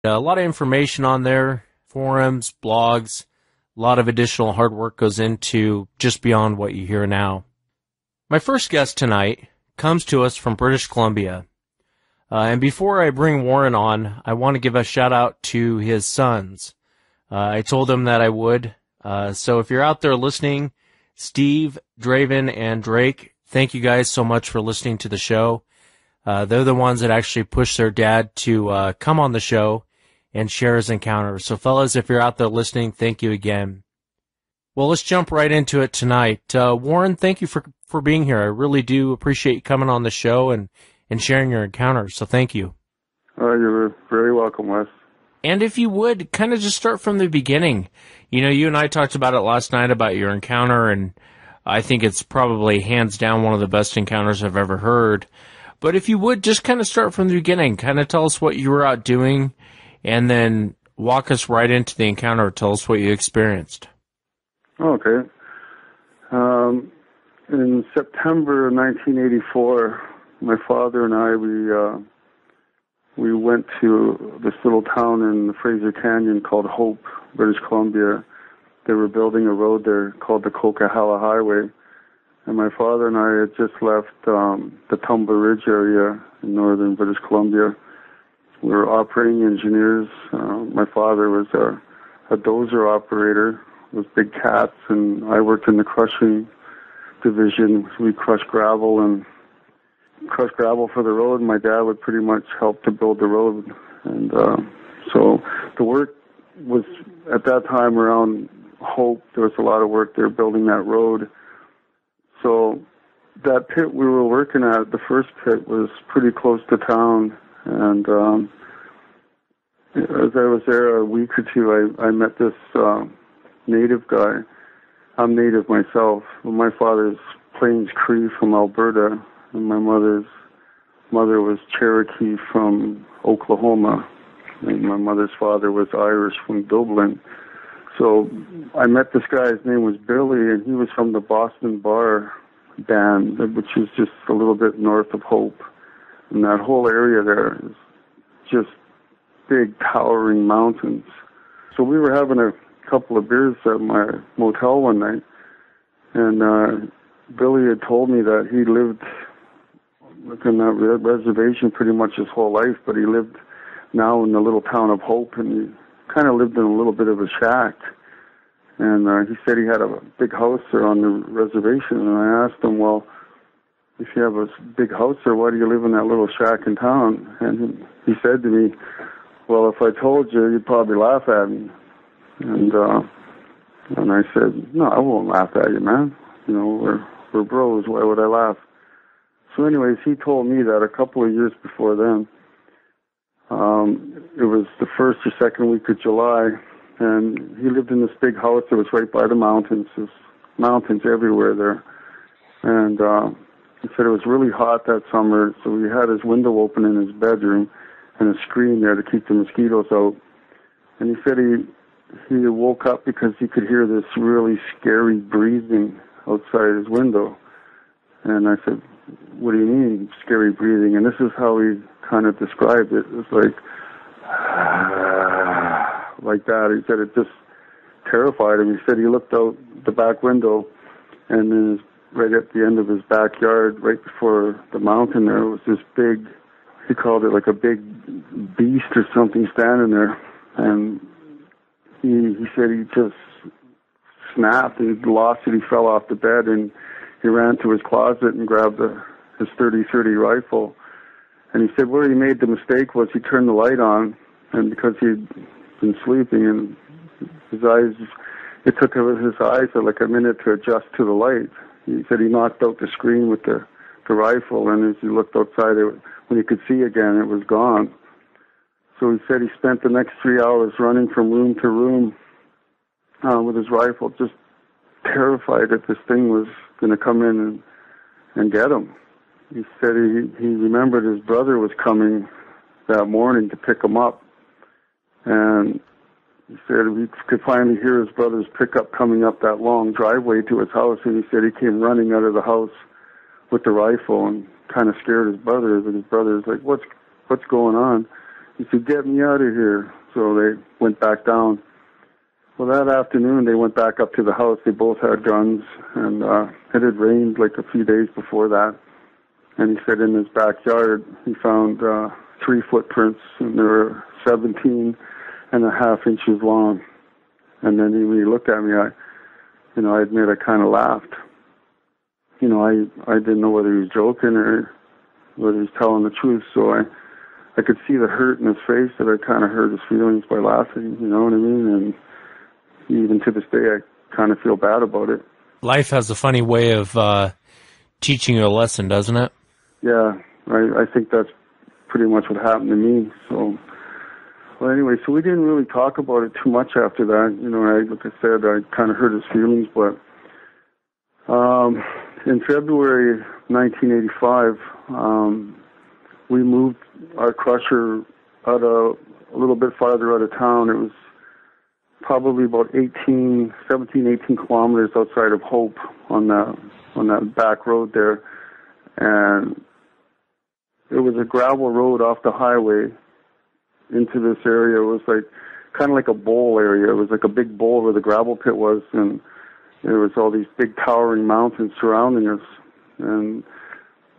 A lot of information on there, forums, blogs, a lot of additional hard work goes into just beyond what you hear now. My first guest tonight comes to us from British Columbia. And before I bring Warren on, I want to give a shout out to his sons. I told him that I would. So if you're out there listening, Steve, Draven, and Drake, thank you guys so much for listening to the show. They're the ones that actually pushed their dad to come on the show and share his encounters. So fellas, if you're out there listening, thank you again. Well, let's jump right into it tonight. Warren, thank you for being here. I really do appreciate you coming on the show and sharing your encounters. So thank you. You're very welcome, Wes. And if you would, kind of just start from the beginning. You know, you and I talked about it last night about your encounter, and I think it's probably hands down one of the best encounters I've ever heard. But if you would, just kind of start from the beginning. Kind of tell us what you were out doing, and then walk us right into the encounter. Tell us what you experienced. Okay. In September 1984, my father and I, we went to this little town in the Fraser Canyon called Hope, British Columbia. They were building a road there called the Coquihalla Highway. And my father and I had just left the Tumba Ridge area in northern British Columbia. We were operating engineers. My father was a dozer operator with big cats, and I worked in the crushing division. We crushed gravel for the road. My dad would pretty much help to build the road. And so the work was, at that time around Hope, there was a lot of work there building that road. So that pit we were working at, the first pit, was pretty close to town. And as I was there a week or two, I met this native guy. I'm native myself. My father's Plains Cree from Alberta, and my mother was Cherokee from Oklahoma, and my mother's father was Irish from Dublin. So I met this guy. His name was Billy, and he was from the Boston Bar Band, which is just a little bit north of Hope. And that whole area there is just big, towering mountains. So we were having a couple of beers at my motel one night, and Billy had told me that he lived within that reservation pretty much his whole life, but he lived now in the little town of Hope, and he kind of lived in a little bit of a shack. And he said he had a big house there on the reservation, and I asked him, well, if you have a big house there, why do you live in that little shack in town? And he said to me, well, if I told you, you'd probably laugh at me. And I said, no, I won't laugh at you, man. You know, we're bros. Why would I laugh? So anyways, he told me that a couple of years before then. It was the first or second week of July, and he lived in this big house that was right by the mountains. There's mountains everywhere there. And he said it was really hot that summer, so he had his window open in his bedroom and a screen there to keep the mosquitoes out. And he said he woke up because he could hear this really scary breathing outside his window. And I said, what do you mean, scary breathing? And this is how he kind of described it. It was like that. He said it just terrified him. He said he looked out the back window, and then right at the end of his backyard, right before the mountain there, was this big, he called it like a big beast or something standing there. And he said he just snapped, he lost it, he fell off the bed, and he ran to his closet and grabbed his .30-30 rifle. And he said where he made the mistake was he turned the light on, and because he'd been sleeping, and his eyes, it took his eyes like a minute to adjust to the light. He said he knocked out the screen with the rifle, and as he looked outside, when he could see again, it was gone. So he said he spent the next 3 hours running from room to room with his rifle, just terrified that this thing was going to come in and get him. He said he remembered his brother was coming that morning to pick him up, and he said he could finally hear his brother's pickup coming up that long driveway to his house, and he said he came running out of the house with the rifle and kind of scared his brother. And his brother's like, what's going on? He said, "Get me out of here." So they went back down. Well, that afternoon, they went back up to the house. They both had guns, and it had rained like a few days before that. And he said in his backyard, he found 3 footprints, and they were 17.5 inches long. And then when he looked at me, I admit I kind of laughed. I didn't know whether he was joking or whether he was telling the truth. So I could see the hurt in his face, that I kind of hurt his feelings by laughing, you know what I mean? And even to this day, I kind of feel bad about it. Life has a funny way of teaching you a lesson, doesn't it? Yeah, I think that's pretty much what happened to me. So, well, anyway, so we didn't really talk about it too much after that. Like I said, I kind of hurt his feelings, but in February 1985, we moved our crusher out a little bit farther out of town. It was probably about 18 kilometers outside of Hope on that back road there. And it was a gravel road off the highway into this area. It was kind of like a bowl area. It was like a big bowl where the gravel pit was, and there was all these big towering mountains surrounding us. And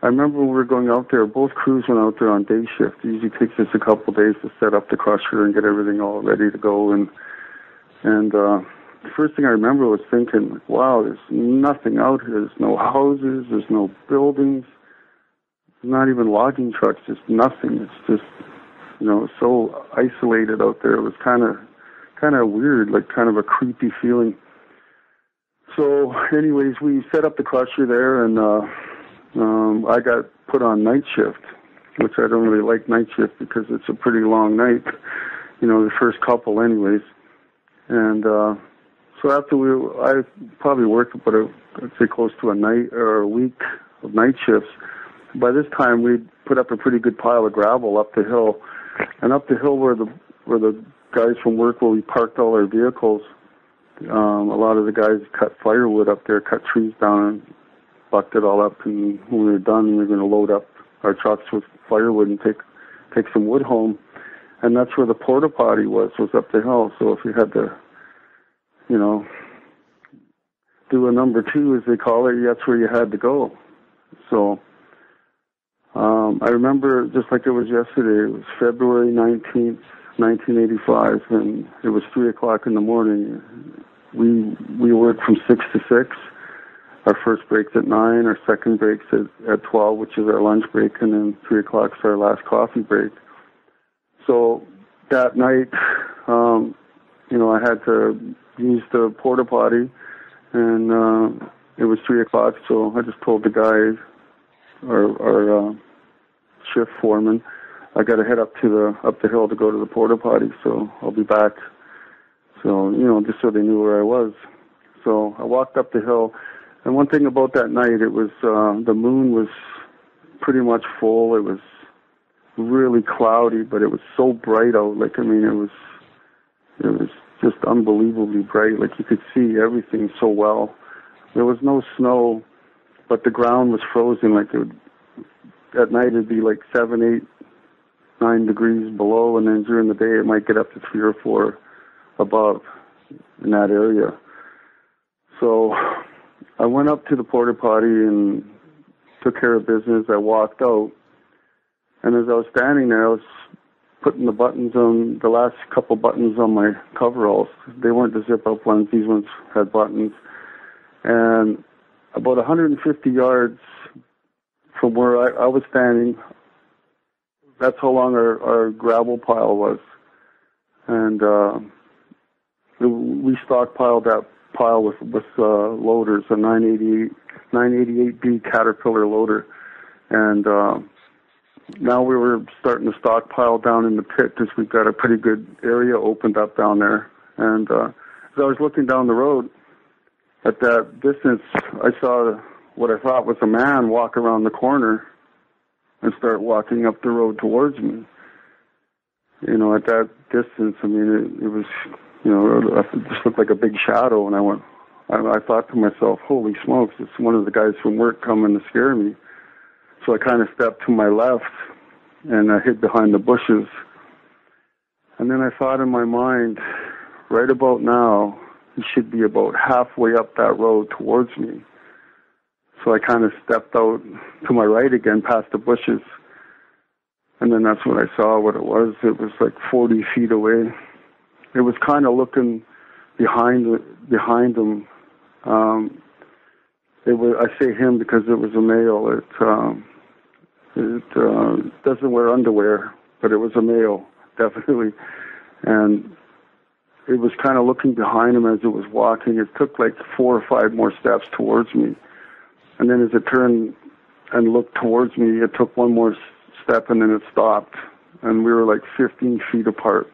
I remember when we were going out there, both crews went out there on day shift. It usually takes us a couple of days to set up the crusher and get everything all ready to go. And the first thing I remember was thinking, wow, there's nothing out here. There's no houses. There's no buildings. Not even logging trucks. Just nothing. It's just, so isolated out there. It was kind of weird, like kind of a creepy feeling. So anyways, we set up the crusher there, and I got put on night shift, which I don't really like night shift because it's a pretty long night, the first couple anyways. And so after I probably worked about, I'd say close to a night or a week of night shifts. By this time, we'd put up a pretty good pile of gravel up the hill. And up the hill where the guys from work, where we parked all our vehicles, a lot of the guys cut firewood up there, cut trees down, and bucked it all up. And when we were done, we were going to load up our trucks with firewood and take some wood home. And that's where the porta potty was up the hill. So if you had to, do a number 2, as they call it, that's where you had to go. So I remember just like it was yesterday. It was February 19th, 1985, and it was 3 o'clock in the morning. We worked from 6 to 6. Our first break's at 9. Our second break's at 12, which is our lunch break, and then 3 o'clock's our last coffee break. So that night, I had to use the porta potty, and it was 3 o'clock. So I just told the guy, our shift foreman, I got to head up the hill to go to the porta potty. So I'll be back. So just so they knew where I was. So I walked up the hill, and one thing about that night, it was the moon was pretty much full. It was really cloudy, but it was so bright out. It was just unbelievably bright. Like you could see everything so well. There was no snow, but the ground was frozen. At night it'd be like 7, 8, 9 degrees below, and then during the day it might get up to 3 or 4 above in that area. So I went up to the porta potty and took care of business. I walked out, and as I was standing there, I was putting the last couple buttons on my coveralls. They weren't the zip-up ones. These ones had buttons. And about 150 yards from where I was standing, that's how long our gravel pile was. And we stockpiled that pile with loaders, a 988B Caterpillar loader. And now we were starting to stockpile down in the pit because we've got a pretty good area opened up down there. And as I was looking down the road, at that distance, I saw what I thought was a man walk around the corner and start walking up the road towards me. At that distance, it was, it just looked like a big shadow. And I thought to myself, holy smokes, it's one of the guys from work coming to scare me. So I kind of stepped to my left, and I hid behind the bushes. And then I thought in my mind, right about now, he should be about halfway up that road towards me. So I kind of stepped out to my right again, past the bushes. And then that's when I saw what it was. It was like 40 feet away. It was kind of looking behind him. I say him because it was a male. It doesn't wear underwear, but it was a male, definitely. And it was kind of looking behind him as it was walking. It took like 4 or 5 more steps towards me. And then as it turned and looked towards me, it took 1 more step and then it stopped. And we were like 15 feet apart.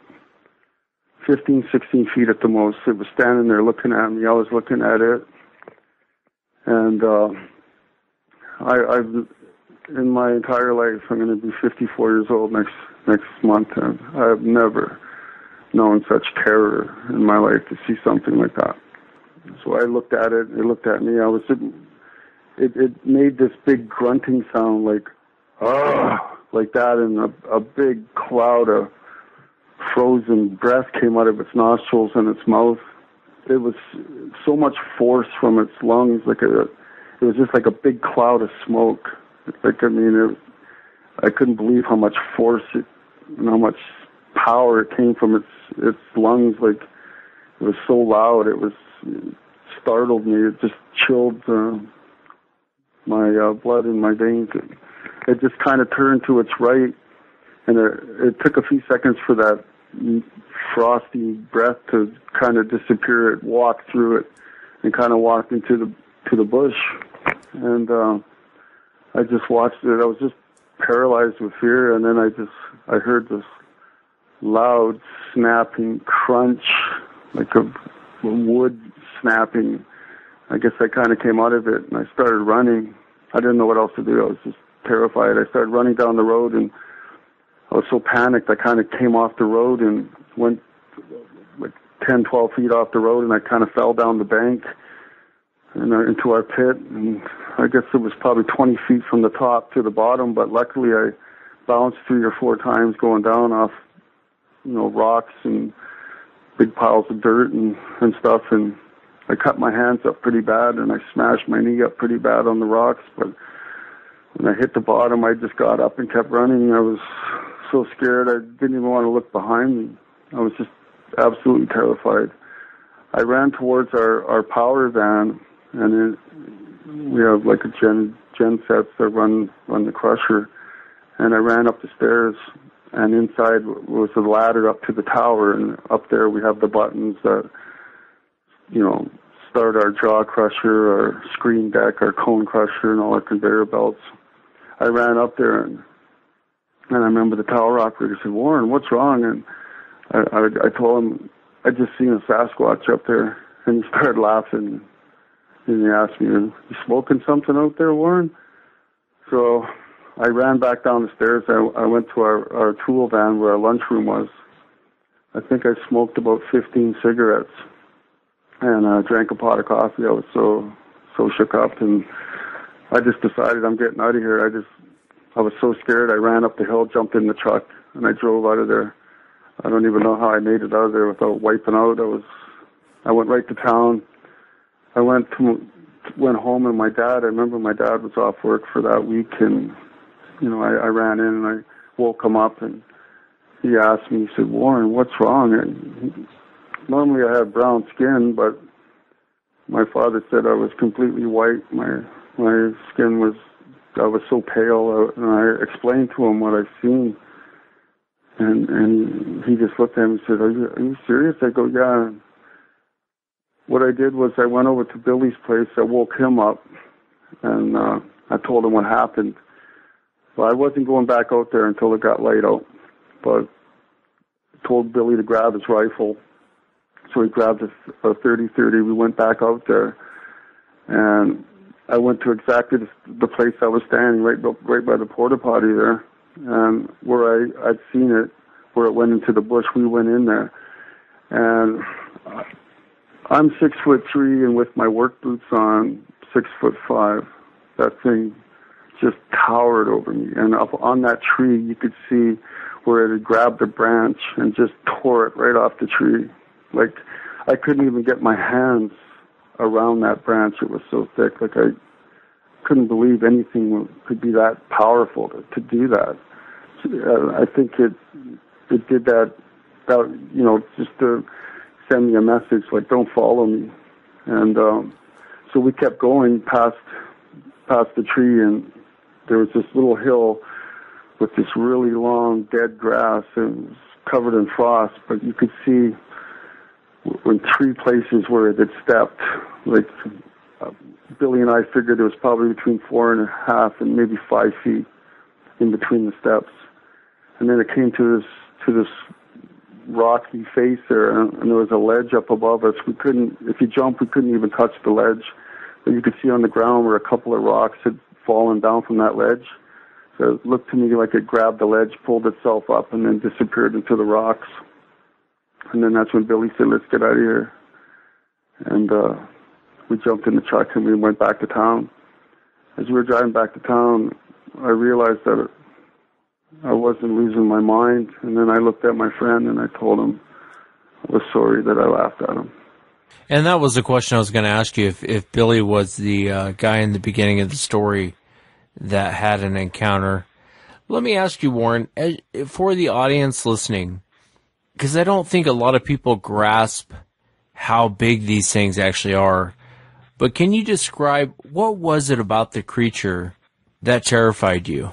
15, 16 feet at the most. It was standing there looking at me. I was looking at it. And I've in my entire life, I'm going to be 54 years old next month, and I've never known such terror in my life to see something like that. So I looked at it. It looked at me. It made this big grunting sound, like like that, and a big cloud of frozen breath came out of its nostrils and its mouth. It was so much force from its lungs, it was just like a big cloud of smoke. I couldn't believe how much force and how much power it came from its lungs. Like, it was so loud. It startled me. It just chilled my blood in my veins. It just kind of turned to its right, and it took a few seconds for that frosty breath to kind of disappear. It walked through it and kind of walked into the bush, and I just watched it. I was just paralyzed with fear, and then I heard this loud snapping crunch, like a wood snapping. I guess I kind of came out of it, and I started running. I didn't know what else to do. I was just terrified. I started running down the road, and I was so panicked, I kind of came off the road and went like 10, 12 feet off the road, and I kind of fell down the bank and into our pit. And I guess it was probably 20 feet from the top to the bottom, but luckily I bounced 3 or 4 times going down off, rocks and big piles of dirt and stuff, and I cut my hands up pretty bad, and I smashed my knee up pretty bad on the rocks. But when I hit the bottom, I just got up and kept running. I was so scared, I didn't even want to look behind me. I was just absolutely terrified. I ran towards our power van, and we have like a gen sets that run the crusher, and I ran up the stairs, and inside was a ladder up to the tower, and up there we have the buttons that, start our jaw crusher, our screen deck, our cone crusher, and all our conveyor belts. I ran up there, and I remember the tower operator said, "Warren, what's wrong?" And I told him I just seen a Sasquatch up there, and he started laughing. And he asked me, "You smoking something out there, Warren?" So I ran back down the stairs. I went to our tool van where our lunchroom was. I think I smoked about 15 cigarettes and drank a pot of coffee. I was so shook up, and I just decided I'm getting out of here. I was so scared. I ran up the hill, jumped in the truck, and I drove out of there. I don't even know how I made it out of there without wiping out. I went right to town. I went home, and I remember my dad was off work for that week, and I ran in and I woke him up, and he asked me, he said, "Warren, what's wrong?" And normally I have brown skin, but my father said I was completely white. My skin I was so pale, and I explained to him what I've seen, and he just looked at me and said, "Are you serious?" I go, "Yeah." What I did was I went over to Billy's place. I woke him up, and I told him what happened. Well, I wasn't going back out there until it got light out, but I told Billy to grab his rifle. So he grabbed a 30-30. We went back out there, and I went to exactly the place I was standing, right by the porta potty there, and where I'd seen it, where it went into the bush. We went in there, and I'm 6'3", and with my work boots on, 6'5". That thing just towered over me, and up on that tree, you could see where it had grabbed a branch and just tore it right off the tree. Like, I couldn't even get my hands around that branch. It was so thick. Like, I couldn't believe anything could be that powerful to do that. I think it did that, you know, just to send me a message, like, don't follow me. And so we kept going past the tree, and there was this little hill with this really long dead grass, and it was covered in frost, but you could see in 3 places where it had stepped. Like, Billy and I figured it was probably between 4.5 and maybe 5 feet in between the steps. And then it came to this rocky face there, and there was a ledge up above us. We couldn't, if you jumped, we couldn't even touch the ledge. But you could see on the ground where a couple of rocks had fallen down from that ledge. So it looked to me like it grabbed the ledge, pulled itself up, and then disappeared into the rocks. And then that's when Billy said, let's get out of here. And we jumped in the truck and we went back to town. As we were driving back to town, I realized that I wasn't losing my mind. And then I looked at my friend and I told him I was sorry that I laughed at him. And that was the question I was going to ask you, if Billy was the guy in the beginning of the story that had an encounter. Let me ask you, Warren, for the audience listening, because I don't think a lot of people grasp how big these things actually are, but can you describe what was it about the creature that terrified you?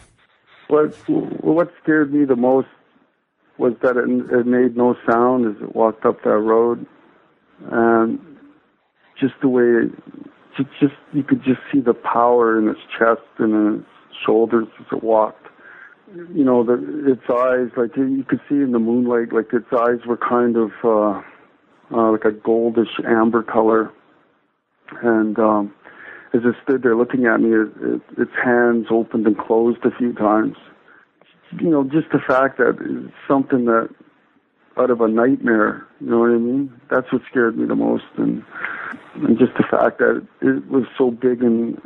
What scared me the most was that it made no sound as it walked up that road, and just the way you could just see the power in its chest and in its shoulders as it walked. You know, its eyes, like you could see in the moonlight, like its eyes were kind of like a goldish amber color. And as it stood there looking at me, its hands opened and closed a few times. You know, just the fact that it's something that out of a nightmare, you know what I mean? That's what scared me the most. And just the fact that it was so big and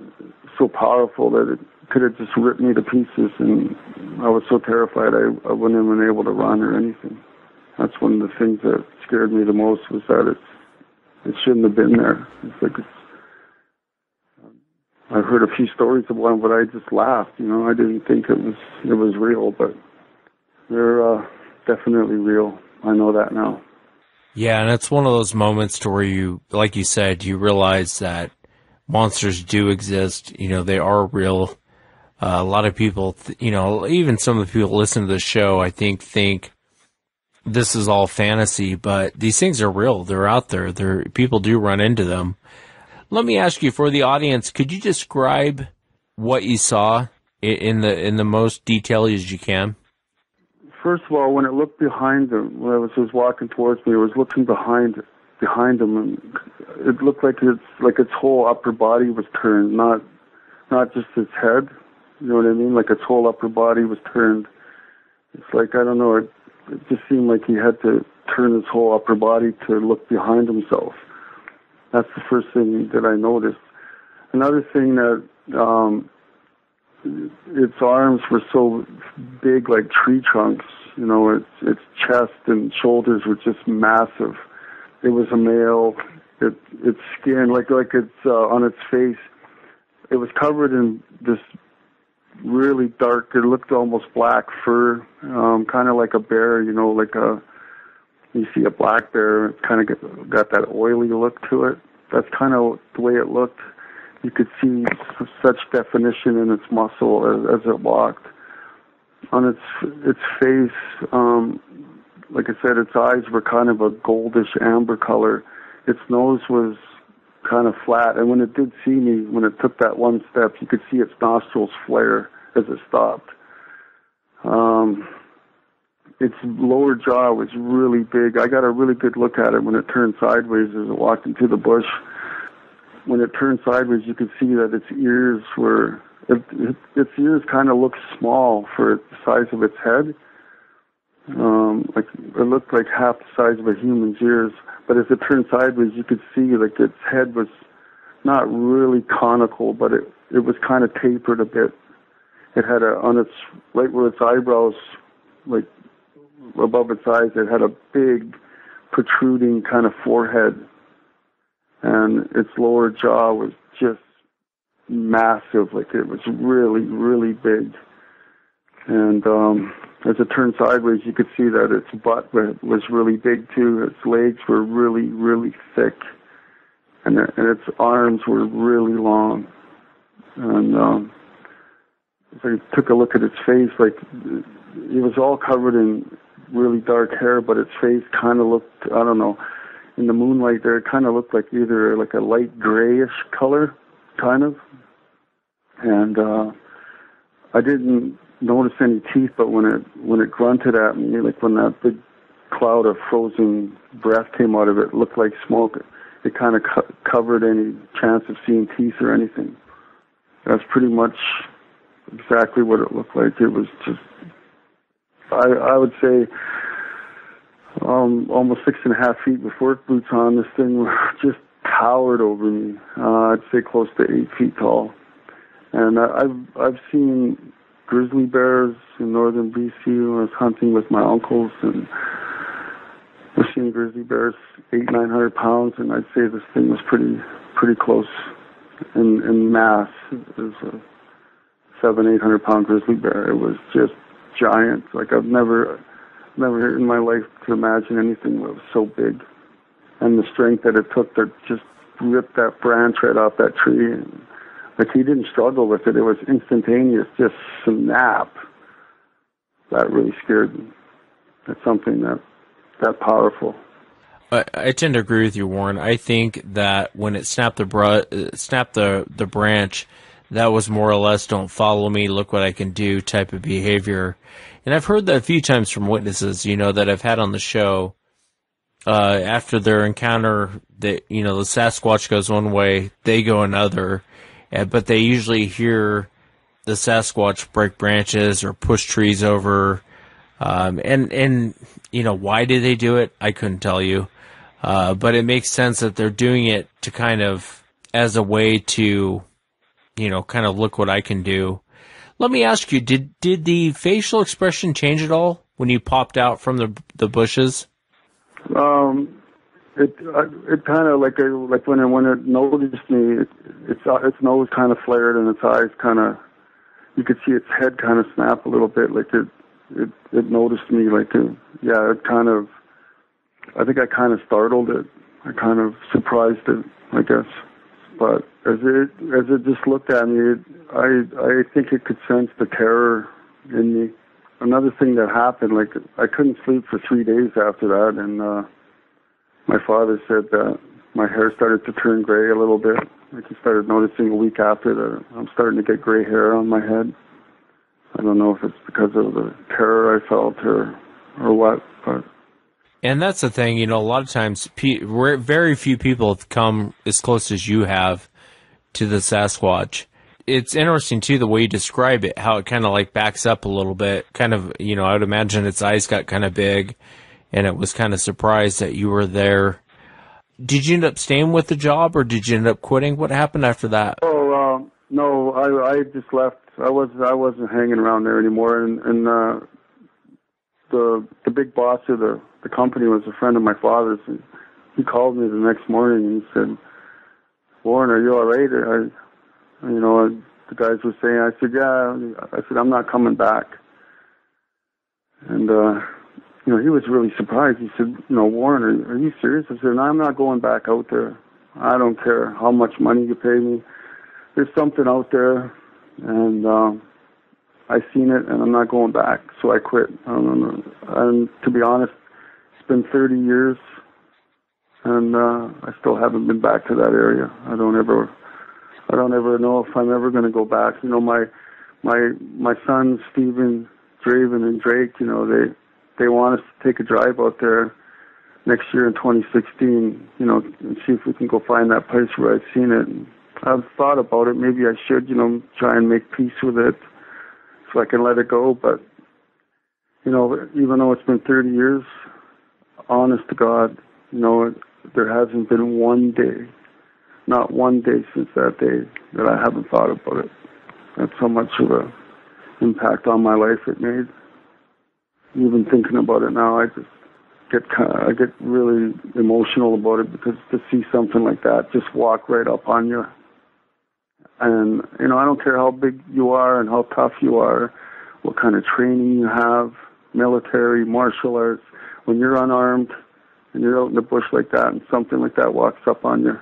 so powerful that it could have just ripped me to pieces, and I was so terrified I wouldn't have been able to run or anything. That's one of the things that scared me the most, was that it shouldn't have been there. It's like I've heard a few stories of one, but I just laughed. You know, I didn't think it was real, but they're definitely real. I know that now. Yeah, and it's one of those moments to where you, like you said, you realize that monsters do exist. You know, they are real. A lot of people, you know, even some of the people listen to the show, I think this is all fantasy, but these things are real. They're out there. People do run into them. Let me ask you, for the audience, could you describe what you saw in the most detail as you can? First of all, when it looked behind him, when it was walking towards me, it was looking behind him, and it looked like its whole upper body was turned, not just its head. You know what I mean? Like its whole upper body was turned. It's like, I don't know, it just seemed like he had to turn his whole upper body to look behind himself. That's the first thing that I noticed. Another thing that its arms were so big, like tree trunks. You know, its chest and shoulders were just massive. It was a male. Its skin, like it's on its face, it was covered in this really dark, it looked almost black fur, kind of like a bear, you know, you see a black bear, it kind of got that oily look to it. That's kind of the way it looked. You could see such definition in its muscle as it walked. On its face, like I said, its eyes were kind of a goldish amber color. Its nose was kind of flat, and when it did see me, when it took that one step, you could see its nostrils flare as it stopped. Its lower jaw was really big. I got a really good look at it when it turned sideways as it walked into the bush. When it turned sideways, you could see that its ears kind of looked small for the size of its head. Like it looked like half the size of a human's ears. But as it turned sideways, you could see like its head was not really conical, but it was kind of tapered a bit. It had on its right where its eyebrows like above its eyes, it had a big protruding kind of forehead, and its lower jaw was just massive. Like, it was really, really big. And as it turned sideways, you could see that its butt was really big too. Its legs were really, really thick, and its arms were really long. And as I took a look at its face, like, it was all covered in really dark hair, but its face kind of looked, I don't know, in the moonlight there, it kind of looked like either like a light grayish color, kind of. And I didn't notice any teeth, but when it grunted at me, like when that big cloud of frozen breath came out of it, looked like smoke. It kind of covered any chance of seeing teeth or anything. That's pretty much exactly what it looked like. It was just, I would say, almost 6.5 feet with work boots on. This thing just towered over me. I'd say close to 8 feet tall. And I've seen grizzly bears in northern BC when I was hunting with my uncles, and I've seen grizzly bears 800-900 pounds, and I'd say this thing was pretty close in mass. It was a 700-800 pound grizzly bear. It was just giant. Like, I've never in my life could imagine anything that was so big, and the strength that it took to just rip that branch right off that tree. And, like, he didn't struggle with it. It was instantaneous, just snap. That really scared me. That's something that powerful. I tend to agree with you, Warren. I think that when it snapped the branch, that was more or less "don't follow me, look what I can do" type of behavior. And I've heard that a few times from witnesses, that I've had on the show. After their encounter, that the Sasquatch goes one way, they go another. But they usually hear the Sasquatch break branches or push trees over. And why did they do it? I couldn't tell you. But it makes sense that they're doing it to kind of, as a way to, kind of look what I can do. Let me ask you, did the facial expression change at all when you popped out from the bushes? It kind of like when it noticed me, its nose kind of flared and its eyes kind of, you could see its head kind of snap a little bit, like it noticed me, like it kind of, I think I kind of startled it. I kind of surprised it, I guess. But as it just looked at me, I think it could sense the terror in me. Another thing that happened, like, I couldn't sleep for 3 days after that, and my father said that my hair started to turn gray a little bit. Like, he started noticing a week after that I'm starting to get gray hair on my head. I don't know if it's because of the terror I felt or what, but. And that's the thing, a lot of times, very few people have come as close as you have to the Sasquatch. It's interesting, too, the way you describe it, how it kind of, like, backs up a little bit. Kind of, I would imagine its eyes got kind of big, and it was kind of surprised that you were there. Did you end up staying with the job, or did you end up quitting? What happened after that? Oh, no, I just left. I wasn't hanging around there anymore, and the big boss of the company was a friend of my father's, and he called me the next morning and he said, "Warren, are you all right?" The guys were saying, I said, "Yeah." I said, "I'm not coming back." And he was really surprised. He said, "Warren, are you serious?" I said, "No, I'm not going back out there. I don't care how much money you pay me. There's something out there, and I seen it, and I'm not going back." So I quit. And to be honest, it's been 30 years, and I still haven't been back to that area. I don't ever know if I'm ever going to go back. My sons, Stephen, Draven, and Drake, they want us to take a drive out there next year in 2016, and see if we can go find that place where I've seen it. And I've thought about it. Maybe I should, try and make peace with it so I can let it go. But, even though it's been 30 years, honest to God, there hasn't been one day, not one day since that day, that I haven't thought about it. That's how much of an impact on my life it made. even thinking about it now, I get really emotional about it, because to see something like that just walk right up on you. And, you know, I don't care how big you are and how tough you are, what kind of training you have, military, martial arts, when you're unarmed and you're out in the bush like that and something like that walks up on you,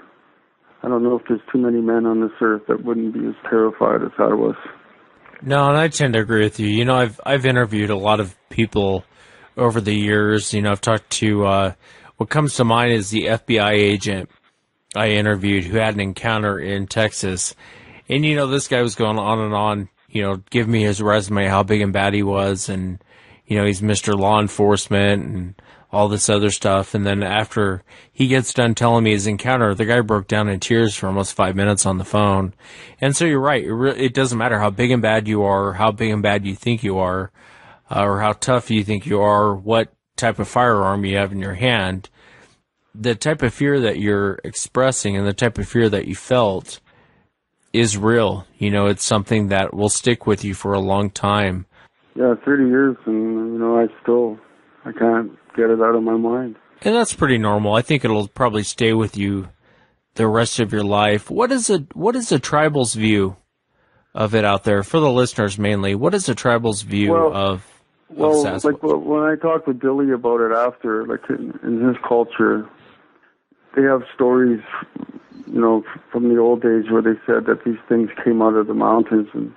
I don't know if there's too many men on this earth that wouldn't be as terrified as I was. No, and I tend to agree with you. You know, I've interviewed a lot of people over the years. You know, I've talked to, what comes to mind is the FBI agent I interviewed who had an encounter in Texas. And, you know, this guy was going on and on, you know, give me his resume, how big and bad he was. And, you know, he's Mr. Law Enforcement and all this other stuff. And then after he gets done telling me his encounter, the guy broke down in tears for almost 5 minutes on the phone. And so you're right. It doesn't matter how big and bad you are, or how big and bad you think you are, or how tough you think you are, or what type of firearm you have in your hand. The type of fear that you're expressing and the type of fear that you felt is real. You know, it's something that will stick with you for a long time. Yeah, 30 years, and, you know, I can't get it out of my mind. And that's pretty normal. I think it'll probably stay with you the rest of your life. What is the tribal's view of it out there for the listeners mainly? What is the tribal's view of Sasquatch? Like when I talked with Billy about it after, like in his culture, they have stories, you know, from the old days where they said that these things came out of the mountains and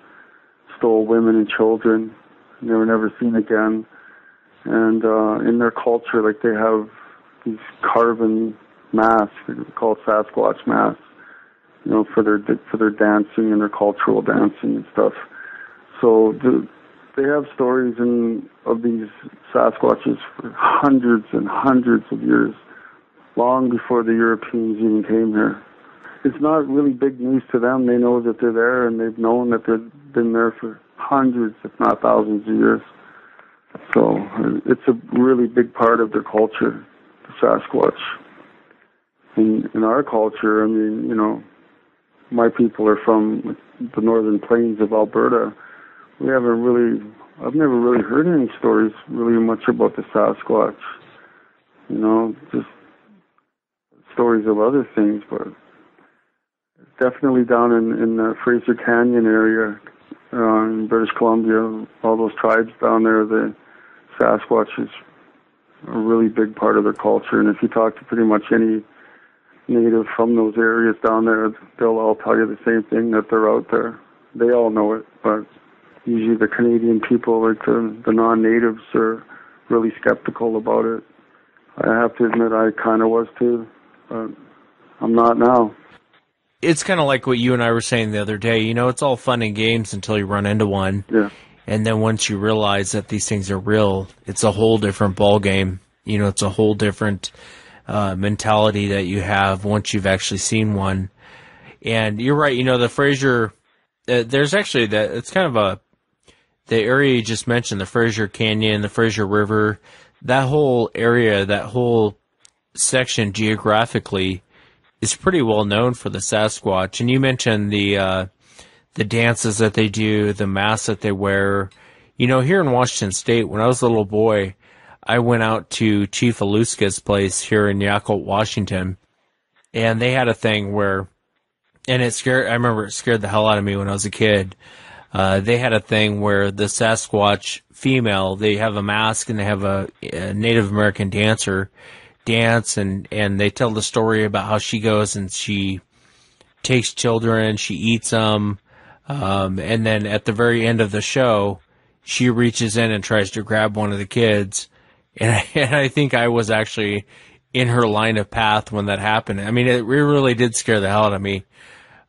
stole women and children, and they were never seen again. And in their culture, like, they have these carven masks, called Sasquatch masks, you know, for their dancing and their cultural dancing and stuff. So they have stories of these Sasquatches for hundreds and hundreds of years, long before the Europeans even came here. It's not really big news to them. They know that they're there, and they've known that they've been there for hundreds, if not thousands of years. So it's a really big part of their culture, the Sasquatch. In our culture, I mean, you know, my people are from the northern plains of Alberta. I've never really heard any stories really much about the Sasquatch. You know, just stories of other things, but definitely down in the Fraser Canyon area in British Columbia, all those tribes down there, the Sasquatch is a really big part of their culture. And if you talk to pretty much any native from those areas down there, they'll all tell you the same thing, that they're out there. They all know it, but usually the Canadian people, like the non-natives, are really skeptical about it. I have to admit I kind of was too, but I'm not now. It's kind of like what you and I were saying the other day. You know, it's all fun and games until you run into one. Yeah. And then once you realize that these things are real, it's a whole different ball game. You know, it's a whole different mentality that you have once you've actually seen one. And you're right. You know, the Fraser, there's actually it's kind of the area you just mentioned, the Fraser Canyon, the Fraser River, that whole area, that whole section geographically is pretty well known for the Sasquatch. And you mentioned the dances that they do, the masks that they wear. You know, here in Washington State, when I was a little boy, I went out to Chief Aluska's place here in Yakult, Washington, and they had a thing where, and I remember it scared the hell out of me when I was a kid. They had a thing where the Sasquatch female, they have a mask and they have a Native American dancer dance, and they tell the story about how she goes and she takes children, she eats them, and then at the very end of the show, she reaches in and tries to grab one of the kids, and I think I was actually in her line of path when that happened. I mean, it really did scare the hell out of me.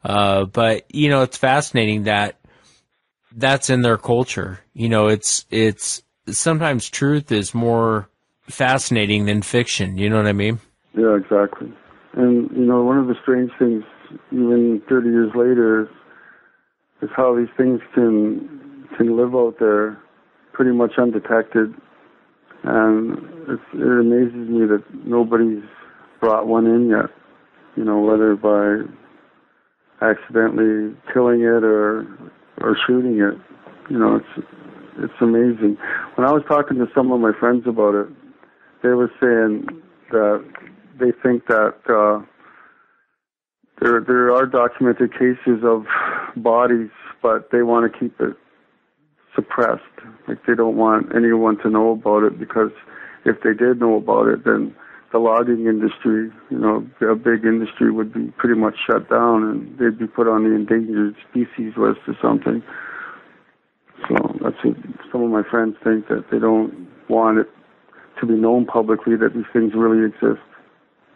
But, you know, it's fascinating that that's in their culture. You know, it's sometimes truth is more fascinating than fiction. You know what I mean? Yeah, exactly. And, you know, one of the strange things, even 30 years later, is how these things can live out there pretty much undetected. And it amazes me that nobody's brought one in yet, you know, whether by accidentally killing it or shooting it. You know, It's amazing. When I was talking to some of my friends about it, they were saying that they think that there are documented cases of bodies, but they want to keep it suppressed. Like, they don't want anyone to know about it, because if they did know about it, then the logging industry, a big industry, would be pretty much shut down, and they'd be put on the endangered species list or something. So that's what some of my friends think, that they don't want it to be known publicly that these things really exist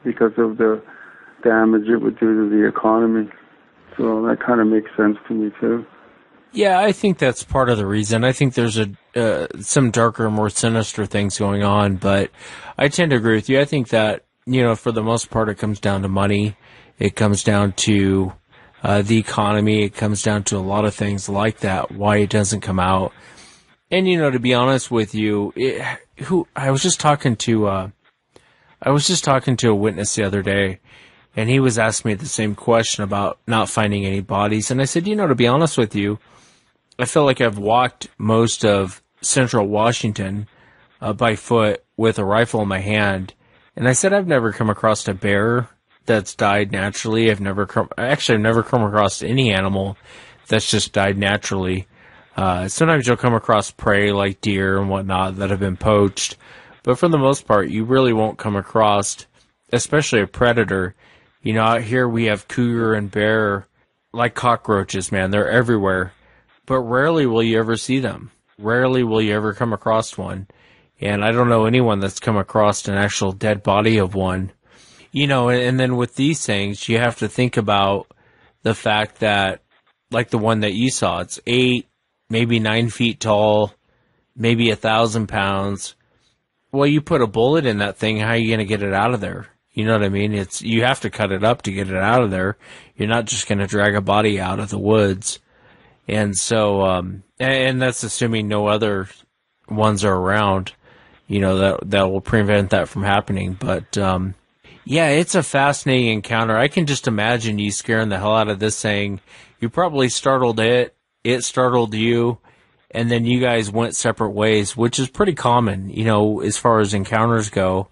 because of the damage it would do to the economy. So that kind of makes sense to me, too. Yeah, I think that's part of the reason. I think there's some darker, more sinister things going on, but I tend to agree with you. I think that, for the most part, it comes down to money. It comes down to the economy. It comes down to a lot of things like that, why it doesn't come out. And, to be honest with you, I was just talking to a witness the other day, and he was asking me the same question about not finding any bodies. And I said, to be honest with you, I feel like I've walked most of central Washington by foot with a rifle in my hand. And I said, I've never come across a bear that's died naturally. I've never come across any animal that's just died naturally. Sometimes you'll come across prey like deer and whatnot that have been poached. But for the most part, you really won't come across, especially a predator. Out here we have cougar and bear like cockroaches, man. They're everywhere. But rarely will you ever see them. Rarely will you ever come across one. And I don't know anyone that's come across an actual dead body of one. And then with these things, you have to think about the fact that, like the one that you saw, it's 8, maybe 9 feet tall, maybe 1,000 pounds. Well, you put a bullet in that thing, how are you going to get it out of there? You know what I mean? You have to cut it up to get it out of there. You're not just going to drag a body out of the woods. And so, and that's assuming no other ones are around, that will prevent that from happening. But, yeah, it's a fascinating encounter. I can just imagine you scaring the hell out of this thing. You probably startled it startled you, and then you guys went separate ways, which is pretty common, as far as encounters go.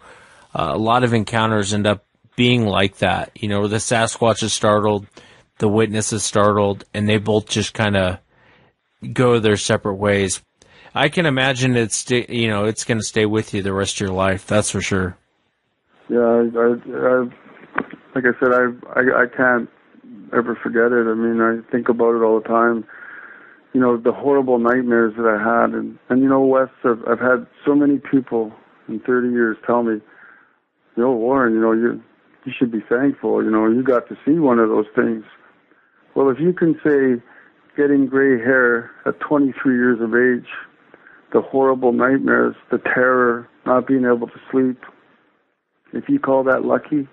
A lot of encounters end up being like that, where the Sasquatch is startled, the witness is startled, and they both just kind of go their separate ways. I can imagine it's going to stay with you the rest of your life. That's for sure. Yeah, I like I said, I can't ever forget it. I mean, I think about it all the time. The horrible nightmares that I had, and Wes, I've had so many people in 30 years tell me, Warren, you should be thankful. You got to see one of those things. Well, if you can say getting gray hair at 23 years of age, the horrible nightmares, the terror, not being able to sleep, if you call that lucky,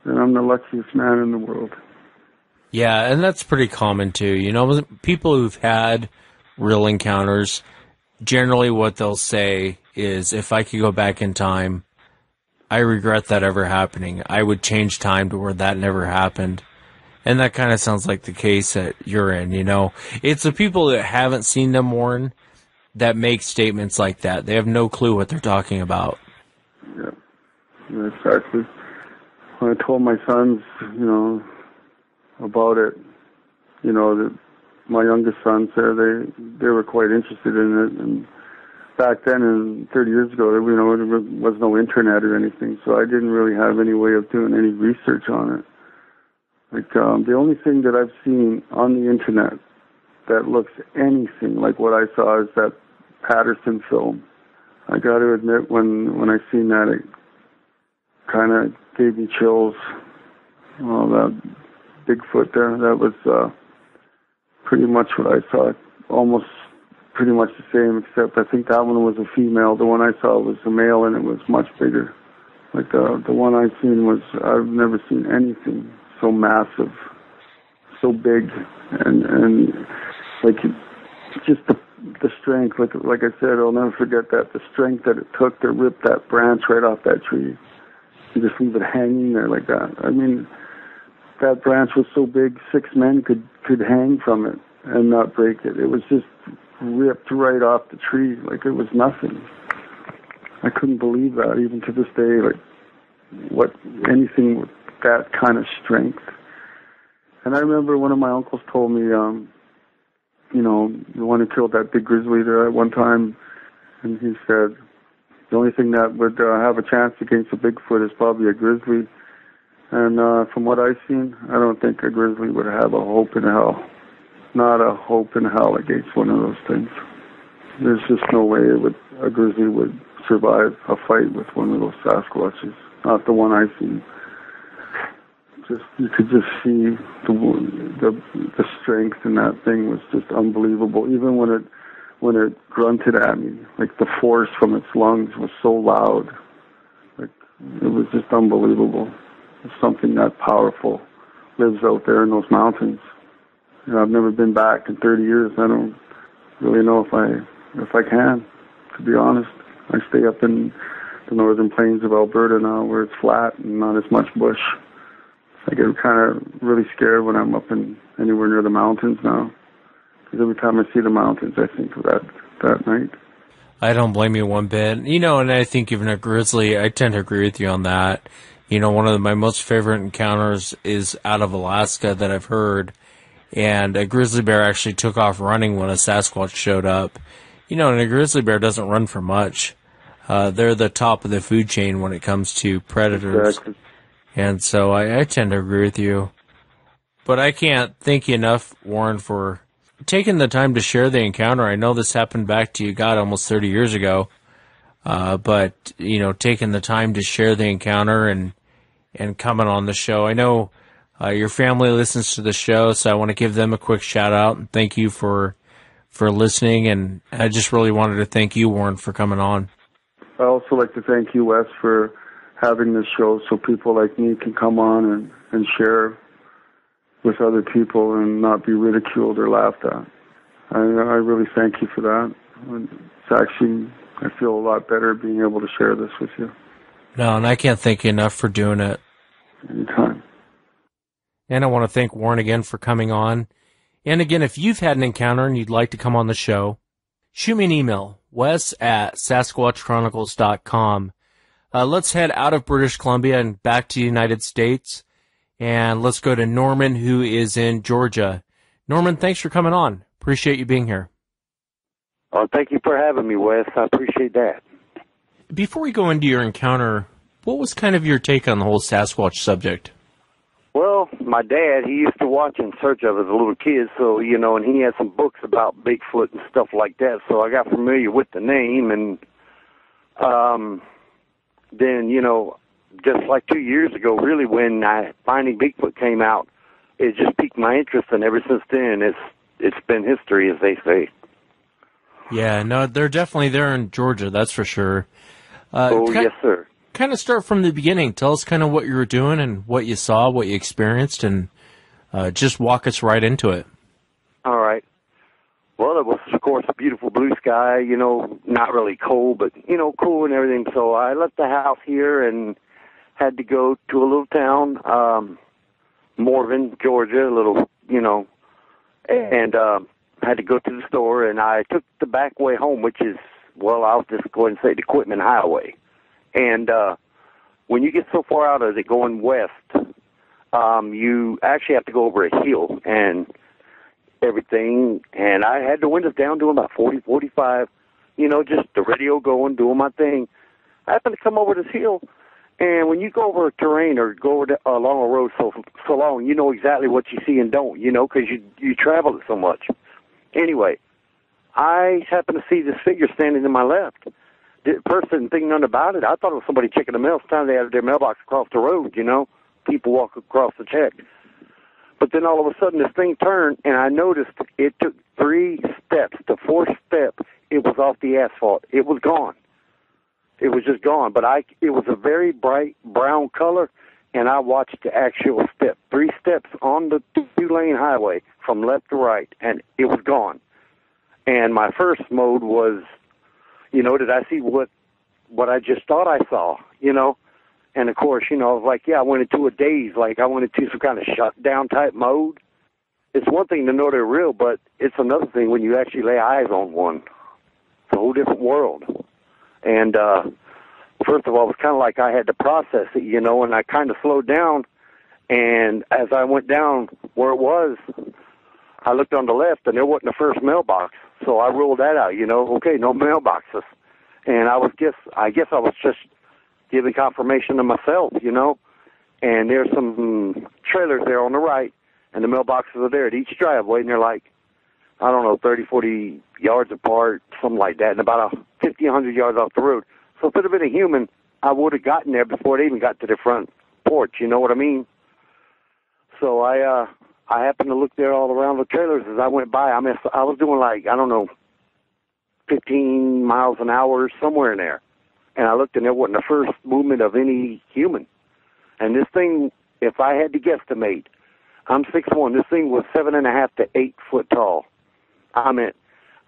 then I'm the luckiest man in the world. Yeah, and that's pretty common too. People who've had real encounters, generally what they'll say is, if I could go back in time, I regret that ever happening. I would change time to where that never happened. And that kind of sounds like the case that you're in, It's the people that haven't seen them, Warren, that make statements like that. They have no clue what they're talking about. Yeah, exactly. When I told my sons, about it, that my youngest sons there, they were quite interested in it. And back then, 30 years ago, there was no internet or anything, so I didn't really have any way of doing any research on it. Like, the only thing that I've seen on the internet that looks anything like what I saw is that Patterson film. I got to admit, when I seen that, it kind of gave me chills. Well, that Bigfoot there, that was pretty much what I saw. Almost pretty much the same, except I think that one was a female. The one I saw was a male, and it was much bigger. Like, the one I've seen I've never seen anything so massive, so big, and like, just the strength, like I said, I'll never forget that, the strength that it took to rip that branch right off that tree and just leave it hanging there like that. I mean, that branch was so big, 6 men could hang from it and not break it. It was just ripped right off the tree like it was nothing. I couldn't believe that, even to this day, like, what, anything with that kind of strength. And I remember one of my uncles told me, you know, the one who killed that big grizzly there at one time, and he said, the only thing that would have a chance against a Bigfoot is probably a grizzly. And from what I've seen, I don't think a grizzly would have a hope in hell. Not a hope in hell against one of those things. There's just no way a grizzly would survive a fight with one of those Sasquatches. Not the one I've seen. You could just see the strength in that thing was just unbelievable. Even when it grunted at me, like the force from its lungs was so loud, like it was just unbelievable. Something that powerful lives out there in those mountains. You know, I've never been back in 30 years. I don't really know if I can, to be honest. I stay up in the northern plains of Alberta now, where it's flat and not as much bush. I get kind of really scared when I'm up in anywhere near the mountains now, because every time I see the mountains, I think of that night. I don't blame you one bit. You know, and I think even a grizzly, I tend to agree with you on that. You know, one of my most favorite encounters is out of Alaska that I've heard, and a grizzly bear actually took off running when a Sasquatch showed up. You know, and a grizzly bear doesn't run for much. They're the top of the food chain when it comes to predators. Exactly. And so I tend to agree with you. But I can't thank you enough, Warren, for taking the time to share the encounter. I know this happened back to you, God, almost 30 years ago. But, you know, taking the time to share the encounter and coming on the show. I know your family listens to the show, so I want to give them a quick shout out and thank you for listening. And I just really wanted to thank you, Warren, for coming on. I also like to thank you, Wes, for having this show so people like me can come on and share with other people and not be ridiculed or laughed at. I really thank you for that. It's actually, I feel a lot better being able to share this with you. No, and I can't thank you enough for doing it. Anytime. And I want to thank Warren again for coming on. And again, if you've had an encounter and you'd like to come on the show, shoot me an email, wes@sasquatchchronicles.com. Let's head out of British Columbia and back to the United States. And let's go to Norman, who is in Georgia. Norman, thanks for coming on. Appreciate you being here. Oh, thank you for having me, Wes. I appreciate that. Before we go into your encounter, what was kind of your take on the whole Sasquatch subject? Well, my dad, he used to watch In Search of as a little kid, so, you know, and he had some books about Bigfoot and stuff like that, so I got familiar with the name, and then, you know, just like 2 years ago, really, when Finding Bigfoot came out, it just piqued my interest, and ever since then, it's been history, as they say. Yeah, no, they're definitely there in Georgia, that's for sure. Yes, sir. Kind of start from the beginning. Tell us kind of what you were doing and what you saw, what you experienced, and just walk us right into it. All right. Well, it was, of course, a beautiful blue sky, you know, not really cold, but, you know, cool and everything. So I left the house here and had to go to a little town, Morven, Georgia, a little, you know, and had to go to the store, and I took the back way home, which is, well, I'll just go ahead and say the Quitman Highway. And when you get so far out of it going west, you actually have to go over a hill and everything. And I had the windows down doing about 40, 45, you know, just the radio going, doing my thing. I happened to come over this hill, and when you go over a terrain or go along a road so long, you know exactly what you see and don't, you know, because you travel it so much. Anyway, I happened to see this figure standing to my left. The person thinking nothing about it, I thought it was somebody checking the mail. Sometimes they had their mailbox across the road, you know. People walk across to check. But then all of a sudden this thing turned, and I noticed it took 3 steps. The 4th step, it was off the asphalt. It was gone. It was just gone. But it was a very bright brown color, and I watched the actual step. 3 steps on the 2-lane highway from left to right, and it was gone. And my first mode was, you know, did I see what I just thought I saw, you know? And, of course, you know, I was like, yeah, I went into a daze. Like, I went into some kind of shutdown type mode. it's one thing to know they're real, but it's another thing when you actually lay eyes on one. It's a whole different world. And first of all, it was kind of like I had to process it, you know, and I kind of slowed down. And as I went down where it was, I looked on the left, and there wasn't the first mailbox. So I ruled that out, you know, okay, no mailboxes. And I guess I was just giving confirmation to myself, you know. And there's some trailers there on the right, and the mailboxes are there at each driveway, and they're like, I don't know, 30, 40 yards apart, something like that, and about 50, 100 yards off the road. So if it had been a human, I would have gotten there before they even got to the front porch, you know what I mean? So I happened to look there all around the trailers as I went by. I mean, I was doing like, I don't know, 15 miles an hour, somewhere in there. And I looked, and there wasn't the first movement of any human. And this thing, if I had to guesstimate, I'm 6'1". This thing was 7.5 to 8 foot tall. I mean,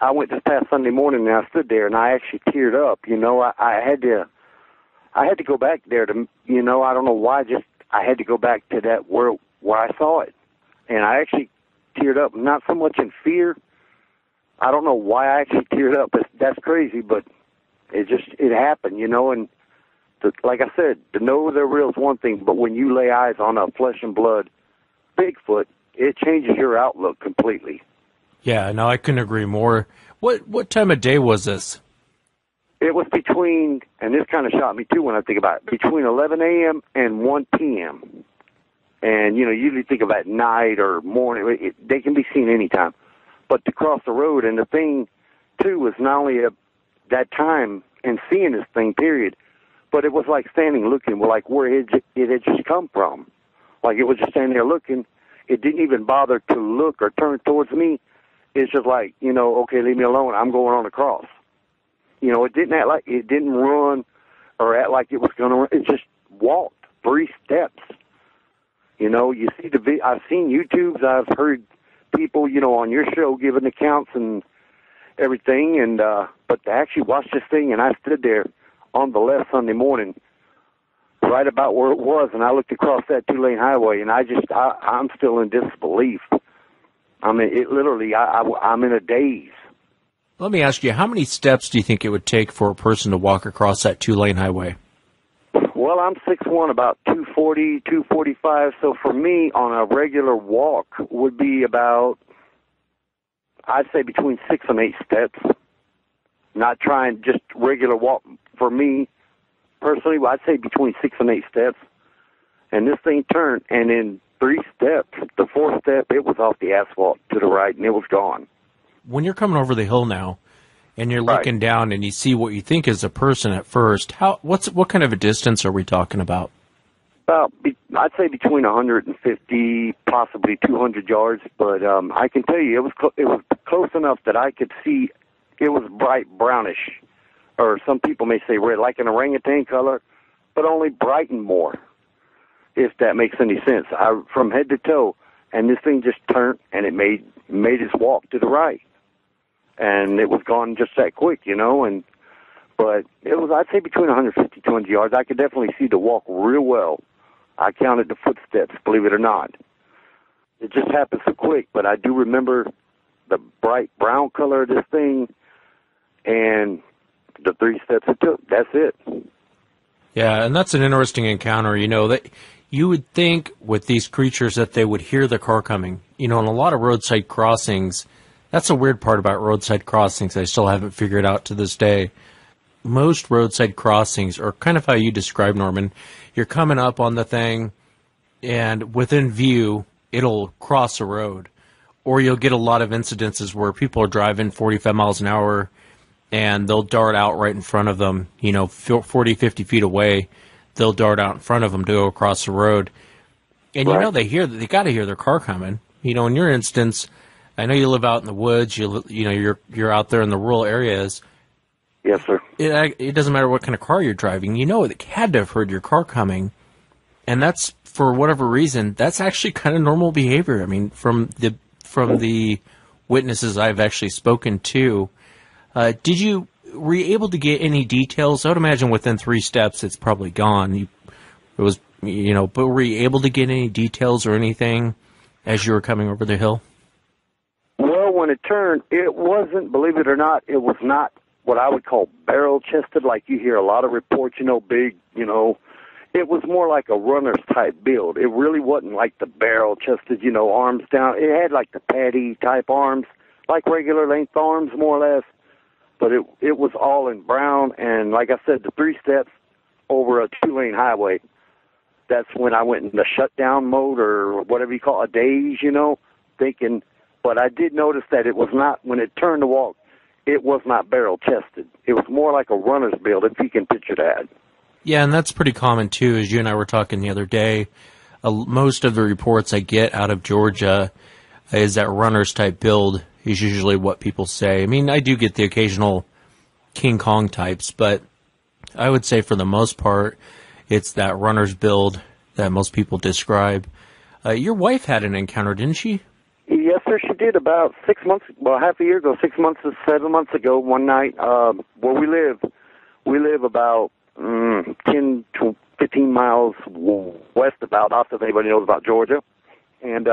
I went this past Sunday morning, and I stood there, and I actually teared up. You know, I had to go back there to, you know, I don't know why, just I had to go back to that where I saw it. And I actually teared up, not so much in fear. I don't know why I actually teared up. That's crazy, but it happened, you know. And like I said, to know they're real is one thing, but when you lay eyes on a flesh and blood Bigfoot, it changes your outlook completely. Yeah, no, I couldn't agree more. What time of day was this? It was between, and this kind of shocked me too when I think about it, between 11 a.m. and 1 p.m. And, you know, usually think about night or morning. They can be seen anytime. But to cross the road, and the thing, too, was not only at that time and seeing this thing, period, but it was like standing looking, like where it had just come from. Like it was just standing there looking. It didn't even bother to look or turn towards me. It's just like, you know, okay, leave me alone. I'm going on across. You know, it didn't act like, it didn't run or act like it was going to run. It just walked 3 steps. You know, you see I've seen YouTubes, I've heard people, you know, on your show giving accounts and everything, and but to actually watch this thing, and I stood there on the left Sunday morning, right about where it was, and I looked across that 2-lane highway, and I'm still in disbelief. I mean, it literally, I'm in a daze. Let me ask you, how many steps do you think it would take for a person to walk across that 2-lane highway? Well, I'm 6'1", about 240, 245, so for me, on a regular walk, would be about, I'd say between 6 and 8 steps. Not trying just regular walk. For me, personally, I'd say between 6 and 8 steps. And this thing turned, and in 3 steps, the 4th step, it was off the asphalt to the right, and it was gone. When you're coming over the hill now, and you're looking down and you see what you think is a person at first, what kind of a distance are we talking about? About, I'd say between 150, possibly 200 yards, but I can tell you it was close enough that I could see it was bright brownish, or some people may say red, like an orangutan color, but only brightened more, if that makes any sense. From head to toe, and this thing just turned, and it made its walk to the right. And it was gone just that quick, you know, but it was, I'd say, between 150, 200 yards. I could definitely see the walk real well. I counted the footsteps, believe it or not. It just happened so quick, but I do remember the bright brown color of this thing and the 3 steps it took. That's it. Yeah, and that's an interesting encounter, you know, that you would think with these creatures that they would hear the car coming. You know, in a lot of roadside crossings, that's a weird part about roadside crossings I still haven't figured out to this day. Most roadside crossings are kind of how you describe, Norman. You're coming up on the thing, and within view, it'll cross a road. Or you'll get a lot of incidences where people are driving 45 miles an hour, and they'll dart out right in front of them, you know, 40, 50 feet away. They'll dart out in front of them to go across the road. And you know they got to hear their car coming. You know, in your instance, I know you live out in the woods. You know, you're out there in the rural areas. Yes, sir. It doesn't matter what kind of car you're driving. You know, it had to have heard your car coming, and that's, for whatever reason, that's actually kind of normal behavior. I mean, from the witnesses I've actually spoken to, were you able to get any details? I would imagine within 3 steps, it's probably gone. But were you able to get any details or anything as you were coming over the hill? when it turned, it wasn't, believe it or not, it was not what I would call barrel-chested, like you hear a lot of reports, big, It was more like a runner's type build. It really wasn't like the barrel-chested, arms down. It had like the paddy type arms, like regular length arms, more or less. But it was all in brown, and like I said, the 3 steps over a 2-lane highway. That's when I went into shutdown mode, or whatever you call it, a daze, thinking. But I did notice that it was not, when it turned to walk, it was not barrel-chested. It was more like a runner's build, if you can picture that. Yeah, and that's pretty common, too, as you and I were talking the other day. Most of the reports I get out of Georgia is that runner's type build is usually what people say. I mean, I do get the occasional King Kong types, but I would say for the most part, it's that runner's build that most people describe. Your wife had an encounter, didn't she? Yes, sir, she did about 6 months, half a year ago, 6 months to 7 months ago, one night, where we live about 10 to 15 miles west about, I don't know if anybody knows about Georgia. And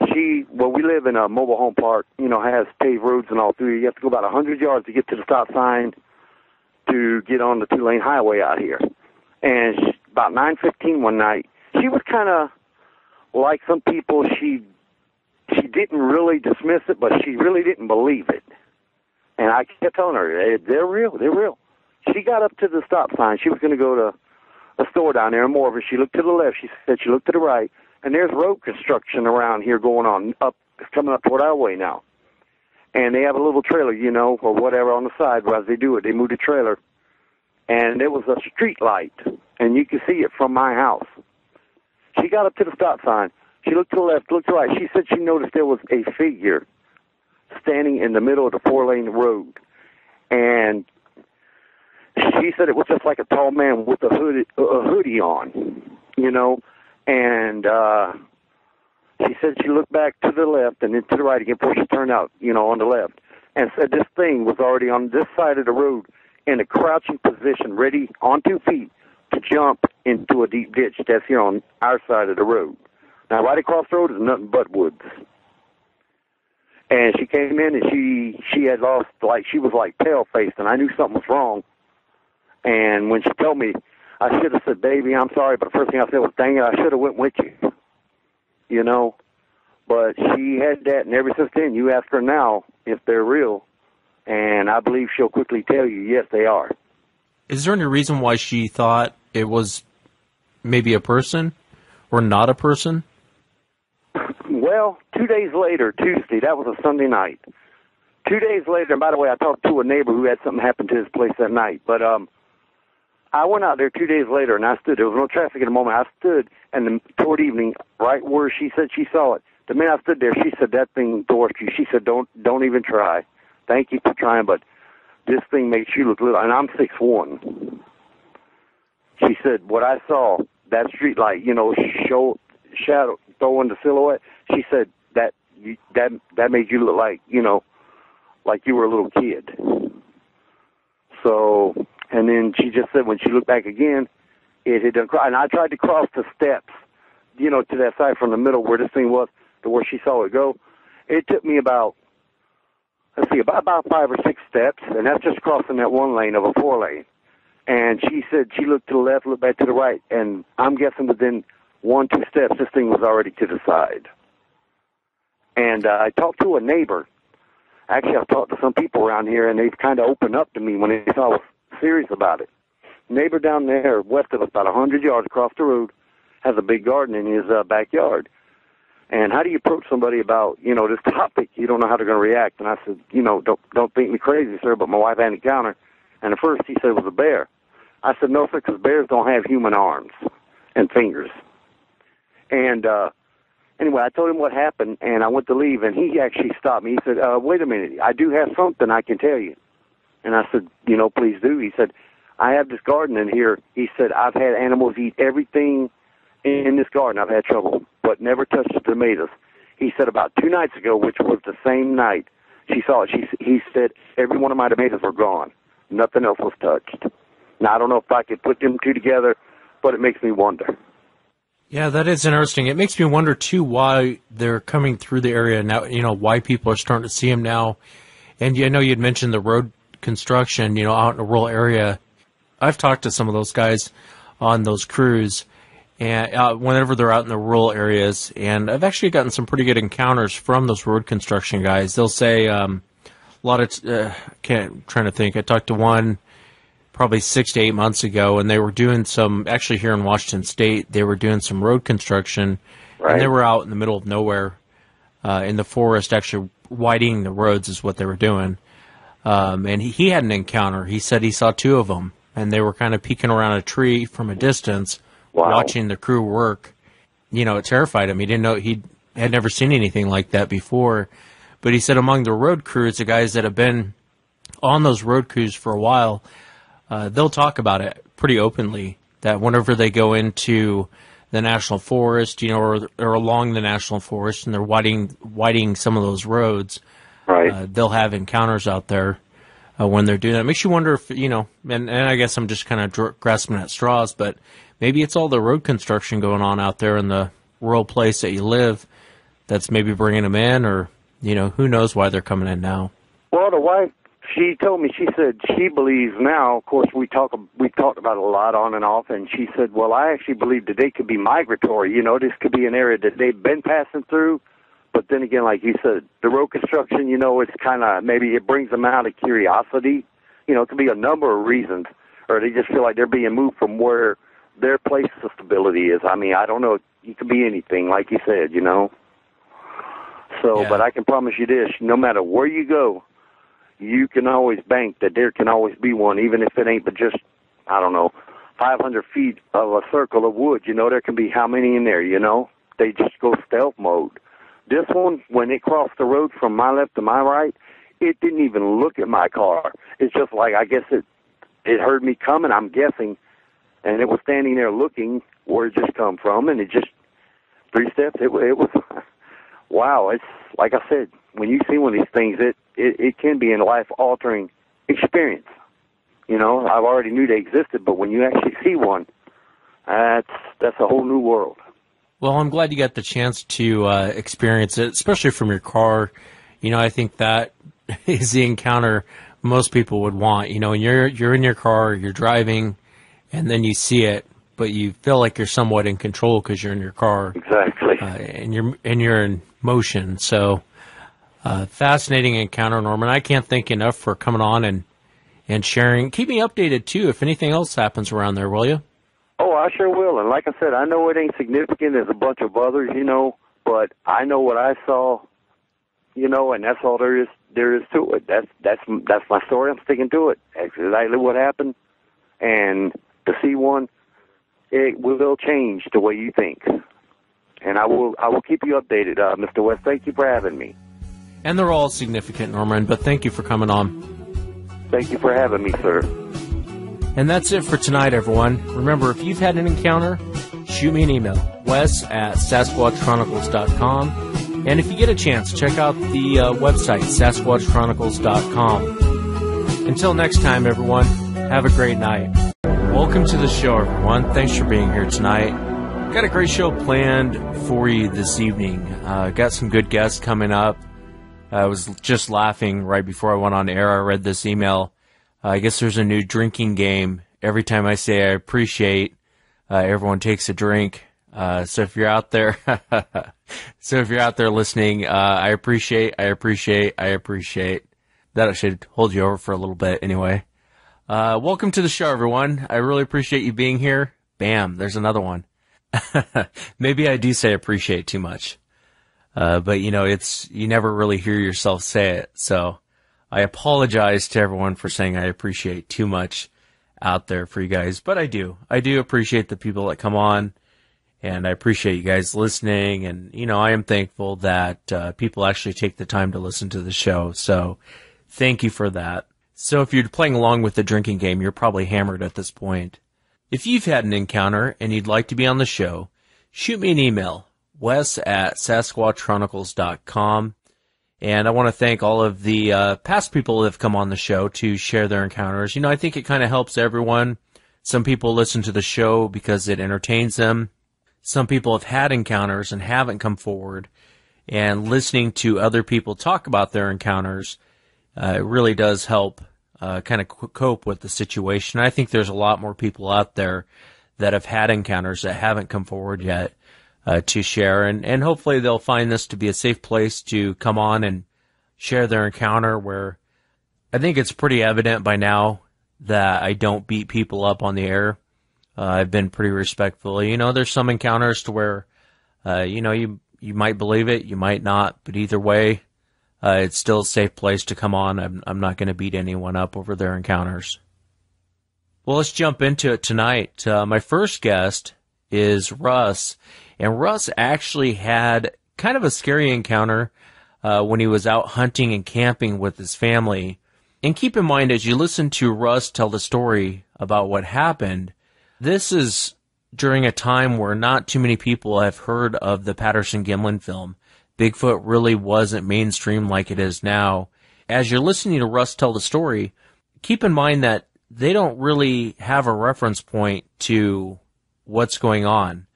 we live in a mobile home park, has paved roads and all through. You have to go about 100 yards to get to the stop sign to get on the 2-lane highway out here. And about 9:15 one night, she was kind of like some people. She didn't really dismiss it, but she really didn't believe it. And I kept telling her, hey, they're real, they're real. She got up to the stop sign. She was going to go to a store down there in Morvis. She looked to the left. She said she looked to the right. And there's road construction around here going on, coming up toward our way now. And they have a little trailer, or whatever on the side. But as they do it, they move the trailer. And there was a street light, and you could see it from my house. She got up to the stop sign. She looked to the left, looked to the right. She said she noticed there was a figure standing in the middle of the 4-lane road. And she said it was just like a tall man with a hoodie on, And she said she looked back to the left and then to the right again before she turned out, on the left. And said this thing was already on this side of the road in a crouching position, ready on 2 feet to jump into a deep ditch that's here on our side of the road. Now, right across the road is nothing but woods. And she came in and she had lost, she was pale-faced, and I knew something was wrong. And when she told me, I should have said, baby, I'm sorry, but the first thing I said was, dang it, I should have went with you. But she had that, and ever since then, you ask her now if they're real, and I believe she'll quickly tell you, yes, they are. Is there any reason why she thought it was maybe a person or not a person? Well, 2 days later, Tuesday, that was a Sunday night. 2 days later, and by the way, I talked to a neighbor who had something happen to his place that night, but I went out there 2 days later, and I stood. There was no traffic in the moment. I stood, and toward evening, right where she said she saw it, the minute I stood there, she said, that thing dwarfed you. She said, don't even try. Thank you for trying, but this thing makes you look little. And I'm 6'1". She said, what I saw, that street light, shadow throwing the silhouette, she said, that made you look like, like you were a little kid. So, and then she just said when she looked back again, it had done. And I tried to cross the steps, to that side from the middle where this thing was to where she saw it go. It took me about 5 or 6 steps, and that's just crossing that 1 lane of a 4-lane. And she said she looked to the left, looked back to the right, and I'm guessing within 1-2 steps, this thing was already to the side. And I talked to a neighbor. Actually, I've talked to some people around here, and they've kind of opened up to me when they saw I was serious about it. Neighbor down there west of us, about 100 yards across the road, has a big garden in his backyard. And how do you approach somebody about, this topic? You don't know how they're going to react. And I said, don't think me crazy, sir, but my wife had an encounter. And at first he said it was a bear. I said, no, sir, because bears don't have human arms and fingers. And anyway, I told him what happened, and I went to leave, and he actually stopped me. He said, wait a minute, I do have something I can tell you. And I said, please do. He said, I have this garden in here. He said, I've had animals eat everything in this garden. I've had trouble, but never touched the tomatoes. He said about 2 nights ago, which was the same night, she saw it. He said every one of my tomatoes were gone. Nothing else was touched. Now, I don't know if I could put them two together, but it makes me wonder. Yeah, that is interesting. It makes me wonder, too, why they're coming through the area now, why people are starting to see them now. And I know you'd mentioned the road construction, out in a rural area. I've talked to some of those guys on those crews, and whenever they're out in the rural areas, and I've actually gotten some pretty good encounters from those road construction guys. They'll say a lot of, trying to think, I talked to one probably 6 to 8 months ago, and they were doing some, actually here in Washington State, they were doing some road construction, Right. and they were out in the middle of nowhere in the forest, actually widening the roads is what they were doing. And he had an encounter. He said he saw two of them, and they were kind of peeking around a tree from a distance, Wow. watching the crew work. It terrified him. He didn't know, he had never seen anything like that before. But he said among the road crews, the guys that have been on those road crews for a while, they'll talk about it pretty openly, that whenever they go into the national forest, or along the national forest, and they're widening some of those roads, Right. they'll have encounters out there when they're doing that. It makes you wonder if, and I guess I'm just kind of grasping at straws, but maybe it's all the road construction going on out there in the rural place that you live that's maybe bringing them in, or, who knows why they're coming in now. Well, the wife, she told me, she said she believes now, of course, we talked about it a lot on and off, and she said, well, I actually believe that they could be migratory. This could be an area that they've been passing through, but then again, like you said, the road construction, it's kind of, maybe it brings them out of curiosity. It could be a number of reasons, or they just feel like they're being moved from where their place of stability is. I mean, I don't know. It could be anything, like you said, So, Yeah. But I can promise you this, no matter where you go, you can always bank that there can always be one, even if it ain't but just, 500 feet of a circle of wood. There can be how many in there, They just go stealth mode. This one, when it crossed the road from my left to my right, it didn't even look at my car. It's just like, I guess it heard me coming, I'm guessing, and it was standing there looking where it just come from, and it just, 3 steps, it was, wow, it's, like I said, when you see one of these things, it can be a life-altering experience. I already knew they existed, but when you actually see one, that's a whole new world. Well, I'm glad you got the chance to experience it, especially from your car. I think that is the encounter most people would want. When you're in your car, you're driving, and then you see it, but you feel like you're somewhat in control because you're in your car. Exactly. And you're in motion. So fascinating encounter, Norman. I can't thank you enough for coming on and sharing. Keep me updated too if anything else happens around there, will you? Oh, I sure will. And like I said, I know it ain't significant. There's a bunch of others, but I know what I saw, and that's all there is to it. That's my story. I'm sticking to it. That's exactly what happened. And to see one, it will change the way you think. And I will keep you updated, Mr. West. Thank you for having me. And they're all significant, Norman, but thank you for coming on. Thank you for having me, sir. And that's it for tonight, everyone. Remember, if you've had an encounter, shoot me an email, wes@sasquatchchronicles.com. And if you get a chance, check out the website, sasquatchchronicles.com. Until next time, everyone, have a great night. Welcome to the show, everyone. Thanks for being here tonight. Got a great show planned for you this evening. Got some good guests coming up. I was just laughing right before I went on air. I read this email. I guess there's a new drinking game. Every time I say I appreciate, everyone takes a drink. So if you're out there, listening, I appreciate. That should hold you over for a little bit anyway. Welcome to the show, everyone. I really appreciate you being here. Bam, there's another one. Maybe I do say appreciate too much. But you never really hear yourself say it. So I apologize to everyone for saying I appreciate too much out there for you guys. But I do appreciate the people that come on, and I appreciate you guys listening. And, I am thankful that people actually take the time to listen to the show. So thank you for that. So if you're playing along with the drinking game, you're probably hammered at this point. If you've had an encounter and you'd like to be on the show, shoot me an email, wes@sasquatchchronicles.com. And I want to thank all of the past people that have come on the show to share their encounters. I think it kind of helps everyone. Some people listen to the show because it entertains them. some people have had encounters and haven't come forward, and listening to other people talk about their encounters, it really does help kind of cope with the situation. I think there's a lot more people out there that have had encounters that haven't come forward yet to share, and hopefully they'll find this to be a safe place to come on and share their encounter, where I think it's pretty evident by now that I don't beat people up on the air. I've been pretty respectful. There's some encounters to where, you might believe it, you might not, but either way, it's still a safe place to come on. I'm not going to beat anyone up over their encounters. Well, let's jump into it tonight. My first guest is Russ, and Russ actually had kind of a scary encounter when he was out hunting and camping with his family. And keep in mind, as you listen to Russ tell the story about what happened, this is during a time where not too many people have heard of the Patterson-Gimlin film. Bigfoot really wasn't mainstream like it is now. As you're listening to Russ tell the story, keep in mind that they don't really have a reference point to what's going on.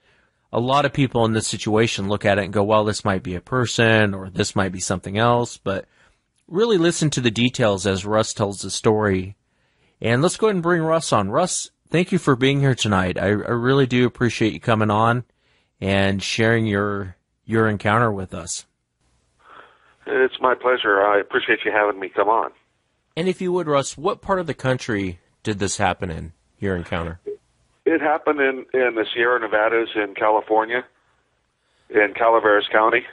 A lot of people in this situation look at it and go, well, this might be a person or this might be something else, but really listen to the details as Russ tells the story. And let's go ahead and bring Russ on. Russ, thank you for being here tonight. I really do appreciate you coming on and sharing your encounter with us. It's my pleasure. I appreciate you having me come on. And if you would, Russ, what part of the country did this happen in, your encounter? It happened in the Sierra Nevadas in California, in Calaveras County.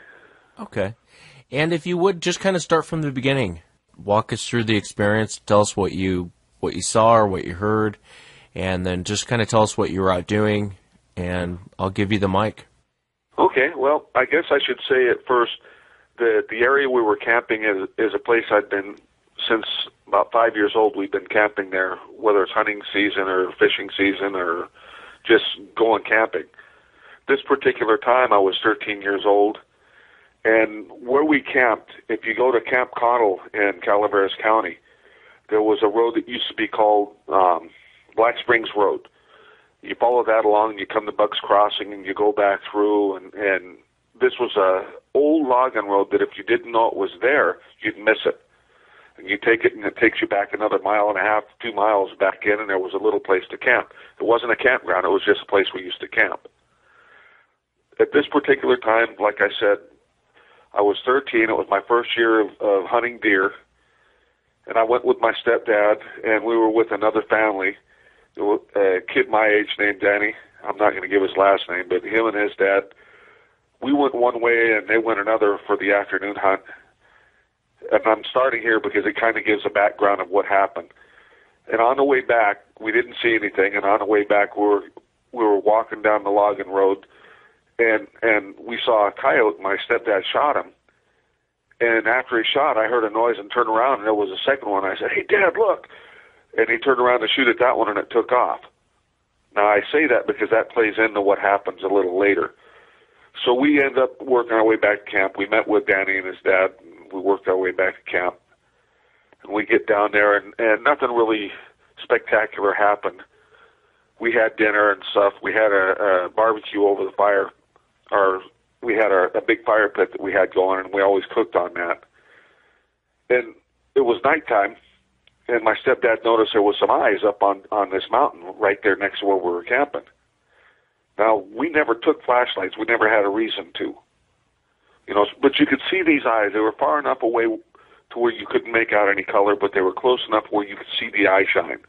Okay. And if you would, just kind of start from the beginning. Walk us through the experience. Tell us what you saw or what you heard, and then just kind of tell us what you were out doing, and I'll give you the mic. Okay. Well, I guess I should say at first that the area we were camping is a place I'd been since about 5 years old. We've been camping there, whether it's hunting season or fishing season or just going camping. This particular time, I was 13 years old. And where we camped, if you go to Camp Cottle in Calaveras County, there was a road that used to be called Black Springs Road. You follow that along, and you come to Bugs Crossing, and you go back through, and this was a old logging road that if you didn't know it was there, you'd miss it. And you take it, and it takes you back another 1.5 miles, 2 miles back in, and there was a little place to camp. It wasn't a campground. It was just a place we used to camp. At this particular time, like I said, I was 13. It was my first year of hunting deer, and I went with my stepdad, and we were with another family, a kid my age named Danny. I'm not going to give his last name, but him and his dad, we went one way, and they went another for the afternoon hunt. And I'm starting here because it kind of gives a background of what happened. And on the way back, we didn't see anything, and on the way back, we were walking down the logging road, and we saw a coyote. My stepdad shot him. And after he shot, I heard a noise and turned around, and there was a second one. I said, "Hey, Dad, look." And he turned around to shoot at that one, and it took off. Now, I say that because that plays into what happens a little later. So we end up working our way back to camp. We met with Danny and his dad. We worked our way back to camp. And we get down there, and nothing really spectacular happened. We had dinner and stuff. We had a barbecue over the fire. We had a big fire pit that we had going, and we always cooked on that. And it was nighttime, and my stepdad noticed there was some eyes up on this mountain right there next to where we were camping. Now, we never took flashlights. We never had a reason to. But you could see these eyes. They were far enough away to where you couldn't make out any color, but they were close enough where you could see the eye shine.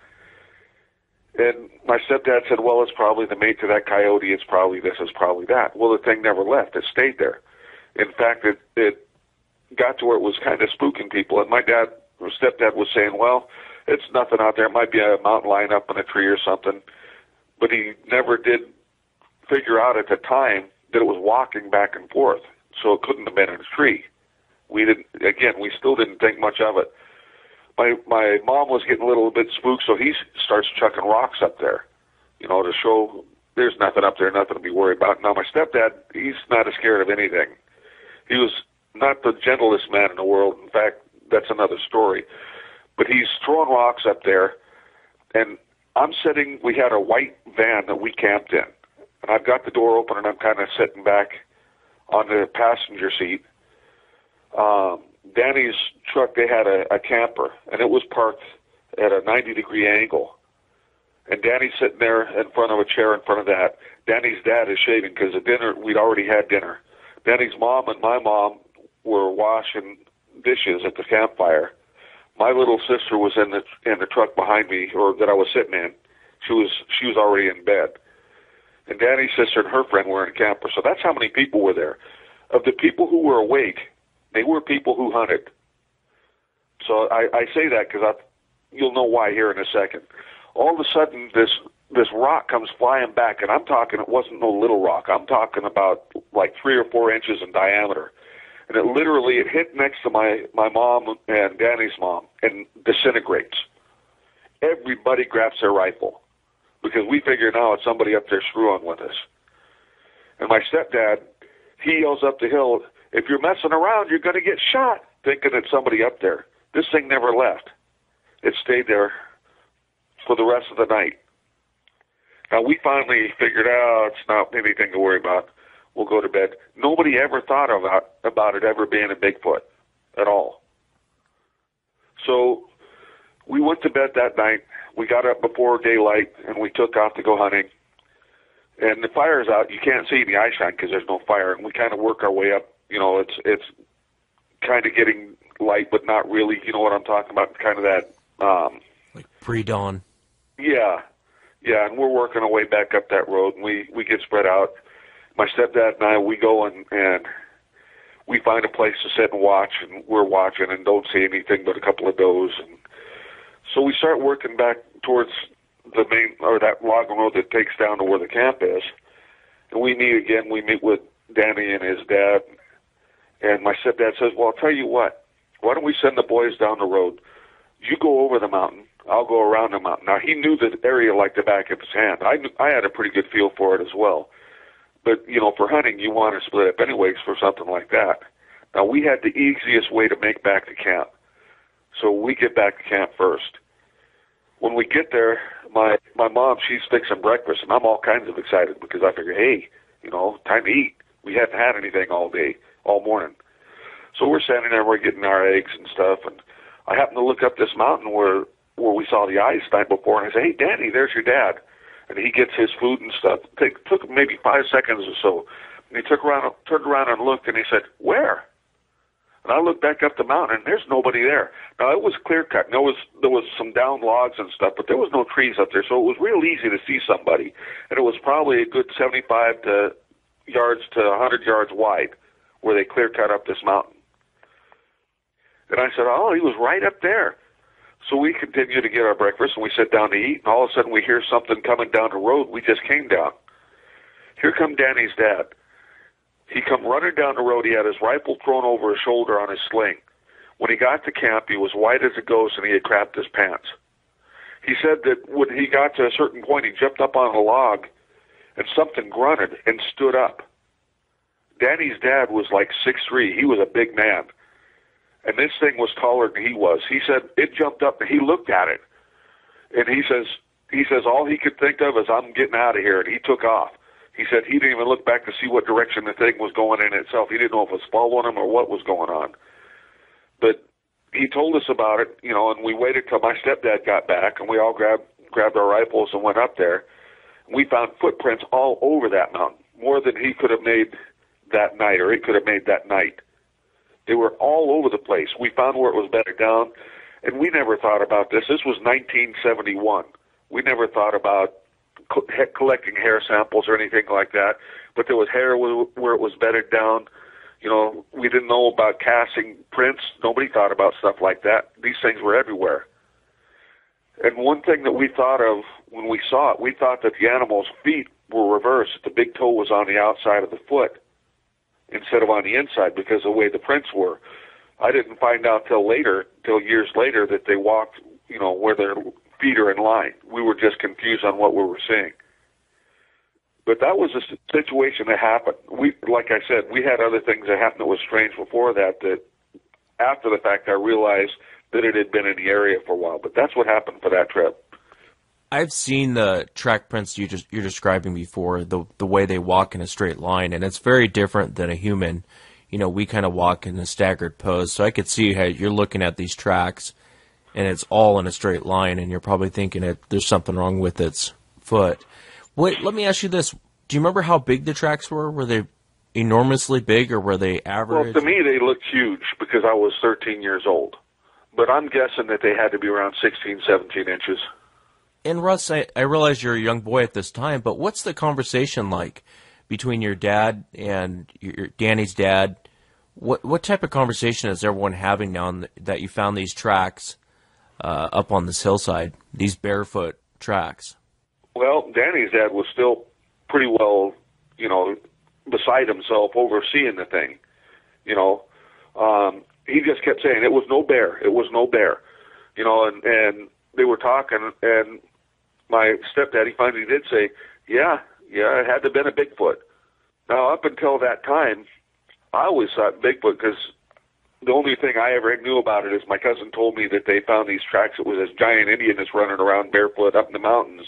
And my stepdad said, well, it's probably the mate to that coyote. It's probably this, it's probably that. Well, the thing never left. It stayed there. In fact, it got to where it was kind of spooking people. And my stepdad was saying, well, it's nothing out there. It might be a mountain lion up in a tree or something. But he never did figure out at the time that it was walking back and forth. So it couldn't have been in a tree. We still didn't think much of it. My mom was getting a little bit spooked, so he starts chucking rocks up there, to show there's nothing up there, nothing to be worried about. Now, my stepdad, he's not as scared of anything. He was not the gentlest man in the world. In fact, that's another story. But he's throwing rocks up there, and we had a white van that we camped in. and I've got the door open, and I'm kind of sitting back on the passenger seat. Danny's truck, they had a camper, and it was parked at a 90-degree angle. And Danny's sitting there in front of a chair in front of that. Danny's dad is shaving because we'd already had dinner. Danny's mom and my mom were washing dishes at the campfire. My little sister was in the truck behind me, or that I was sitting in. She was already in bed. And Danny's sister and her friend were in a camper. So that's how many people were there. Of the people who were awake, they were people who hunted. So I say that because you'll know why here in a second. All of a sudden, this rock comes flying back, and I'm talking, it wasn't no little rock. I'm talking about like 3 or 4 inches in diameter. And it hit next to my mom and Danny's mom and disintegrates. Everybody grabs their rifle because we figure now it's somebody up there screwing with us. And my stepdad, he yells up the hill, "If you're messing around, you're going to get shot," thinking it's somebody up there. This thing never left. It stayed there for the rest of the night. Now, we finally figured out it's not anything to worry about. We'll go to bed. Nobody ever thought about it ever being a Bigfoot at all. So we went to bed that night. We got up before daylight, and we took off to go hunting. And the fire's out. You can't see the eye shine because there's no fire. And we kind of work our way up. You know, it's kind of getting light, but not really. You know what I'm talking about? Kind of that. Like pre-dawn. Yeah. Yeah, and we're working our way back up that road, and we get spread out. My stepdad and I, we go and we find a place to sit and watch, and we're watching and don't see anything but a couple of does. And so we start working back towards the main, or that logging road that takes down to where the camp is. And we meet again. We meet with Danny and his dad. And my stepdad says, "Well, I'll tell you what. Why don't we send the boys down the road? You go over the mountain. I'll go around the mountain." Now, he knew the area like the back of his hand. I had a pretty good feel for it as well. But, you know, for hunting, you want to split up anyways for something like that. Now, we had the easiest way to make back to camp. So we get back to camp first. When we get there, my mom, she's fixing breakfast, and I'm all kinds of excited because I figure, hey, you know, time to eat. We hadn't had anything all day, all morning. So we're standing there, we're getting our eggs and stuff, and I happen to look up this mountain where we saw the ice the night before, and I say, "Hey, Danny, there's your dad." And he gets his food and stuff. It took maybe 5 seconds or so. And he turned around and looked, and he said, "Where?" And I looked back up the mountain, and there's nobody there. Now, it was clear-cut. There was some down logs and stuff, but there was no trees up there, so it was real easy to see somebody. And it was probably a good 75 yards to 100 yards wide where they clear-cut up this mountain. And I said, "Oh, he was right up there." So we continue to get our breakfast, and we sit down to eat, and all of a sudden we hear something coming down the road we just came down. Here come Danny's dad. He come running down the road. He had his rifle thrown over his shoulder on his sling. When he got to camp, he was white as a ghost, and he had crapped his pants. He said that when he got to a certain point, he jumped up on a log, and something grunted and stood up. Danny's dad was like 6'3". He was a big man. And this thing was taller than he was. He said it jumped up, and he looked at it. And he says all he could think of is, "I'm getting out of here," and he took off. He said he didn't even look back to see what direction the thing was going in itself. He didn't know if it was following him or what was going on. But he told us about it, you know, and we waited till my stepdad got back, and we all grabbed our rifles and went up there. We found footprints all over that mountain, more than he could have made that night, or he could have made that night. They were all over the place. We found where it was bedded down, and we never thought about this. This was 1971. We never thought about collecting hair samples or anything like that, but there was hair where it was bedded down. You know, we didn't know about casting prints. Nobody thought about stuff like that. These things were everywhere. And one thing that we thought of when we saw it, we thought that the animal's feet were reversed. The big toe was on the outside of the foot instead of on the inside because of the way the prints were. I didn't find out till years later, that they walked, you know, where their feet are in line. We were just confused on what we were seeing. But that was a situation that happened. Like I said, we had other things that happened that was strange before that after the fact I realized that it had been in the area for a while. But that's what happened for that trip. I've seen the track prints you're describing before, the way they walk in a straight line, and it's very different than a human. You know, we kind of walk in a staggered pose, so I could see how you're looking at these tracks, and it's all in a straight line, and you're probably thinking there's something wrong with its foot. Let me ask you this. Do you remember how big the tracks were? Were they enormously big, or were they average? Well, to me, they looked huge because I was 13 years old. But I'm guessing that they had to be around 16, 17 inches. And Russ, I realize you're a young boy at this time, but what's the conversation like between your dad and Danny's dad? What type of conversation is everyone having now that you found these tracks up on this hillside, these barefoot tracks? Well, Danny's dad was still pretty well, beside himself overseeing the thing. He just kept saying it was no bear. It was no bear. And they were talking, and my stepdad, he finally did say, yeah, it had to have been a Bigfoot. Now, up until that time, I always thought Bigfoot, because the only thing I ever knew about it is my cousin told me that they found these tracks. It was this giant Indian that's running around barefoot up in the mountains.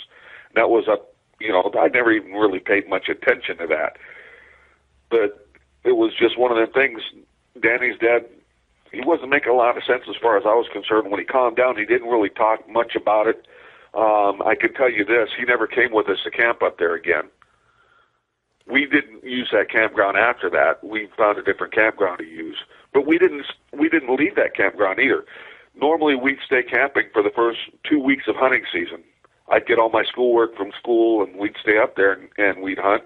That was up, I never even really paid much attention to that. But it was just one of the things. Danny's dad, he wasn't making a lot of sense as far as I was concerned. When he calmed down, he didn't really talk much about it. I can tell you this, he never came with us to camp up there again. We didn't use that campground after that. We found a different campground to use. But we didn't leave that campground either. Normally we'd stay camping for the first 2 weeks of hunting season. I'd get all my schoolwork from school, and we'd stay up there and we'd hunt,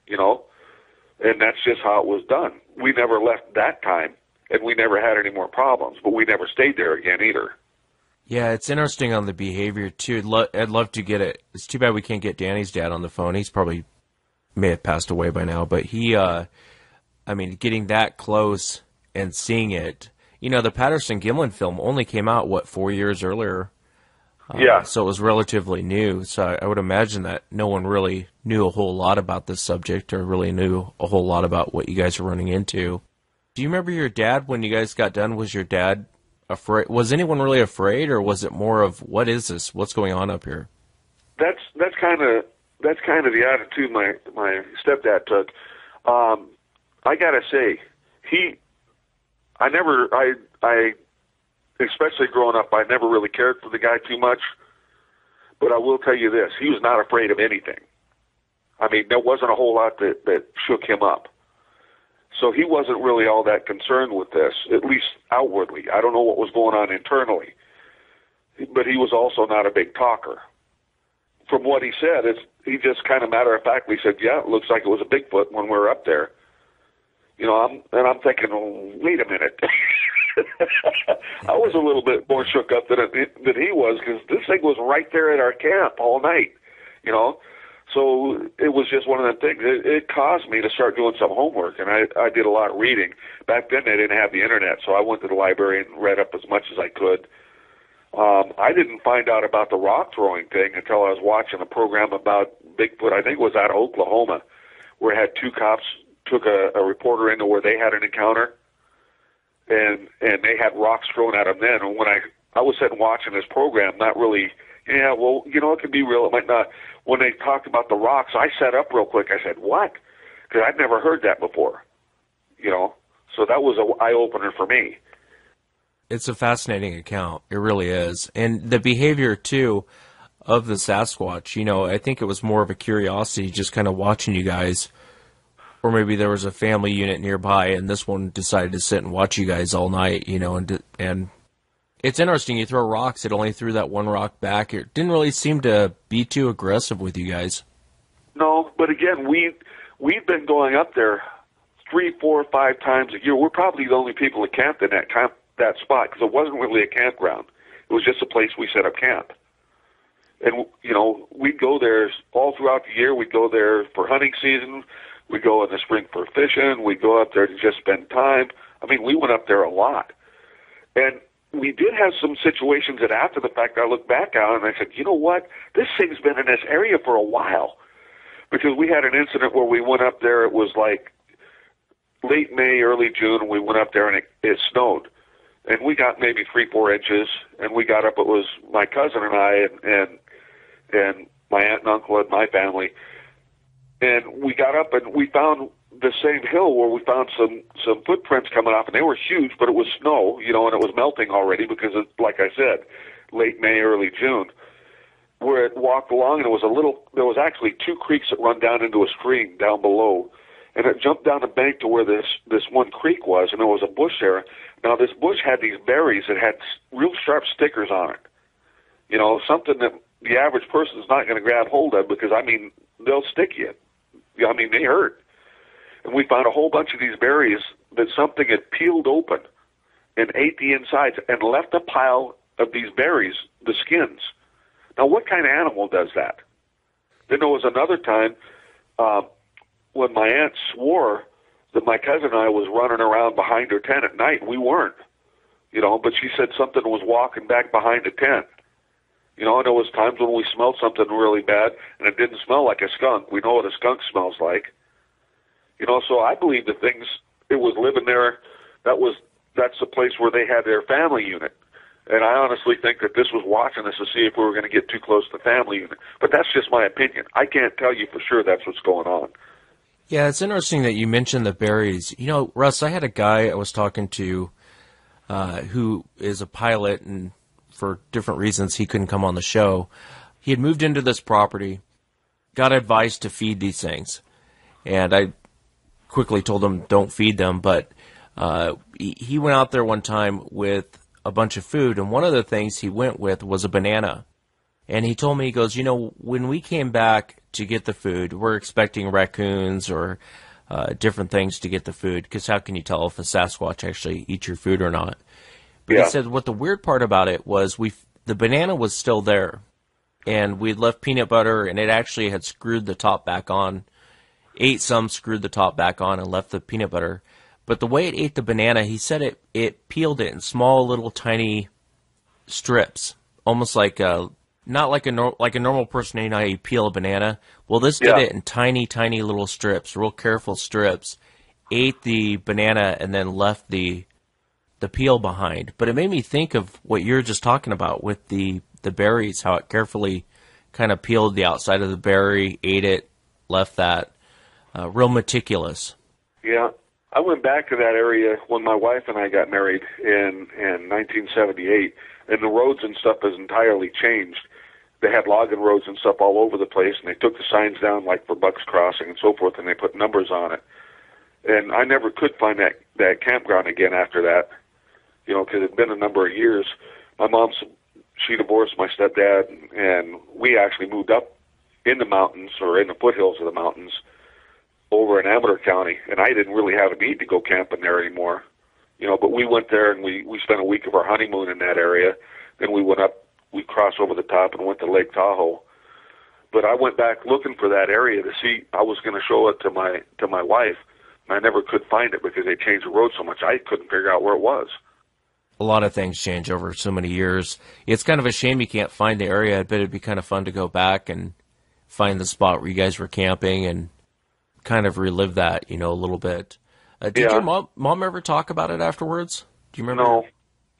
and that's just how it was done. We never left that time, and we never had any more problems, but we never stayed there again either. Yeah, it's interesting on the behavior, too. I'd love to get it. It's too bad we can't get Danny's dad on the phone. He's probably may have passed away by now, but he, getting that close and seeing it, the Patterson-Gimlin film only came out, 4 years earlier? Yeah. So it was relatively new. So I would imagine that no one really knew a whole lot about this subject or really knew a whole lot about what you guys are running into. Do you remember your dad when you guys got done? Was your dad afraid? Was anyone really afraid, or was it more of, what is this? What's going on up here? That's kind of the attitude my stepdad took. I gotta say, especially growing up, I never really cared for the guy too much. But I will tell you this, he was not afraid of anything. There wasn't a whole lot that shook him up. So he wasn't really all that concerned with this, at least outwardly. I don't know what was going on internally. But he was also not a big talker. From what he said, he just kind of matter-of-factly said, yeah, it looks like it was a Bigfoot when we were up there. I'm thinking, oh, wait a minute. I was a little bit more shook up than he was, because this thing was right there at our camp all night, So it was just one of the things. It caused me to start doing some homework, and I did a lot of reading. Back then, they didn't have the internet, so I went to the library and read up as much as I could. I didn't find out about the rock throwing thing until I was watching a program about Bigfoot. I think it was out of Oklahoma, where it had two cops took a reporter into where they had an encounter, and they had rocks thrown at them then. And when I was sitting watching this program, not really, it could be real, it might not. When they talked about the rocks, I sat up real quick. I said, what? Because I'd never heard that before, So that was an eye-opener for me. It's a fascinating account. It really is. And the behavior, too, of the Sasquatch, I think it was more of a curiosity just kind of watching you guys. Or maybe there was a family unit nearby, and this one decided to sit and watch you guys all night, and it's interesting. You throw rocks, it only threw that one rock back. It didn't really seem to be too aggressive with you guys. No, but again, we've been going up there 3, 4, 5 times a year. We're probably the only people that camped in that spot, because it wasn't really a campground. It was just a place we set up camp. And, we'd go there all throughout the year. We'd go there for hunting season. We'd go in the spring for fishing. We'd go up there to just spend time. We went up there a lot. And we did have some situations that after the fact I looked back on and I said, you know what? This thing's been in this area for a while. Because we had an incident where we went up there. It was like late May, early June, and we went up there and it snowed. And we got maybe 3-4 inches. And we got up, it was my cousin and I, and and my aunt and uncle and my family. And we got up and we found the same hill where we found some footprints coming off, and they were huge, but it was snow, and it was melting already because, like I said, late May, early June. Where it walked along, and there was actually two creeks that run down into a stream down below, and it jumped down the bank to where this one creek was, and there was a bush there. Now this bush had these berries that had real sharp stickers on it. Something that the average person is not going to grab hold of because, they'll stick you. They hurt. And we found a whole bunch of these berries that something had peeled open and ate the insides and left a pile of these berries, the skins. Now, what kind of animal does that? Then there was another time when my aunt swore that my cousin and I was running around behind her tent at night. We weren't, but she said something was walking back behind the tent. And there was times when we smelled something really bad, and it didn't smell like a skunk. We know what a skunk smells like. So I believe the things, it was living there, that's the place where they had their family unit. And I honestly think that this was watching us to see if we were going to get too close to the family unit. But that's just my opinion. I can't tell you for sure that's what's going on. Yeah, it's interesting that you mentioned the berries. Russ, I had a guy I was talking to who is a pilot, and for different reasons he couldn't come on the show. He had moved into this property, got advice to feed these things. And I quickly told him, don't feed them. But he went out there one time with a bunch of food, and one of the things he went with was a banana. And he told me, he goes, when we came back to get the food, we're expecting raccoons or different things to get the food, because how can you tell if a Sasquatch actually eats your food or not? But he said what the weird part about it was the banana was still there, and we'd left peanut butter, and it actually had screwed the top back on, ate some, screwed the top back on, and left the peanut butter. But the way it ate the banana, he said it peeled it in small little tiny strips, almost like not like a normal person, how you peel a banana. Well, this did it in tiny, tiny little strips, real careful strips, ate the banana, and then left the peel behind. But it made me think of what you're just talking about with the berries, how it carefully kind of peeled the outside of the berry, ate it, left that, real meticulous. Yeah. I went back to that area when my wife and I got married in 1978, and the roads and stuff has entirely changed. They had logging roads and stuff all over the place, and they took the signs down, like for Bucks Crossing and so forth, and they put numbers on it. And I never could find that campground again after that, because it had been a number of years. My mom, she divorced my stepdad, and we actually moved up in the mountains, or in the foothills of the mountains, over in Amador County, and I didn't really have a need to go camping there anymore. But we went there, and we spent a week of our honeymoon in that area. Then we went up, we crossed over the top and went to Lake Tahoe. But I went back looking for that area to see, I was going to show it to my wife, and I never could find it because they changed the road so much, I couldn't figure out where it was. A lot of things change over so many years. It's kind of a shame you can't find the area. I bet it'd be kind of fun to go back and find the spot where you guys were camping and kind of relive that, a little bit. Did your mom ever talk about it afterwards? Do you remember?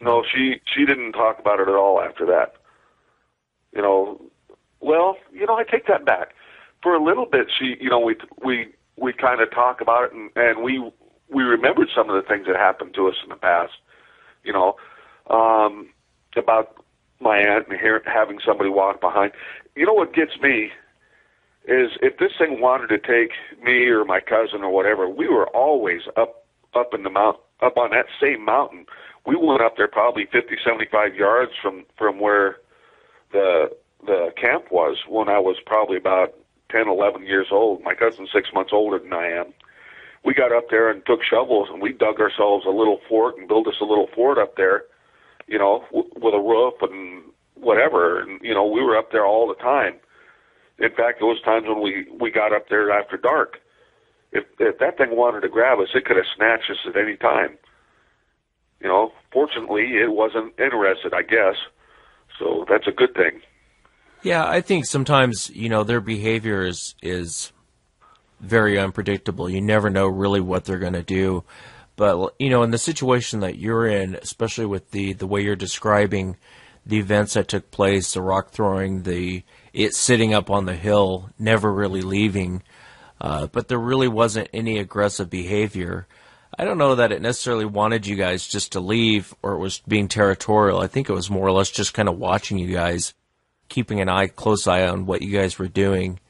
No, she didn't talk about it at all after that. Well, I take that back. For a little bit, she, we kind of talk about it, and we remembered some of the things that happened to us in the past. About my aunt and having somebody walk behind. What gets me is if this thing wanted to take me or my cousin or whatever, we were always up in the up on that same mountain. We went up there probably 50, 75 yards from where the camp was when I was probably about 10, 11 years old. My cousin's 6 months older than I am. We got up there and took shovels, and we dug ourselves a little fort and built us a little fort up there, with a roof and whatever. And, we were up there all the time. In fact, there was times when we got up there after dark. If that thing wanted to grab us, it could have snatched us at any time. Fortunately, it wasn't interested, I guess. So that's a good thing. Yeah, I think sometimes, their behavior is very unpredictable. You never know really what they're going to do. But, in the situation that you're in, especially with the way you're describing the events that took place, the rock throwing, the it sitting up on the hill, never really leaving. But there really wasn't any aggressive behavior. I don't know that it necessarily wanted you guys just to leave or it was being territorial. I think it was more or less just kind of watching you guys, keeping an close eye on what you guys were doing.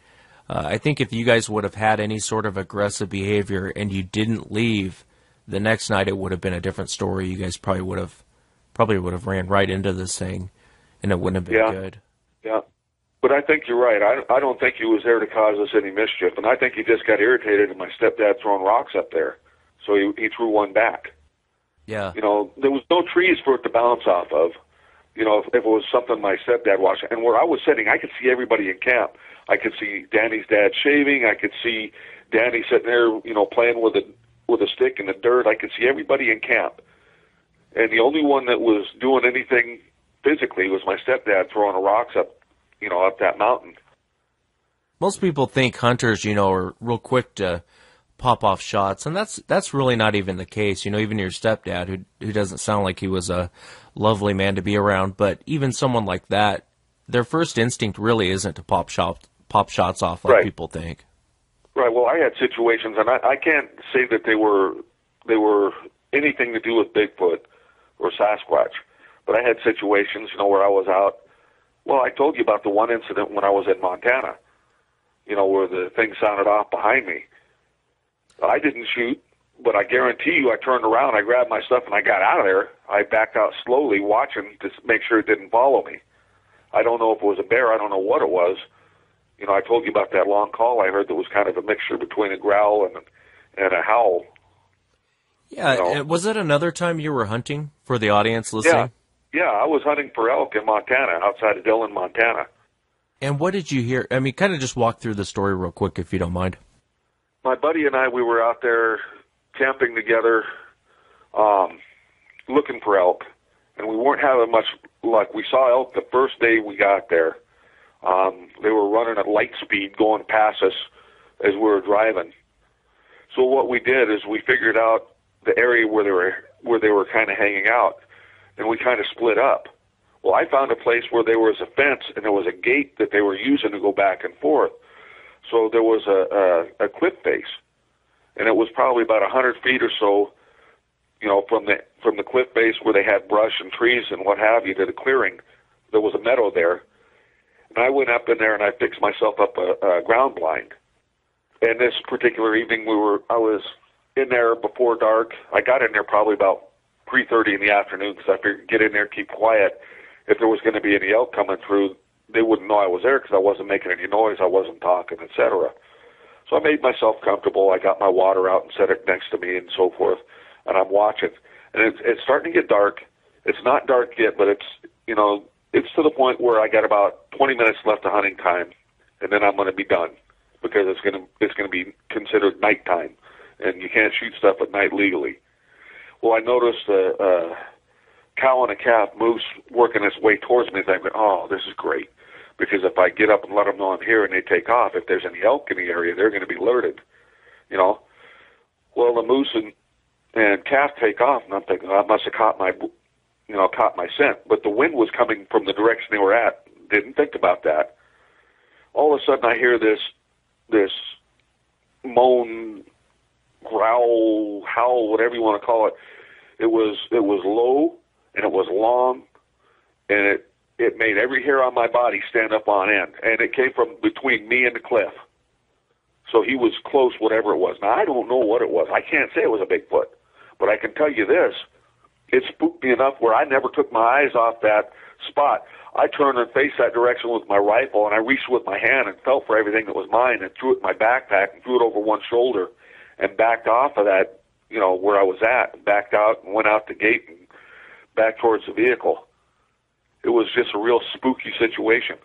I think if you guys would have had any sort of aggressive behavior and you didn't leave, the next night it would have been a different story. You guys probably would have ran right into this thing, and it wouldn't have been good. Yeah. But I think you're right. I don't think he was there to cause us any mischief, and I think he just got irritated at my stepdad throwing rocks up there, so he threw one back. Yeah. You know, there was no trees for it to bounce off of. You know, if it was something my stepdad watched, and where I was sitting, I could see everybody in camp. I could see Danny's dad shaving. I could see Danny sitting there, you know, playing with a stick in the dirt. I could see everybody in camp, and the only one that was doing anything physically was my stepdad throwing the rocks up, you know, up that mountain. Most people think hunters, you know, are real quick to pop off shots, and that's really not even the case. You know, even your stepdad, who doesn't sound like he was a lovely man to be around, but even someone like that, their first instinct really isn't to pop shots off like people think. Right. Well, I had situations, and I can't say that they were anything to do with Bigfoot or Sasquatch, but I had situations, you know, where I was out. Well, I told you about the one incident when I was in Montana, you know, where the thing sounded off behind me. I didn't shoot, but I guarantee you I turned around, I grabbed my stuff, and I got out of there. I backed out slowly, watching to make sure it didn't follow me. I don't know if it was a bear. I don't know what it was. You know, I told you about that long call I heard that was kind of a mixture between a growl and a howl. Yeah, you know? Was it another time you were hunting for the audience listening? Yeah, I was hunting for elk in Montana, outside of Dillon, Montana. And what did you hear? I mean, kind of just walk through the story real quick, if you don't mind. My buddy and I, we were out there camping together, looking for elk, and we weren't having much luck. We saw elk the first day we got there. They were running at light speed going past us as we were driving. So what we did is we figured out the area where they were kind of hanging out, and we kind of split up. Well, I found a place where there was a fence and there was a gate that they were using to go back and forth. So there was a cliff face, and it was probably about 100 feet or so, you know, from the cliff face where they had brush and trees and what have you to the clearing. There was a meadow there, and I went up in there and I fixed myself up a ground blind. And this particular evening, I was in there before dark. I got in there probably about 3:30 in the afternoon because I figured get in there, keep quiet. If there was going to be any elk coming through, they wouldn't know I was there because I wasn't making any noise, I wasn't talking, etc. So I made myself comfortable. I got my water out and set it next to me and so forth, and I'm watching. And it's starting to get dark. It's not dark yet, but it's, you know, it's to the point where I got about 20 minutes left of hunting time, and then I'm going to be done because it's going to be considered nighttime, and you can't shoot stuff at night legally. Well, I noticed a cow and a calf moose working its way towards me, thinking, oh, this is great. Because if I get up and let them know I'm here and they take off, if there's any elk in the area, they're going to be alerted, you know. Well, the moose and calf take off, and I'm thinking, I must have caught my scent. But the wind was coming from the direction they were at. Didn't think about that. All of a sudden, I hear this moan, growl, howl, whatever you want to call it. It was low and it was long, and it made every hair on my body stand up on end, and it came from between me and the cliff. So he was close, whatever it was. Now, I don't know what it was. I can't say it was a Bigfoot, but I can tell you this. It spooked me enough where I never took my eyes off that spot. I turned and faced that direction with my rifle, and I reached with my hand and felt for everything that was mine and threw it in my backpack and threw it over one shoulder and backed off of that, you know, where I was at, backed out and went out the gate and back towards the vehicle. It was just a real spooky situation.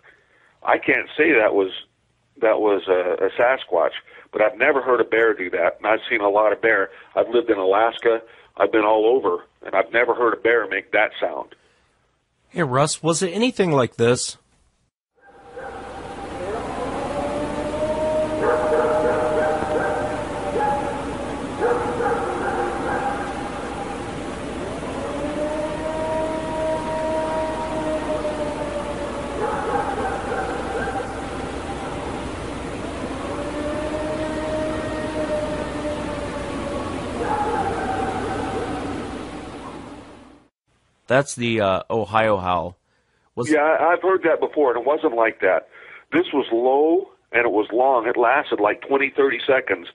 I can't say that was a Sasquatch, but I've never heard a bear do that, and I've seen a lot of bear. I've lived in Alaska. I've been all over, and I've never heard a bear make that sound. Hey, Russ, was it anything like this? That's the Ohio howl. Yeah, I've heard that before, and it wasn't like that. This was low, and it was long. It lasted like 20, 30 seconds,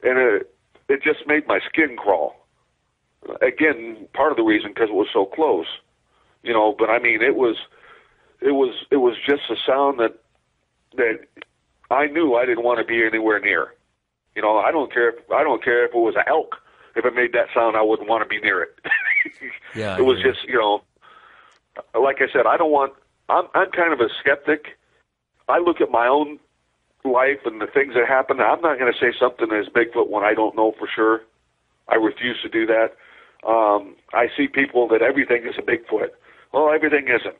and it just made my skin crawl. Again, part of the reason because it was so close, you know. But I mean, it was just a sound that I knew I didn't want to be anywhere near. You know, I don't care if it was an elk. If it made that sound, I wouldn't want to be near it. Yeah, it was just, you know, like I said, I'm kind of a skeptic. I look at my own life and the things that happen. I'm not going to say something is Bigfoot when I don't know for sure. I refuse to do that. I see people that everything is a Bigfoot. Well, everything isn't.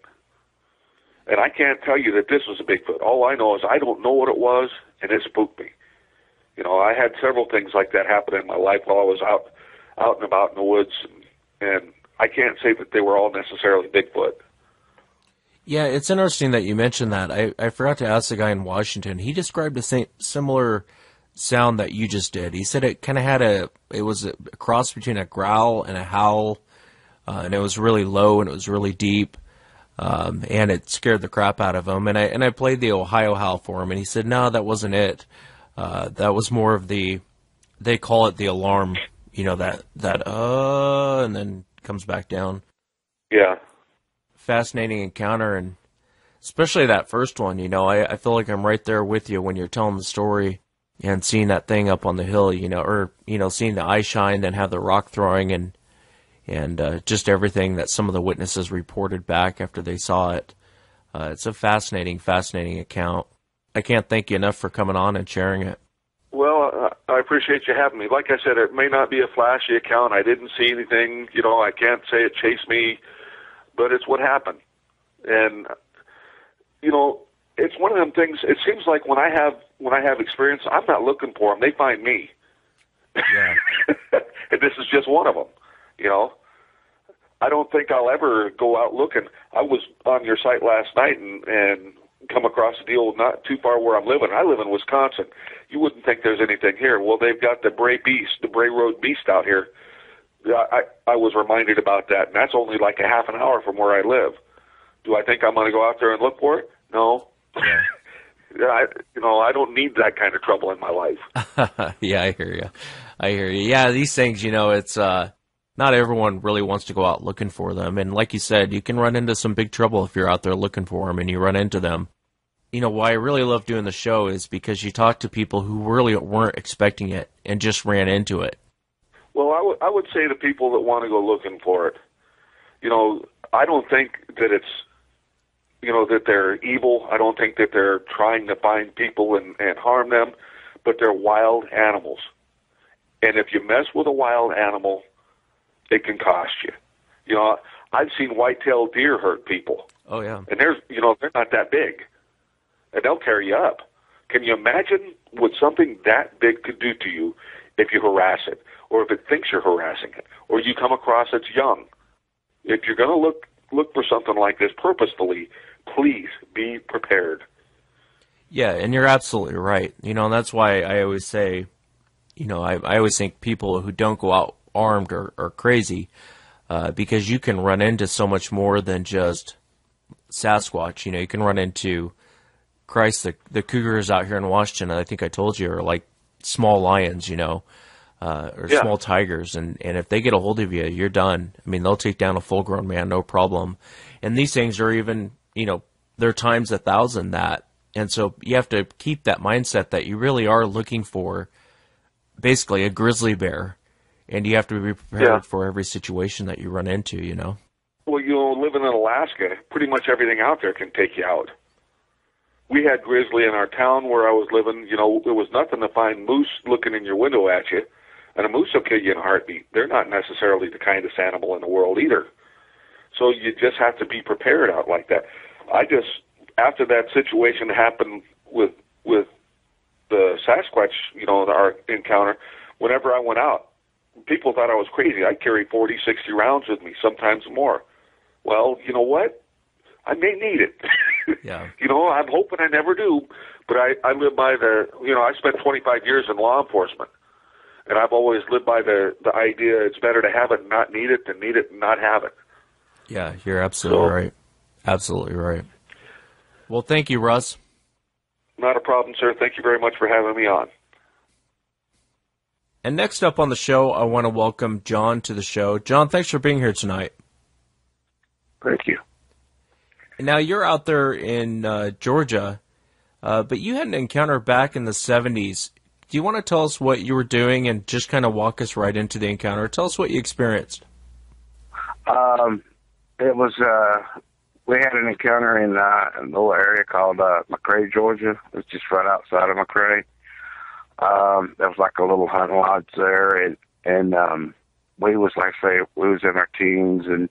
And I can't tell you that this was a Bigfoot. All I know is I don't know what it was, and it spooked me. You know, I had several things like that happen in my life while I was out and about in the woods, and I can't say that they were all necessarily Bigfoot. Yeah, it's interesting that you mentioned that. I forgot to ask the guy in Washington. He described a similar sound that you just did. He said it kind of had it was a cross between a growl and a howl, and it was really low and it was really deep, and it scared the crap out of him. And I played the Ohio howl for him, and he said, no, that wasn't it. That was more of they call it the alarm, you know, that and then comes back down. Yeah. Fascinating encounter, and especially that first one, you know, I feel like I'm right there with you when you're telling the story and seeing that thing up on the hill, you know, or, you know, seeing the eye shine, then have the rock throwing and just everything that some of the witnesses reported back after they saw it. It's a fascinating account. I can't thank you enough for coming on and sharing it. Well, I appreciate you having me. Like I said, it may not be a flashy account. I didn't see anything. You know, I can't say it chased me, but it's what happened. And, you know, it's one of them things. It seems like when I have experience, I'm not looking for them. They find me. Yeah. And this is just one of them, you know. I don't think I'll ever go out looking. I was on your site last night and come across a deal not too far where I'm living. I live in Wisconsin. You wouldn't think there's anything here. Well, they've got the Bray Road Beast out here. I was reminded about that, and that's only like a half an hour from where I live. Do I think I'm going to go out there and look for it? No. Yeah. I don't need that kind of trouble in my life. Yeah, I hear you. Yeah, these things, you know, it's not everyone really wants to go out looking for them. And like you said, you can run into some big trouble if you're out there looking for them and you run into them. You know, why I really love doing the show is because you talk to people who really weren't expecting it and just ran into it. Well, I would say to people that want to go looking for it, you know, I don't think that it's, you know, that they're evil. I don't think that they're trying to find people and harm them, but they're wild animals. And if you mess with a wild animal, it can cost you. You know, I've seen white-tailed deer hurt people. Oh, yeah. And they're not that big. And they'll tear you up. Can you imagine what something that big could do to you if you harass it, or if it thinks you're harassing it, or you come across it's young? If you're going to look for something like this purposefully, please be prepared. Yeah, and you're absolutely right. You know, and that's why I always say, you know, I always think people who don't go out armed are crazy, because you can run into so much more than just Sasquatch. You know, you can run into, Christ, the cougars out here in Washington, I think I told you, are like small lions, you know, or small tigers. And if they get a hold of you, you're done. I mean, they'll take down a full-grown man, no problem. And these things are even, you know, they're times 1,000 that. And so you have to keep that mindset that you really are looking for basically a grizzly bear. And you have to be prepared for every situation that you run into, you know. Well, you know, living in Alaska, pretty much everything out there can take you out. We had grizzly in our town where I was living. You know, it was nothing to find moose looking in your window at you. And a moose will kill you in a heartbeat. They're not necessarily the kindest animal in the world either. So you just have to be prepared out like that. After that situation happened with the Sasquatch, you know, our encounter, whenever I went out, people thought I was crazy. I carry 40, 60 rounds with me, sometimes more. Well, you know what? I may need it. Yeah. You know, I'm hoping I never do, but I live by I spent 25 years in law enforcement, and I've always lived by the idea it's better to have it and not need it than need it and not have it. Yeah, you're absolutely right. Absolutely right. Well, thank you, Russ. Not a problem, sir. Thank you very much for having me on. And next up on the show, I want to welcome John to the show. John, thanks for being here tonight. Thank you. Now, you're out there in Georgia, but you had an encounter back in the 70s. Do you want to tell us what you were doing and just kind of walk us right into the encounter? Tell us what you experienced. It was, we had an encounter in a little area called McRae, Georgia. It was just right outside of McRae. There was like a little hunting lodge there, and we was, like I say, we was in our teens, and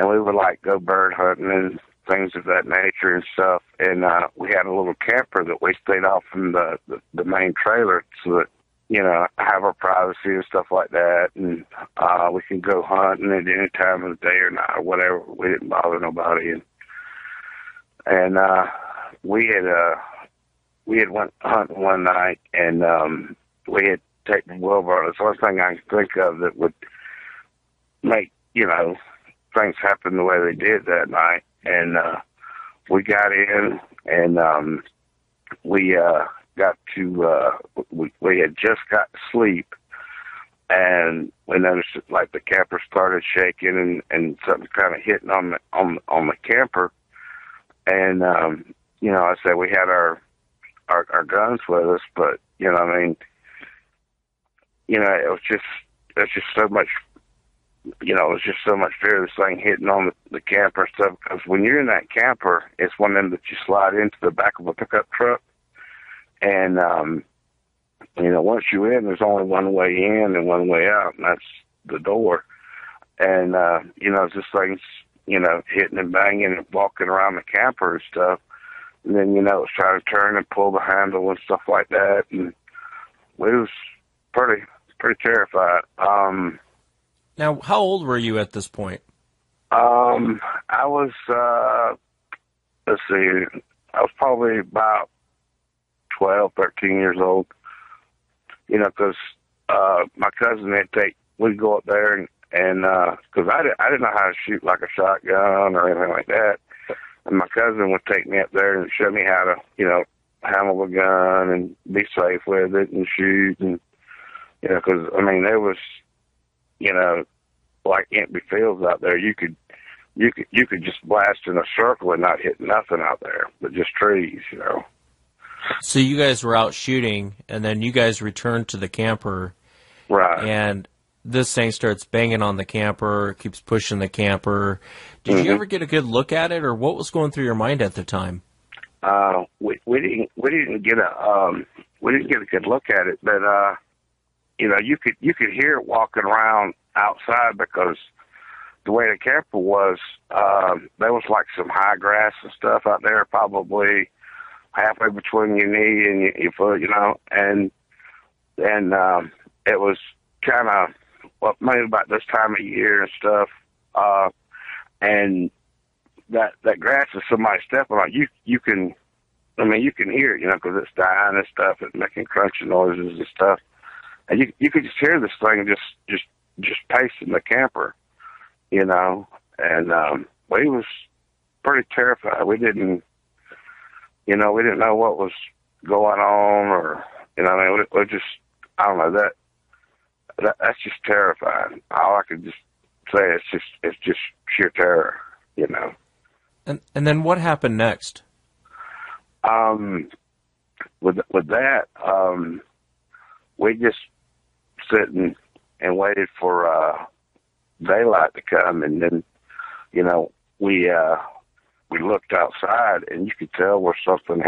we would like go bird hunting and things of that nature and stuff. And we had a little camper that we stayed off from the main trailer so that, you know, have our privacy and stuff like that. And we could go hunting at any time of the day or night or whatever. We didn't bother nobody. And we had went hunting one night, and we had taken Wilbur. It's the only thing I can think of that would make, you know, things happen the way they did that night. And we got in, and we got to, we had just got to sleep, and we noticed that, like, the camper started shaking, and something kind of hitting on the camper. And, you know, I said we had our guns with us, but, you know, I mean, you know, it was just so much, you know, it was just so much fear of this thing hitting on the camper and stuff, because when you're in that camper, it's one of them that you slide into the back of a pickup truck, and, you know, once you're in, there's only one way in and one way out, and that's the door. And, you know, this thing's, you know, hitting and banging and walking around the camper and stuff. And then, you know, it's trying to turn and pull the handle and stuff like that. And we was pretty terrified. Now, how old were you at this point? I was, let's see, I was probably about 12, 13 years old. You know, because my cousin we'd go up there and because I didn't know how to shoot like a shotgun or anything like that. And my cousin would take me up there and show me how to, you know, handle a gun and be safe with it and shoot. And, you know, because, I mean, there was, you know, like empty fields out there. You could just blast in a circle and not hit nothing out there, but just trees, you know. So you guys were out shooting, and then you guys returned to the camper. Right. And this thing starts banging on the camper, keeps pushing the camper. Did you ever get a good look at it, or what was going through your mind at the time? We didn't get a good look at it, but you know, you could hear it walking around outside, because the way the camper was, there was like some high grass and stuff out there, probably halfway between your knee and your foot, you know, and it was kind of, well, maybe about this time of year and stuff, and that grass is somebody stepping on. You can hear it, you know, because it's dying and stuff, it's making crunchy noises and stuff, and you could just hear this thing just pacing the camper, you know, and we was pretty terrified. We didn't know what was going on, or, you know, I mean, we just, I don't know, that's just terrifying. All I could just say, it's just sheer terror, you know. And then what happened next? With that, we just sitting and waited for daylight to come, and then, you know, we looked outside, and you could tell where something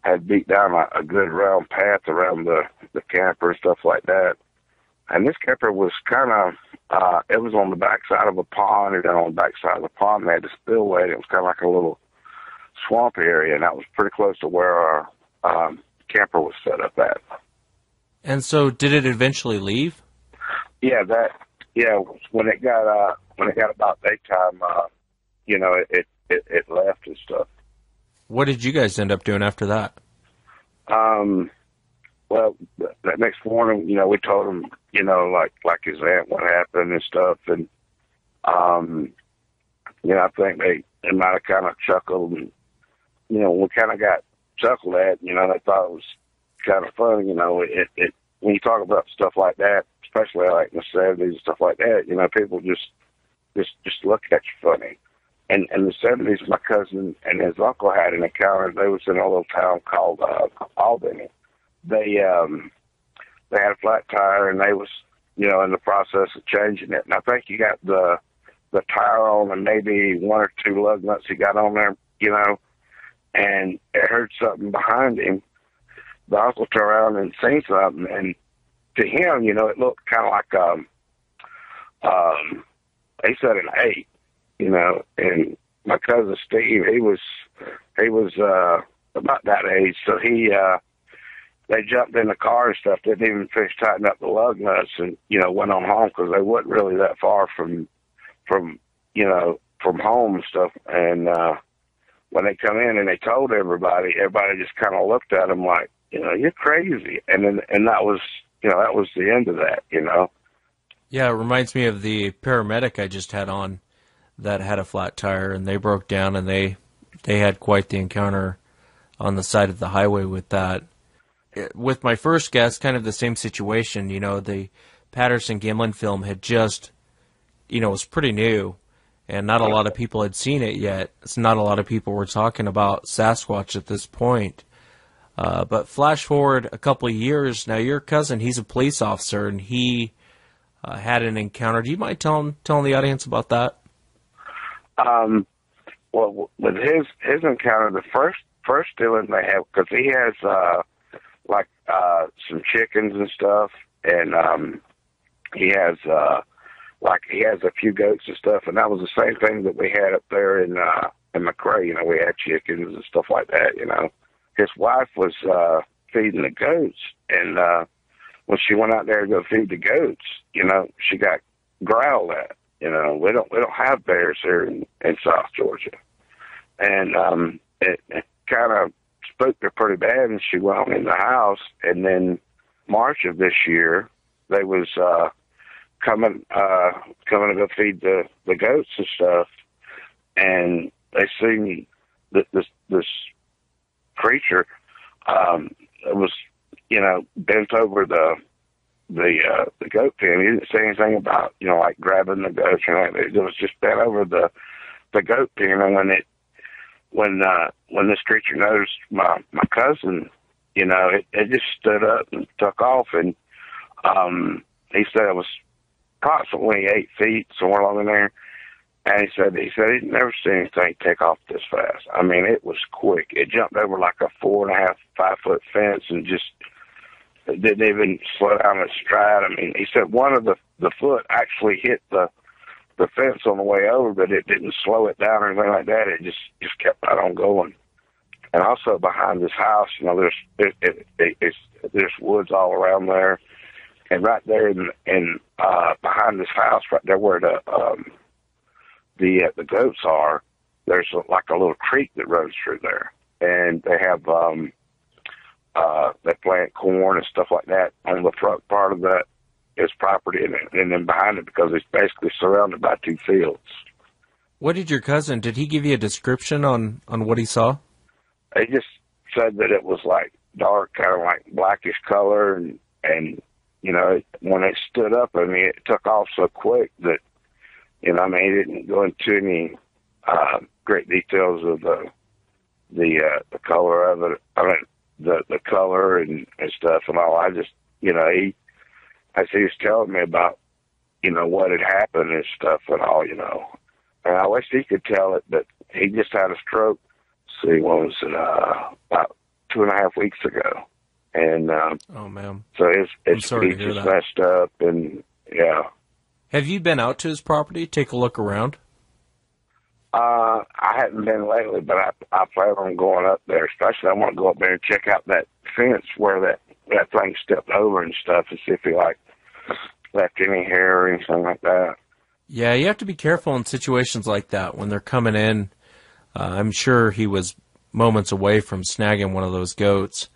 had beat down a good round path around the camper and stuff like that. And this camper was kind of, it was on the backside of a pond, and then on the backside of the pond, they had a spillway, and it was kind of like a little swamp area, and that was pretty close to where our camper was set up at. And so did it eventually leave? Yeah, when it got about daytime, you know, it left and stuff. What did you guys end up doing after that? Well, that next morning, you know, we told him, you know, like his aunt what happened and stuff, and I think they might have kind of chuckled, and, we kind of got chuckled at, they thought it was kind of funny, when you talk about stuff like that, especially like in the 70s and stuff like that, people just look at you funny. And in the 70s, my cousin and his uncle had an encounter. They was in a little town called Albany. They had a flat tire, and they was, in the process of changing it. And I think he got the tire on and maybe one or two lug nuts he got on there, and it heard something behind him. The uncle turned around and seen something, and to him, it looked kind of like he said an 8, and my cousin Steve, he was about that age, so they jumped in the car and stuff, didn't even finish tightening up the lug nuts, and went on home because they wasn't really that far from home and stuff. And when they come in and they told everybody just kind of looked at them like, you're crazy, and that was that was the end of that. Yeah, it reminds me of the paramedic I just had on that had a flat tire, and they broke down, and they had quite the encounter on the side of the highway with that. With my first guest, kind of the same situation. The Patterson-Gimlin film had just, was pretty new, and not a lot of people had seen it yet. It's not a lot of people were talking about Sasquatch at this point. But flash forward a couple of years, now your cousin, he's a police officer, and he had an encounter. Do you mind telling the audience about that? Well, with his encounter, the first dealing they have, because he has some chickens and stuff, and he has a few goats and stuff, and that was the same thing that we had up there in McRae. We had chickens and stuff like that. His wife was feeding the goats, and when she went out there to go feed the goats, she got growled at. We don't have bears here in South Georgia, and it kind of spooked her pretty bad, and she went on in the house. And then March of this year, they was coming to go feed the goats and stuff, and they seen this creature. It was bent over the goat pen. He didn't say anything about like grabbing the goats or anything. It was just bent over the goat pen, and when this creature noticed my cousin, it just stood up and took off, and he said it was approximately 8 feet, somewhere along in there. And he said he'd never seen anything take off this fast. I mean, it was quick. It jumped over like a 4.5, 5 foot fence, and just didn't even slow down its stride. I mean, he said one of the foot actually hit the fence on the way over, but it didn't slow it down or anything like that. It just kept right on going. And also behind this house, there's woods all around there, and right there in behind this house, right there where the goats are, there's like a little creek that runs through there, and they have they plant corn and stuff like that on the front part of that his property, and then behind it, because it's basically surrounded by 2 fields. What did your cousin, did he give you a description on what he saw? He just said that it was like dark, kind of like blackish color, and when it stood up, I mean, it took off so quick that, he didn't go into any great details of the color of it. I mean, the color and stuff and all. I just, he was telling me about, what had happened and stuff and all, And I wish he could tell it, but he just had a stroke. See, what was it? About 2.5 weeks ago, and oh man, so it's just messed up, and yeah. Have you been out to his property? Take a look around. I hadn't been lately, but I plan on going up there. Especially, I want to go up there and check out that fence where that thing stepped over and stuff, and see if he left any hair or anything like that. Yeah, you have to be careful in situations like that when they're coming in. I'm sure he was moments away from snagging one of those goats,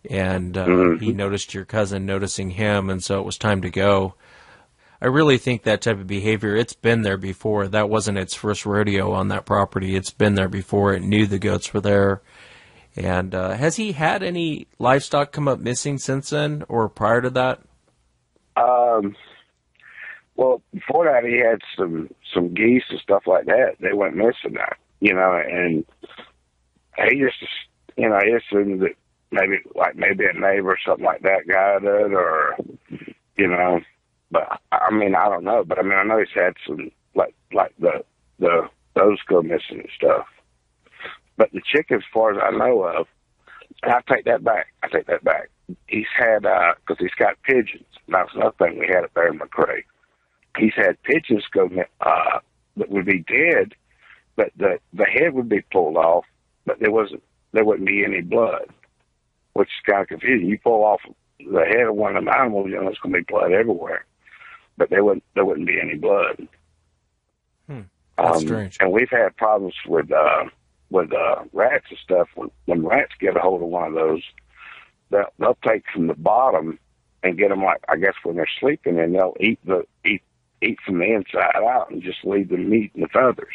and he noticed your cousin noticing him, and so it was time to go. I really think that type of behavior, it's been there before. That wasn't its first rodeo on that property. It's been there before. It knew the goats were there. And has he had any livestock come up missing since then or prior to that? Well, before that, he had some geese and stuff like that. They went missing that, and he just, he assumed that maybe a neighbor or something like that got it, or, but I mean, I don't know. But I mean, I know he's had some, like those go missing and stuff. But the chicken, as far as I know of, and I take that back. He's had, because he's got pigeons. That's another thing we had up there in McCrae. He's had pigeons go that would be dead, but the head would be pulled off, but there wouldn't be any blood, which is kind of confusing. You pull off the head of one of them animals, there's going to be blood everywhere, but there wouldn't be any blood. That's strange. And we've had problems with rats and stuff. When rats get a hold of one of those, they'll take from the bottom and get them, like, I guess when they're sleeping, and they'll eat from the inside out and just leave the meat and the feathers.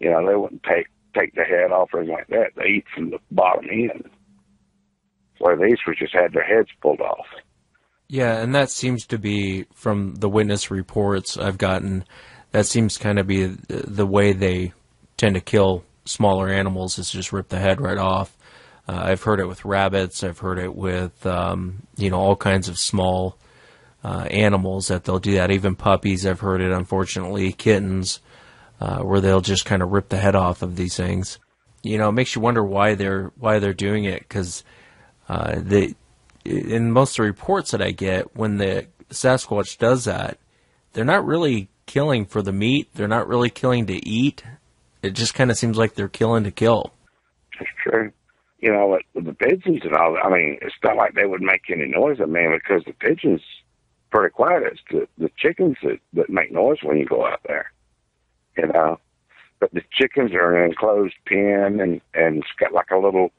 They wouldn't take the head off or anything like that. They eat from the bottom end. Where these were just had their heads pulled off. Yeah, and that seems to be, from the witness reports I've gotten, that seems kind of be the way they tend to kill smaller animals, is just rip the head right off. I've heard it with rabbits. I've heard it with, all kinds of small animals that they'll do that. Even puppies, I've heard it, unfortunately. Kittens, where they'll just kind of rip the head off of these things. It makes you wonder why they're doing it, because in most of the reports that I get, when the Sasquatch does that, they're not really killing for the meat. They're not really killing to eat. It just kind of seems like they're killing to kill. That's true. With the pigeons and all that, I mean, it's not like they would make any noise, because the pigeons pretty quiet. It's the chickens that make noise when you go out there, But the chickens are in an enclosed pen, and it's got like a little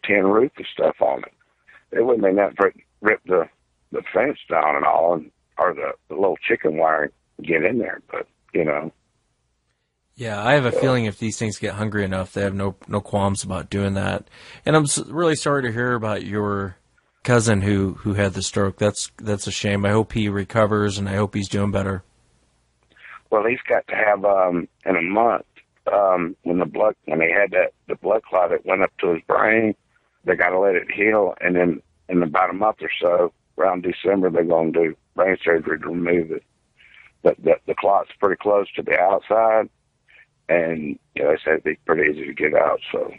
tin roof and stuff on it. It wouldn't be nothing for it to rip the fence down and all, or the little chicken wire and get in there, but, Yeah, I have a feeling if these things get hungry enough, they have no qualms about doing that. And I'm really sorry to hear about your cousin who had the stroke. That's a shame. I hope he recovers, and I hope he's doing better. Well, he's got to have in a month when he had the blood clot that went up to his brain. They got to let it heal, and then in about a month or so, around December, they're going to do brain surgery to remove it. But the clot's pretty close to the outside. And, they said it'd be pretty easy to get out, so,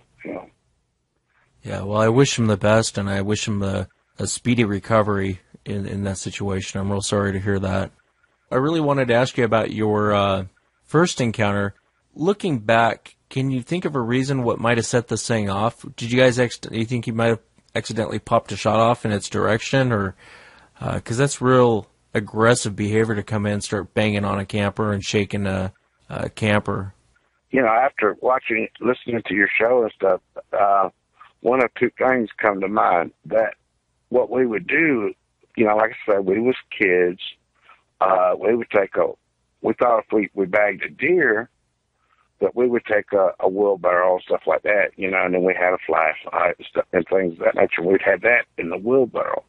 Yeah, well, I wish him the best, and I wish him a speedy recovery in that situation. I'm real sorry to hear that. I really wanted to ask you about your first encounter. Looking back, can you think of a reason what might have set this thing off? Did you guys, do you think you might have accidentally popped a shot off in its direction? Or, because that's real aggressive behavior to come in and start banging on a camper and shaking a camper. After listening to your show and stuff, one or two things come to mind. That what we would do, like I said, we was kids. We would we thought if we bagged a deer, that we would take a wheelbarrow and stuff like that, and then we had a flashlight and stuff and things of that nature. We'd have that in the wheelbarrow.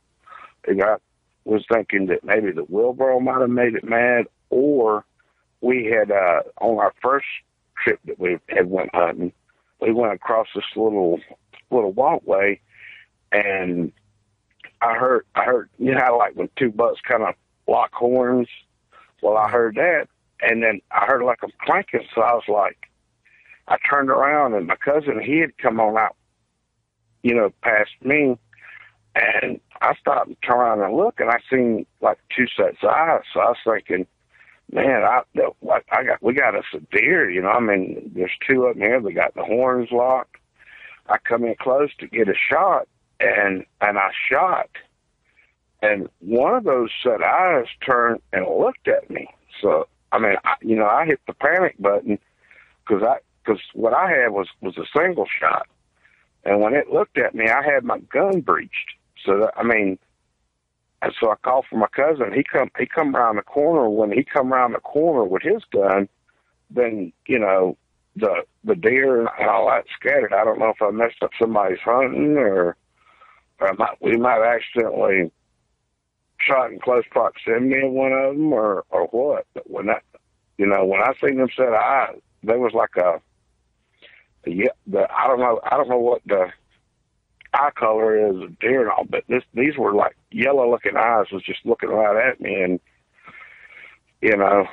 And I was thinking that maybe the wheelbarrow might have made it mad, or we had, on our first trip that we had went hunting, we went across this little walkway, and I heard, how like when two bucks kind of lock horns? Well, I heard that, and then I heard like a clanking, so I was like, I turned around, and my cousin, he had come on out, past me, and I stopped and turned around and looked, and I seen like two sets of eyes, so I was thinking, man, we got us a deer, there's two of them here. They got the horns locked. I come in close to get a shot, and I shot. And one of those set eyes turned and looked at me. So, I hit the panic button because what I had was a single shot. And when it looked at me, I had my gun breached. So, And so I called for my cousin. He come around the corner. When he come around the corner with his gun, then, you know, the deer and all that scattered. I don't know if I messed up somebody's hunting or we might have accidentally shot in close proximity of one of them or what. But when I seen them set eyes, there was like I don't know what the eye color is of deer and all, but these were like yellow looking eyes was just looking right at me. And, you know,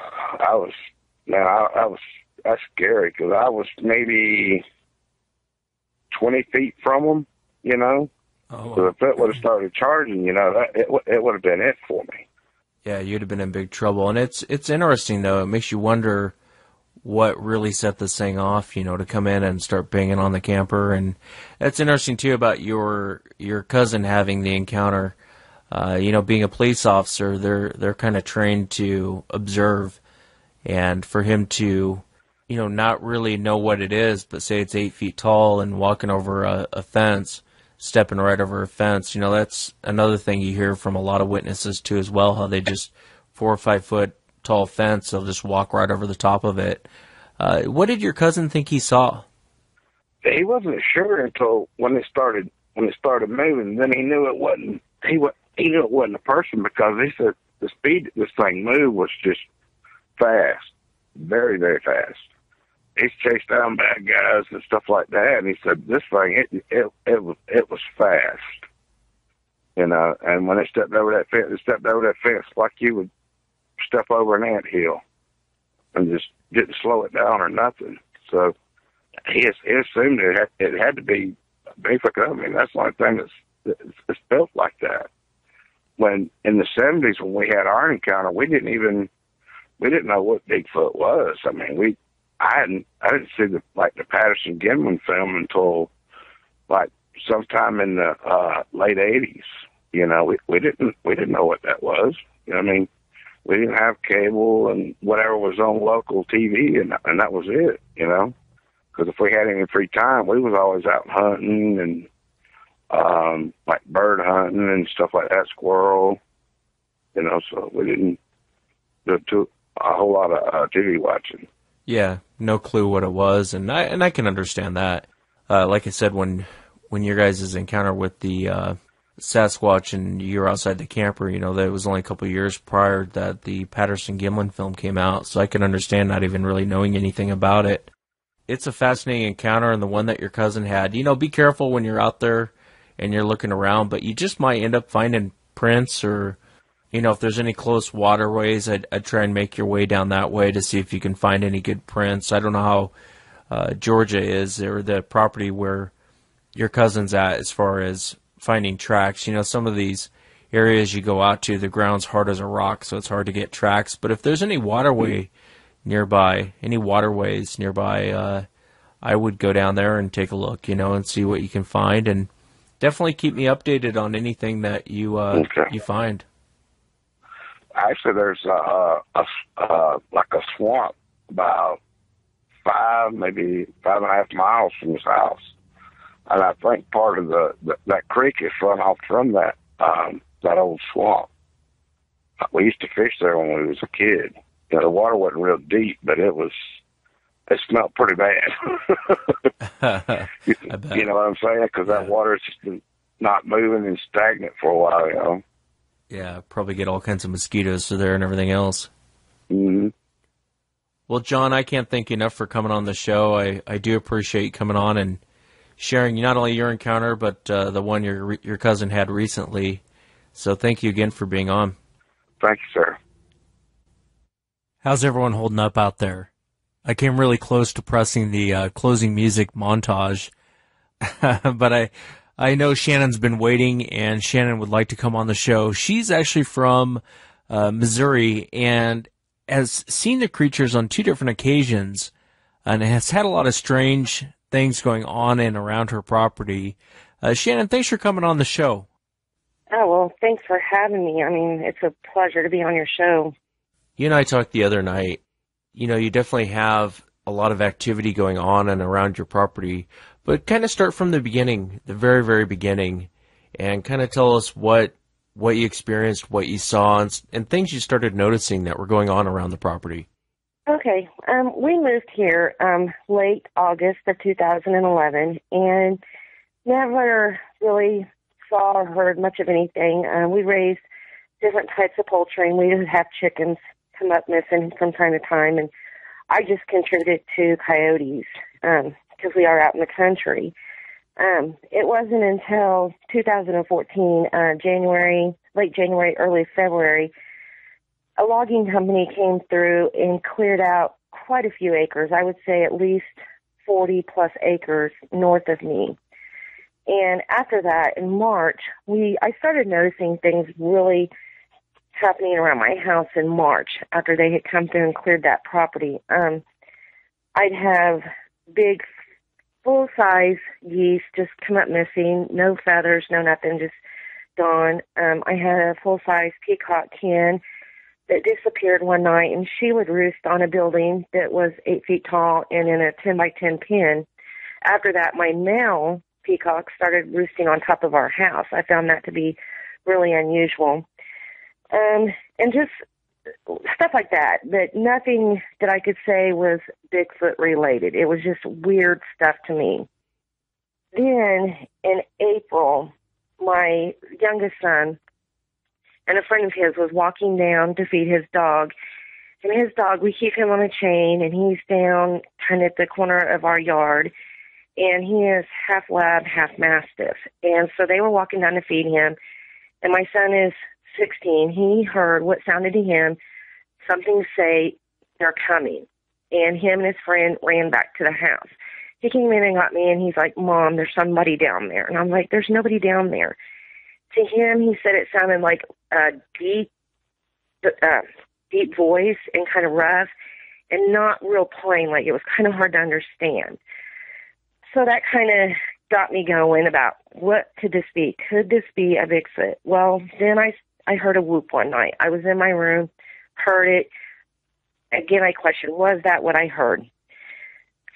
that's scary because I was maybe 20 feet from them, you know. Oh. So if it would have started charging, you know, it would have been it for me. Yeah, you'd have been in big trouble. And it's interesting, though. It makes you wonder what really set this thing off, you know, to come in and start banging on the camper. And that's interesting, too, about your cousin having the encounter. You know, being a police officer, they're kind of trained to observe. And for him to, you know, not really know what it is, but say it's 8 feet tall and walking over a fence, stepping right over a fence, you know, that's another thing you hear from a lot of witnesses, too, as well, how they just 4 or 5 foot tall fence, they'll just walk right over the top of it. What did your cousin think he saw? He wasn't sure until when it started moving. Then he knew it wasn't. He knew it wasn't a person because he said the speed that this thing moved was just fast, very, very fast. He's chased down bad guys and stuff like that, and he said this thing it was fast, you know. And when it stepped over that fence like you would step over an anthill, and just didn't slow it down or nothing. So he assumed it had to be Bigfoot. I mean, that's the only thing that's built like that. When in the 70s when we had our encounter, we didn't know what Bigfoot was. I mean, I didn't see the Patterson Gimlin film until like sometime in the late 80s. You know, we didn't know what that was. You know what I mean? We didn't have cable and whatever was on local TV, and that was it. You know, because if we had any free time, we was always out hunting and like bird hunting and stuff like that, squirrel. You know, so we didn't do a whole lot of TV watching. Yeah, no clue what it was, and I can understand that. Like I said, when your guys' encounter with the Sasquatch and you were outside the camper, you know, that was only a couple of years prior that the Patterson Gimlin film came out, so I can understand not even really knowing anything about it. It's a fascinating encounter, and the one that your cousin had. You know, be careful when you're out there and you're looking around, but you just might end up finding prints or, you know, if there's any close waterways, I'd try and make your way down that way to see if you can find any good prints. I don't know how Georgia is, or the property where your cousin's at as far as finding tracks. You know, some of these areas you go out to, the ground's hard as a rock, so it's hard to get tracks. But if there's any waterways nearby, I would go down there and take a look, you know, and see what you can find. And definitely keep me updated on anything that you you find. Actually, there's like a swamp about 5, maybe 5.5 miles from his house, and I think part of that creek is run off from that old swamp. We used to fish there when we was a kid. You know, the water wasn't real deep, but it smelled pretty bad. You know what I'm saying? Because that water's just been not moving and stagnant for a while, you know. Yeah, probably get all kinds of mosquitoes there and everything else. Mm-hmm. Well, John, I can't thank you enough for coming on the show. I do appreciate you coming on and sharing not only your encounter, but the one your cousin had recently. So thank you again for being on. Thank you, sir. How's everyone holding up out there? I came really close to pressing the closing music montage, but I know Shannon's been waiting, and Shannon would like to come on the show. She's actually from Missouri and has seen the creatures on 2 different occasions and has had a lot of strange things going on and around her property. Shannon, thanks for coming on the show. Oh, well, thanks for having me. I mean, it's a pleasure to be on your show. You and I talked the other night. You know, you definitely have a lot of activity going on and around your property, but kind of start from the beginning, the very, very beginning, and kind of tell us what what you experienced, what you saw, and things you started noticing that were going on around the property. Okay. We moved here late August of 2011 and never really saw or heard much of anything. We raised different types of poultry, and we would have chickens come up missing from time to time, and I just contributed to coyotes because we are out in the country. It wasn't until 2014, late January, early February, a logging company came through and cleared out quite a few acres. I would say at least 40 plus acres north of me. And after that, in March, I started noticing things really happening around my house in March after they had come through and cleared that property. I'd have big, full-size geese just come up missing, no feathers, no nothing, just gone. I had a full-size peacock hen that disappeared one night, and she would roost on a building that was 8 feet tall and in a 10 by 10 pen. After that, my male peacock started roosting on top of our house. I found that to be really unusual. And just stuff like that, but nothing that I could say was Bigfoot related. It was just weird stuff to me. Then in April, my youngest son and a friend of his was walking down to feed his dog. And his dog, we keep him on a chain, and he's down kind of at the corner of our yard. And he is half lab, half mastiff. And so they were walking down to feed him. And my son is 16. He heard what sounded to him something say, "They're coming." And him and his friend ran back to the house. He came in and got me, and he's like, "Mom, there's somebody down there." And I'm like, "There's nobody down there." To him, he said it sounded like a deep voice and kind of rough and not real plain, like it was kind of hard to understand. So that kind of got me going about what could this be? Could this be a Bigfoot? Well, then I heard a whoop one night. I was in my room, heard it. Again, I questioned, was that what I heard?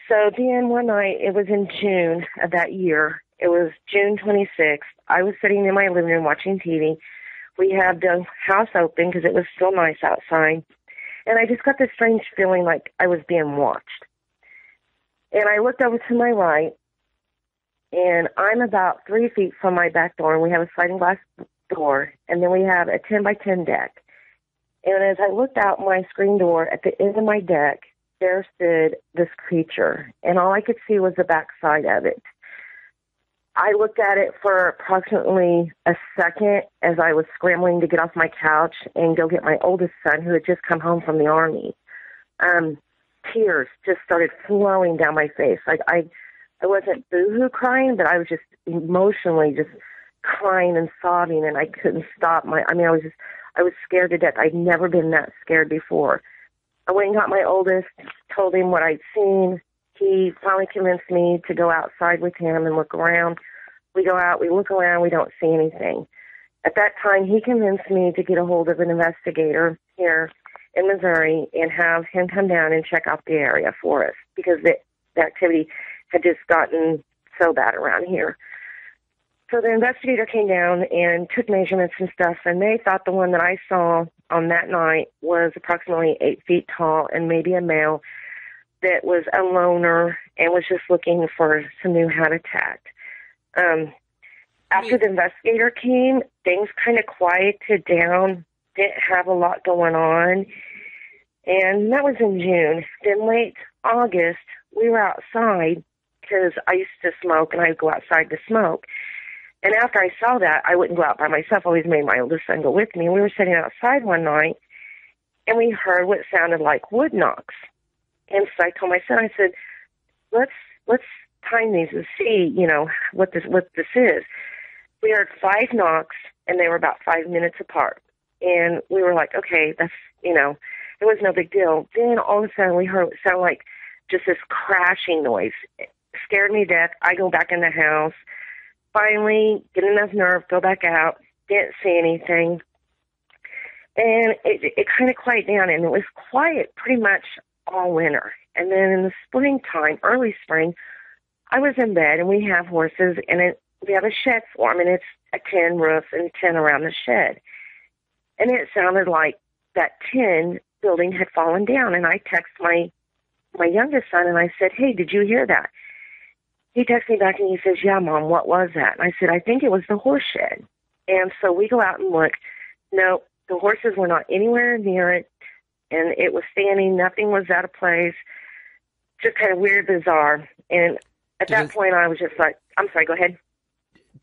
So then one night, it was in June of that year. It was June 26th. I was sitting in my living room watching TV. We had the house open because it was still nice outside. And I just got this strange feeling like I was being watched. And I looked over to my right, and I'm about 3 feet from my back door, and we have a sliding glass door, and then we have a 10 by 10 deck. And as I looked out my screen door at the end of my deck, there stood this creature, and all I could see was the backside of it. I looked at it for approximately a second as I was scrambling to get off my couch and go get my oldest son, who had just come home from the Army. Tears just started flowing down my face. Like I wasn't boo-hoo crying, but I was just emotionally just crying and sobbing, and I couldn't stop. I was scared to death. I'd never been that scared before. I went and got my oldest, told him what I'd seen. He finally convinced me to go outside with him and look around. We go out, we look around, we don't see anything. At that time, he convinced me to get a hold of an investigator here in Missouri and have him come down and check out the area for us because the activity had just gotten so bad around here. So the investigator came down and took measurements and stuff, and they thought the one that I saw on that night was approximately 8 feet tall and maybe a male that was a loner and was just looking for some new habitat. After the investigator came, things kind of quieted down, didn't have a lot going on, and that was in June. Then late August, we were outside because I used to smoke, and I would go outside to smoke. And after I saw that, I wouldn't go out by myself. I always made my oldest son go with me. And we were sitting outside one night, and we heard what sounded like wood knocks. And so I told my son, I said, let's time these and see, what this is. We heard 5 knocks, and they were about 5 minutes apart. And we were like, okay, that's, it was no big deal. Then all of a sudden we heard what sounded like just this crashing noise. It scared me to death. I go back in the house. Finally, get enough nerve, go back out, didn't see anything. And it kind of quieted down, and it was quiet pretty much all winter. And then in the springtime, early spring, I was in bed, and we have horses, and we have a shed for him, and it's a tin roof and tin around the shed. And it sounded like that tin building had fallen down. And I text my youngest son, and I said, hey, did you hear that? He texted me back, and he says, yeah, Mom, what was that? And I said, I think it was the horse shed. And so we go out and look. No, the horses were not anywhere near it, and it was standing. Nothing was out of place. Just kind of weird, bizarre. And at that point, I was just like, I'm sorry, go ahead.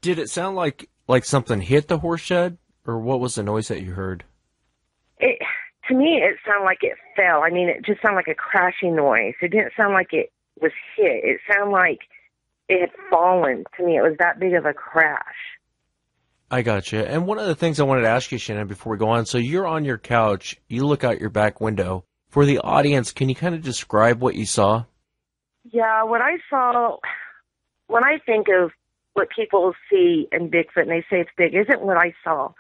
Did it sound like something hit the horse shed, or what was the noise that you heard? To me, it sounded like it fell. I mean, it just sounded like a crashing noise. It didn't sound like it was hit. It sounded like it had fallen. To me, it was that big of a crash. I gotcha. And one of the things I wanted to ask you, Shannon, before we go on, so you're on your couch, you look out your back window. For the audience, can you kind of describe what you saw? Yeah, what I saw, when I think of what people see in Bigfoot and they say it's big, isn't what I saw.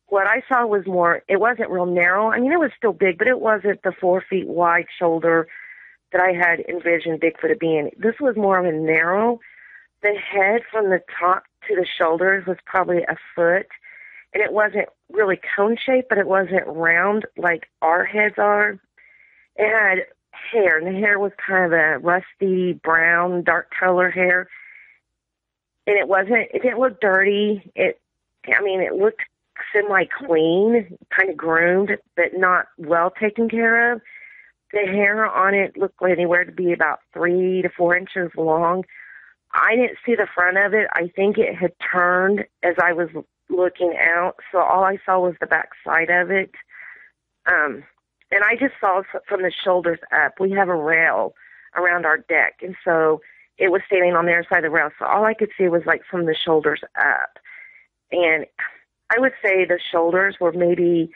What I saw was more, it wasn't real narrow. I mean, it was still big, but it wasn't the 4 feet wide shoulder that I had envisioned Bigfoot to being. This was more of a narrow. The head from the top to the shoulders was probably a foot, and it wasn't really cone-shaped, but it wasn't round like our heads are. It had hair, and the hair was kind of a rusty brown, dark color hair, and it didn't look dirty. It looked semi-clean, kind of groomed, but not well taken care of. The hair on it looked anywhere to be about 3 to 4 inches long. I didn't see the front of it. I think it had turned as I was looking out, so all I saw was the back side of it. And I just saw from the shoulders up. We have a rail around our deck, and so it was standing on the other side of the rail, so all I could see was like from the shoulders up. And I would say the shoulders were maybe,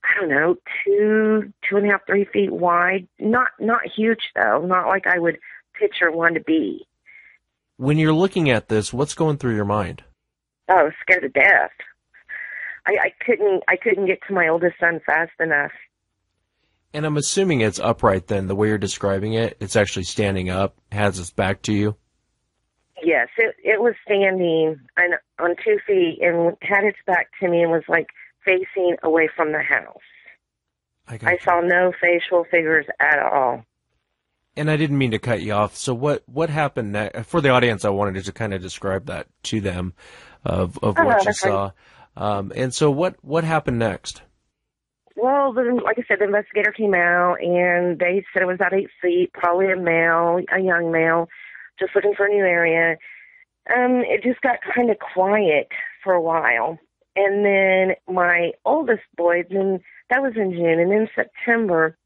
I don't know, 2.5, 3 feet wide. Not huge, though. Not like I would picture one to be. When you're looking at this, what's going through your mind? Oh, I was scared to death. I couldn't get to my oldest son fast enough. And I'm assuming it's upright then, the way you're describing it. It's actually standing up, has its back to you. Yes, it was standing on 2 feet and had its back to me and was like facing away from the house. I saw no facial figures at all. And I didn't mean to cut you off. So what happened next? For the audience, I wanted to kind of describe that to them of what you saw. And so what happened next? Well, like I said, the investigator came out, and they said it was about 8 feet, probably a young male, just looking for a new area. It just got kind of quiet for a while. And then my oldest boy, that was in June, and in September,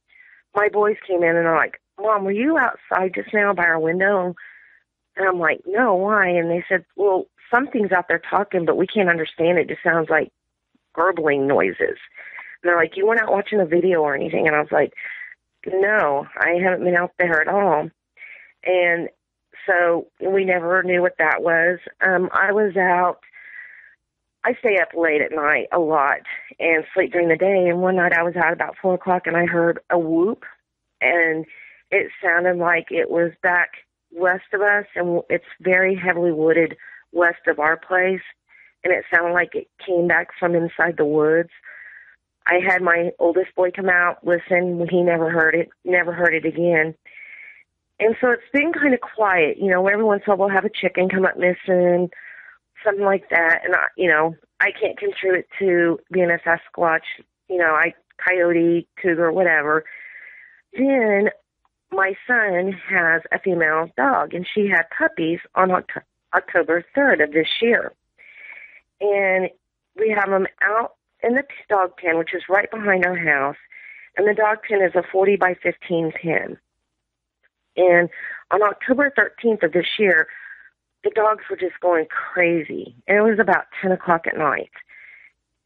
my boys came in, and they're like, Mom, were you outside just now by our window? And I'm like, no, why? And they said, well, something's out there talking, but we can't understand it. It just sounds like gurgling noises. And they're like, you weren't out watching a video or anything? And I was like, no, I haven't been out there at all. And so we never knew what that was. I was out. I stay up late at night a lot and sleep during the day. And one night I was out about 4 o'clock, and I heard a whoop, and it sounded like it was back west of us, and it's very heavily wooded west of our place, and it sounded like it came back from inside the woods. I had my oldest boy come out, listen. He never heard it again. And so it's been kind of quiet. You know, every once in a while we'll have a chicken come up missing, something like that. And, I can't contribute to being a Sasquatch, coyote, cougar, whatever. Then my son has a female dog, and she had puppies on October 3rd of this year. And we have them out in the dog pen, which is right behind our house. And the dog pen is a 40 by 15 pen. And on October 13th of this year, the dogs were just going crazy. And it was about 10 o'clock at night.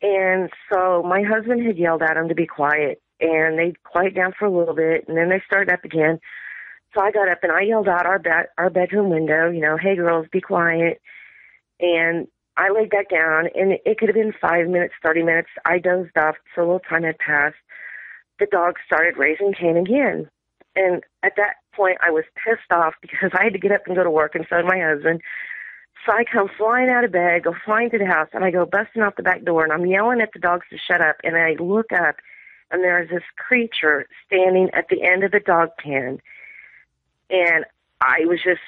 And so my husband had yelled at them to be quiet. And they quieted down for a little bit, and then they started up again. So I got up, and I yelled out our bedroom window, hey, girls, be quiet. And I laid back down, and it could have been 5 minutes, 30 minutes. I dozed off, so a little time had passed. The dog started raising Cain again. And at that point, I was pissed off because I had to get up and go to work, and so did my husband. So I come flying out of bed, go flying to the house, and I go busting out the back door, and I'm yelling at the dogs to shut up, and I look up, and there's this creature standing at the end of the dog pen, and I was just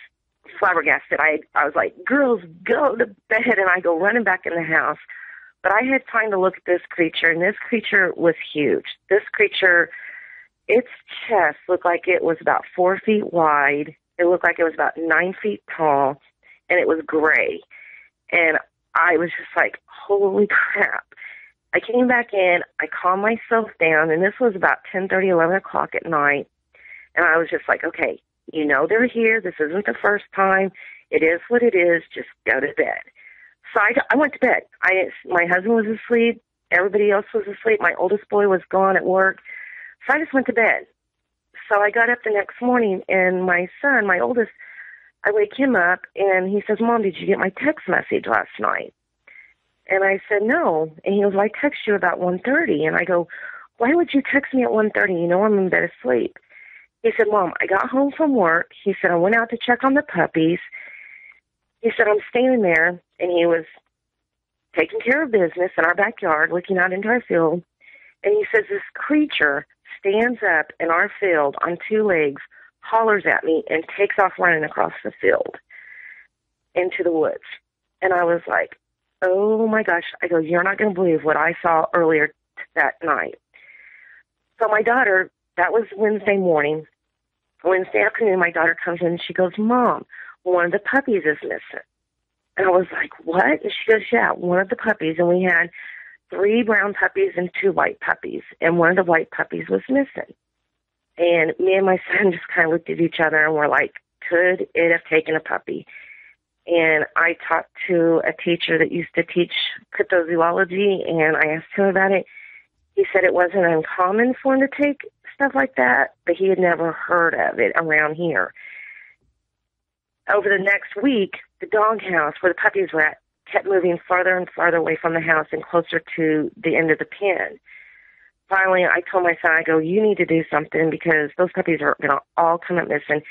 flabbergasted. I was like, girls, go to bed, and I go running back in the house. But I had time to look at this creature, and this creature was huge. This creature, its chest looked like it was about 4 feet wide. It looked like it was about 9 feet tall, and it was gray. And I was just like, holy crap. I came back in, I calmed myself down, and this was about 10:30, 11 o'clock at night. And I was just like, okay, you know they're here. This isn't the first time. It is what it is. Just go to bed. So I went to bed. My husband was asleep. Everybody else was asleep. My oldest boy was gone at work. So I just went to bed. So I got up the next morning, and my son, my oldest, I wake him up, and he says, Mom, did you get my text message last night? And I said, no. And he goes, well, I text you about 1:30. And I go, why would you text me at 1:30? You know I'm in bed asleep. He said, Mom, I got home from work. He said, I went out to check on the puppies. He said, I'm standing there, and he was taking care of business in our backyard, looking out into our field. And he says, this creature stands up in our field on 2 legs, hollers at me, and takes off running across the field into the woods. And I was like, oh, my gosh. I go, you're not going to believe what I saw earlier that night. So my daughter, that was Wednesday morning. Wednesday afternoon, my daughter comes in, and she goes, Mom, one of the puppies is missing. And I was like, what? And she goes, yeah, one of the puppies. And we had 3 brown puppies and 2 white puppies. And one of the white puppies was missing. And me and my son just kind of looked at each other and were like, could it have taken a puppy? And I talked to a teacher that used to teach cryptozoology, and I asked him about it. He said it wasn't uncommon for him to take stuff like that, but he had never heard of it around here. Over the next week, the doghouse where the puppies were at kept moving farther and farther away from the house and closer to the end of the pen. Finally, I told my son, I go, you need to do something because those puppies are going to all come up missing.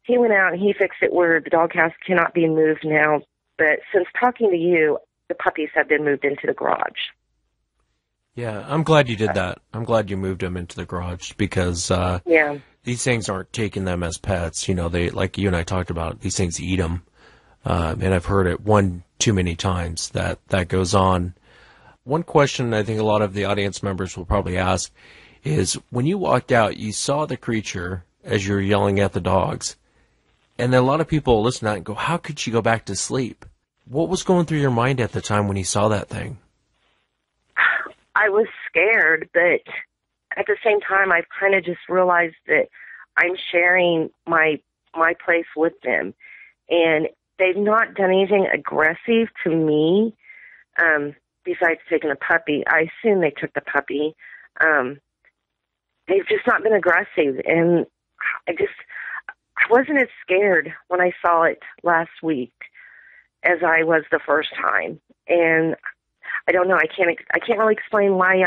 He went out and he fixed it where the doghouse cannot be moved now. But since talking to you, the puppies have been moved into the garage. Yeah, I'm glad you did that. I'm glad you moved them into the garage because these things aren't taking them as pets. You know, they, like you and I talked about, these things eat them. And I've heard it one too many times that goes on. One question I think a lot of the audience members will probably ask is, when you walked out, you saw the creature as you were yelling at the dogs. And then a lot of people listen to that and go, how could she go back to sleep? What was going through your mind at the time when you saw that thing? I was scared, but at the same time, I've kind of just realized that I'm sharing my place with them. And they've not done anything aggressive to me besides taking a puppy. I assume they took the puppy. They've just not been aggressive. And I wasn't as scared when I saw it last week as I was the first time. And I don't know. I can't really explain why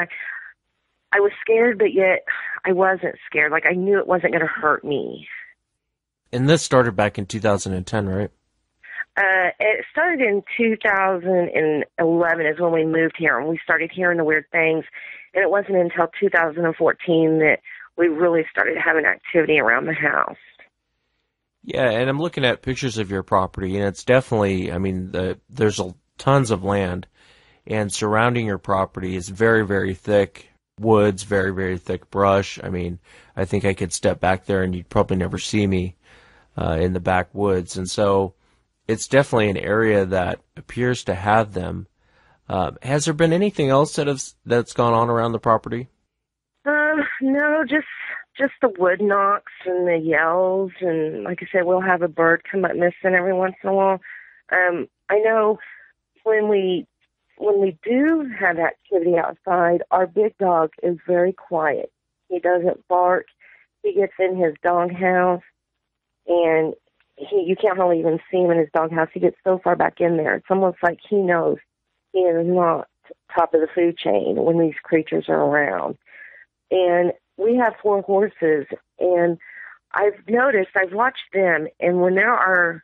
I was scared, but yet I wasn't scared. Like, I knew it wasn't going to hurt me. And this started back in 2010, right? It started in 2011 is when we moved here, and we started hearing the weird things. And it wasn't until 2014 that we really started having activity around the house. Yeah, and I'm looking at pictures of your property, and it's definitely, I mean, there's tons of land. And surrounding your property is very, very thick woods, very, very thick brush. I mean, I think I could step back there and you'd probably never see me in the backwoods. And so it's definitely an area that appears to have them. Has there been anything else that's gone on around the property? No, just the wood knocks and the yells. And like I said, we'll have a bird come up missing every once in a while. I know when we do have activity outside, our big dog is very quiet. He doesn't bark. He gets in his doghouse, and you can't hardly even see him in his doghouse. He gets so far back in there. It's almost like he knows he is not top of the food chain when these creatures are around. And we have 4 horses, and I've noticed, I've watched them, and when there are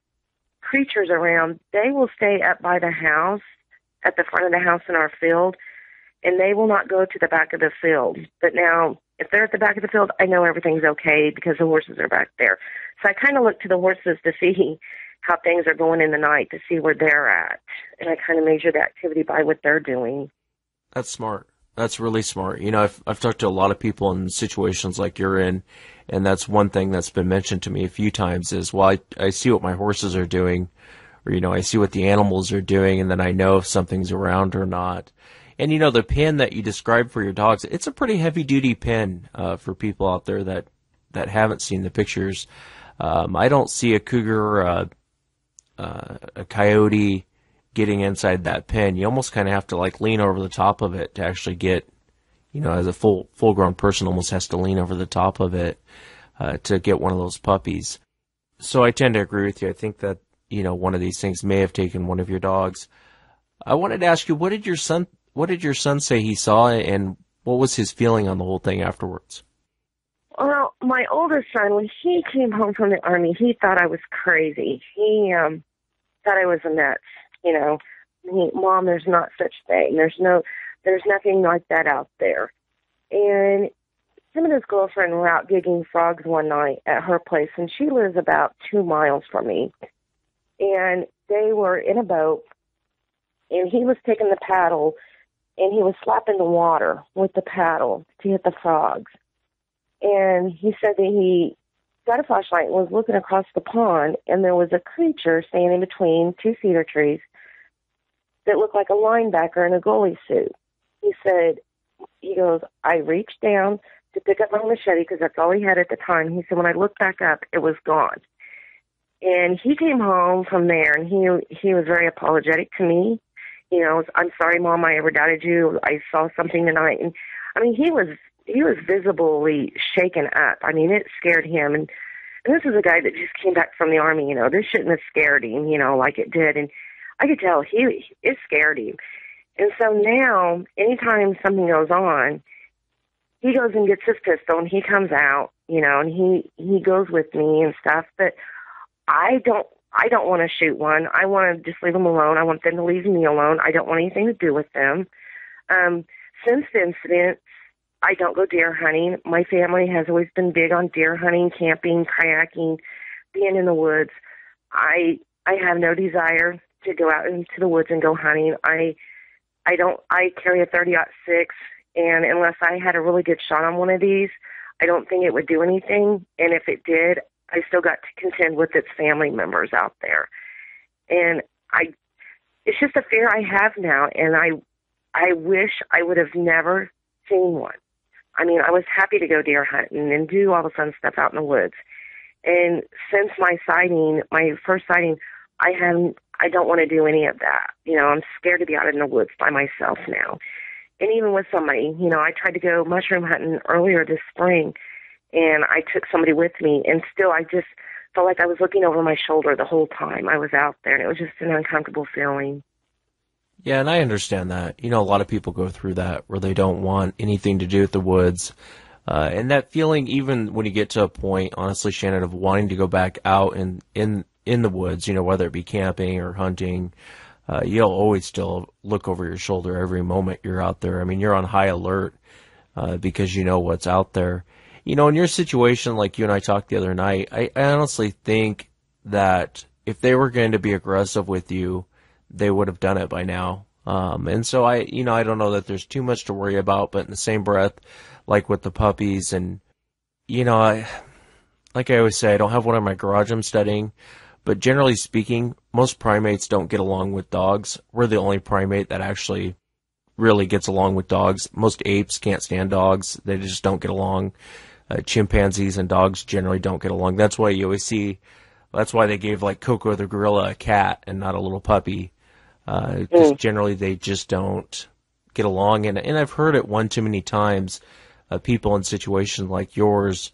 creatures around, they will stay up by the house, at the front of the house in our field, and they will not go to the back of the field. But now, if they're at the back of the field, I know everything's okay because the horses are back there. So I kind of look to the horses to see how things are going in the night, to see where they're at. And I kind of measure the activity by what they're doing. That's smart. That's really smart. You know, I've talked to a lot of people in situations like you're in, and that's one thing that's been mentioned to me a few times is, well, I see what my horses are doing, or, you know, I see what the animals are doing, and then I know if something's around or not. And, you know, the pin that you described for your dogs, it's a pretty heavy-duty pin for people out there that haven't seen the pictures. I don't see a cougar or a coyote getting inside that pin. You almost kind of have to, like, lean over the top of it to actually get, you know, as a full-grown person almost has to lean over the top of it to get one of those puppies. So I tend to agree with you. I think that, you know, one of these things may have taken one of your dogs. I wanted to ask you, what did your son say he saw, and what was his feeling on the whole thing afterwards? Well, my oldest son, when he came home from the Army, he thought I was crazy. He thought I was a nuts. You know, Mom, there's not such thing. There's nothing like that out there. And him and his girlfriend were out gigging frogs one night at her place, and she lives about 2 miles from me. And they were in a boat, and he was taking the paddle, and he was slapping the water with the paddle to hit the frogs. And he said that he got a flashlight and was looking across the pond, and there was a creature standing between 2 cedar trees that looked like a linebacker in a goalie suit. He goes, I reached down to pick up my machete because that's all he had at the time. He said, when I looked back up, it was gone. And he came home from there, and he was very apologetic to me. You know, I'm sorry, Mom, I ever doubted you. I saw something tonight. And, I mean, he was visibly shaken up. I mean, it scared him. And this is a guy that just came back from the Army, you know. This shouldn't have scared him, you know, like it did. And I could tell it scared him. And so now, anytime something goes on, he goes and gets his pistol, and he comes out, you know, and he goes with me and stuff. But I don't want to shoot one. I want to just leave them alone. I want them to leave me alone. I don't want anything to do with them. Since the incident, I don't go deer hunting. My family has always been big on deer hunting, camping, kayaking, being in the woods. I have no desire to go out into the woods and go hunting. I carry a 30-06, and unless I had a really good shot on one of these, I don't think it would do anything. And if it did, I still got to contend with its family members out there. And it's just a fear I have now, and I wish I would have never seen one. I mean, I was happy to go deer hunting and do all the fun stuff out in the woods. And since my first sighting, I don't want to do any of that. You know, I'm scared to be out in the woods by myself now. And even with somebody, you know, I tried to go mushroom hunting earlier this spring, and I took somebody with me, and still I just felt like I was looking over my shoulder the whole time I was out there, and it was just an uncomfortable feeling. Yeah, and I understand that. You know, a lot of people go through that where they don't want anything to do with the woods. And that feeling, even when you get to a point, honestly, Shannon, of wanting to go back out in the woods, you know, whether it be camping or hunting, you'll always still look over your shoulder every moment you're out there. I mean, you're on high alert because you know what's out there. You know, in your situation, like you and I talked the other night, I honestly think that if they were going to be aggressive with you, they would have done it by now. And so I don't know that there's too much to worry about, but in the same breath, like with the puppies and, you know, like I always say, I don't have one in my garage I'm studying, but generally speaking, most primates don't get along with dogs. We're the only primate that actually really gets along with dogs. Most apes can't stand dogs. They just don't get along. Chimpanzees and dogs generally don't get along. That's why you always see, that's why they gave like Coco the gorilla a cat and not a little puppy. Because generally they just don't get along. And I've heard it one too many times, people in situations like yours,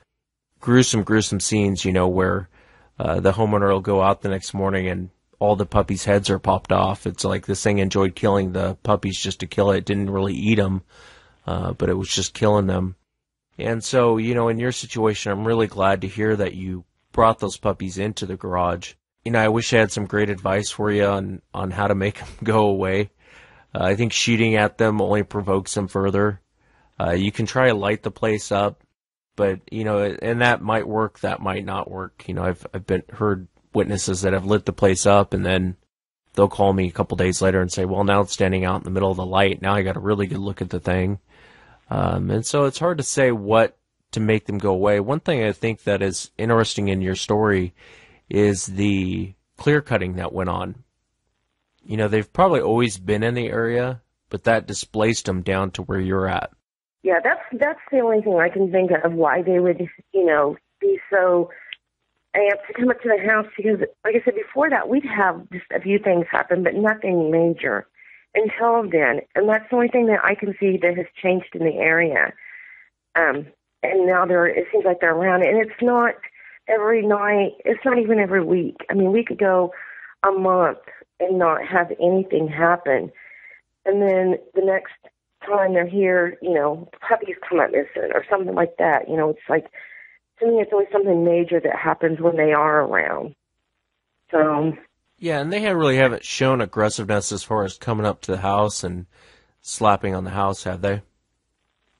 gruesome scenes, you know, where the homeowner will go out the next morning and all the puppies' heads are popped off. It's like this thing enjoyed killing the puppies just to kill it. It didn't really eat them, but it was just killing them. And so, you know, in your situation, I'm really glad to hear that you brought those puppies into the garage. I wish I had some great advice for you on how to make them go away. I think shooting at them only provokes them further. You can try to light the place up, but, and that might work, that might not work. I've heard witnesses that have lit the place up, and then they'll call me a couple days later and say, well, now it's standing out in the middle of the light. Now I got a really good look at the thing. And so it's hard to say what to make them go away. One thing I think that is interesting in your story is the clear cutting that went on. They've probably always been in the area, but that displaced them down to where you're at. Yeah, that's the only thing I can think of why they would, be so amped to come up to the house, because, like I said before that, we'd have just a few things happen, but nothing major until then. And that's the only thing that I can see that has changed in the area. And now it seems like they're around, and it's not every night. It's not even every week. I mean, we could go a month and not have anything happen. And then the next time they're here, puppies come up missing or something like that. It's like, to me, it's always something major that happens when they are around. So. Yeah, and they haven't shown aggressiveness as far as coming up to the house and slapping on the house, have they?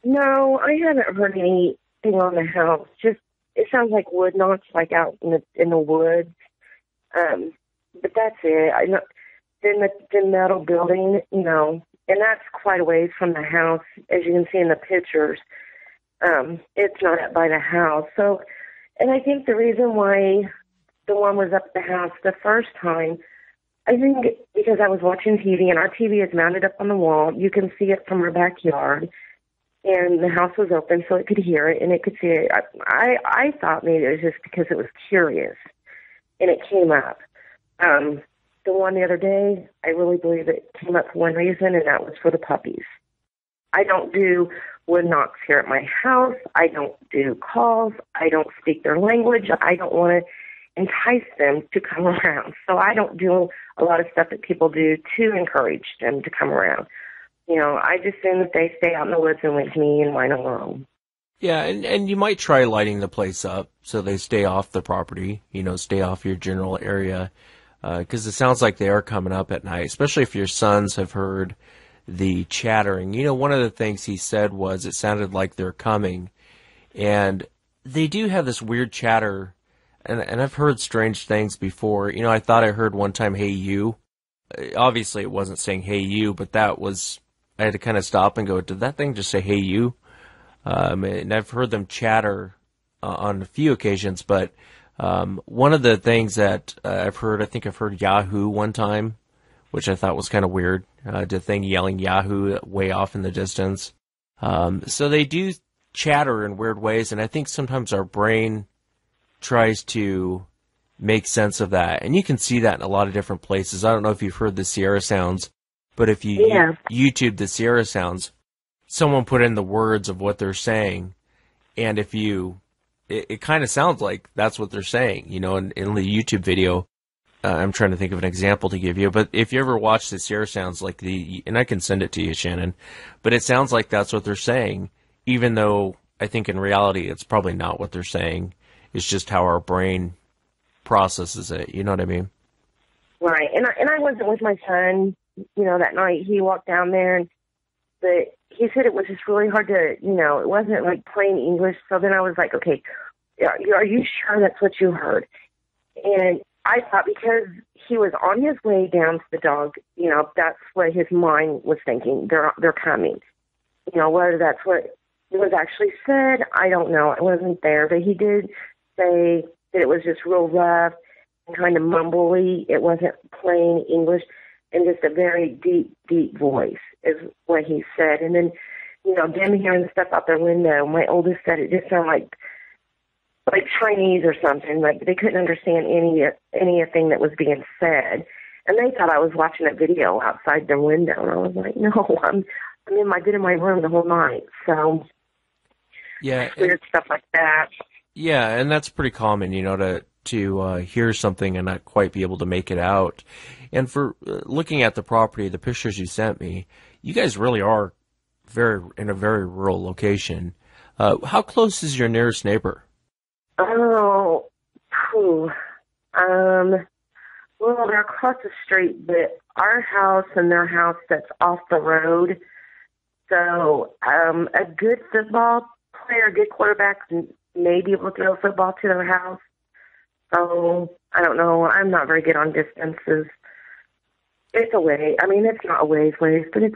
No, I haven't heard anything on the house. Just, it sounds like wood knocks, like out in the woods. But that's it. I know. Then the metal building, and that's quite a ways from the house, as you can see in the pictures. It's not up by the house. So, and I think the reason why the one was up at the house the first time, I think because I was watching TV, and our TV is mounted up on the wall. You can see it from our backyard, and the house was open so it could hear it, and it could see it. I thought maybe it was just because it was curious, and it came up. The one the other day, I really believe it came up for one reason, and that was for the puppies. I don't do wood knocks here at my house. I don't do calls. I don't speak their language. I don't want to entice them to come around. So I don't do a lot of stuff that people do to encourage them to come around. I just assume that they stay out in the woods and with me and mine alone. Yeah, and you might try lighting the place up so they stay off the property, stay off your general area. Because it sounds like they are coming up at night, especially if your sons have heard the chattering. One of the things he said was it sounded like they're coming. And they do have this weird chatter, and I've heard strange things before. I thought I heard one time, hey, you. Obviously, it wasn't saying, hey, you, but I had to kind of stop and go, did that thing just say, hey, you? And I've heard them chatter on a few occasions, but one of the things that I've heard, I think I've heard Yahoo one time, which I thought was kind of weird, the thing yelling Yahoo way off in the distance. So they do chatter in weird ways, and I think sometimes our brain tries to make sense of that. And you can see that in a lot of different places. I don't know if you've heard the Sierra sounds, but if you YouTube the Sierra sounds, someone put in the words of what they're saying, and if you it kind of sounds like that's what they're saying, in the YouTube video. I'm trying to think of an example to give you, but if you ever watch the Sierra sounds, and I can send it to you, Shannon, but it sounds like that's what they're saying, even though I think in reality it's probably not what they're saying. It's just how our brain processes it. You know what I mean? Right. And I wasn't with my son, that night. He walked down there, but he said it was just really hard to, it wasn't like plain English. So then I was like, okay, are you sure that's what you heard? And I thought because he was on his way down to the dog, that's what his mind was thinking. They're coming. Whether that's what was actually said, I don't know. I wasn't there, but he did say that it was just real rough and kind of mumbly. It wasn't plain English, and just a very deep, deep voice is what he said. And then, them hearing stuff out their window, my oldest said it just sounded like Chinese or something. Like they couldn't understand anything that was being said. And they thought I was watching a video outside their window. And I was like, no, I'm in my room the whole night. So, yeah, weird stuff like that. Yeah, and that's pretty common, to hear something and not quite be able to make it out. And for looking at the property, the pictures you sent me, you guys really are in a very rural location. How close is your nearest neighbor? Oh, Well, they're across the street, but our house and their house that's off the road. So a good football player, a good quarterback may be able to throw a football to their house. So I don't know. I'm not very good on distances. It's a way. I mean, it's not a ways, but it's...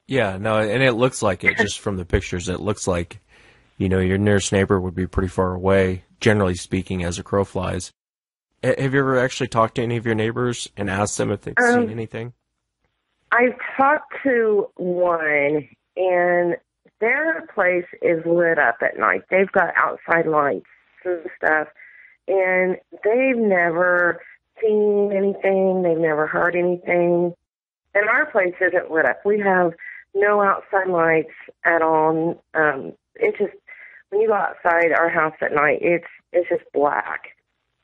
Yeah, no, and it looks like it, just from the pictures. It looks like, your nearest neighbor would be pretty far away, generally speaking, as a crow flies. Have you ever actually talked to any of your neighbors and asked them if they've seen anything? I've talked to one, and their place is lit up at night. They've got outside lights and stuff, and they've never seen anything. They've never heard anything. And our place isn't lit up. We have no outside lights at all. It's just, when you go outside our house at night, it's just black.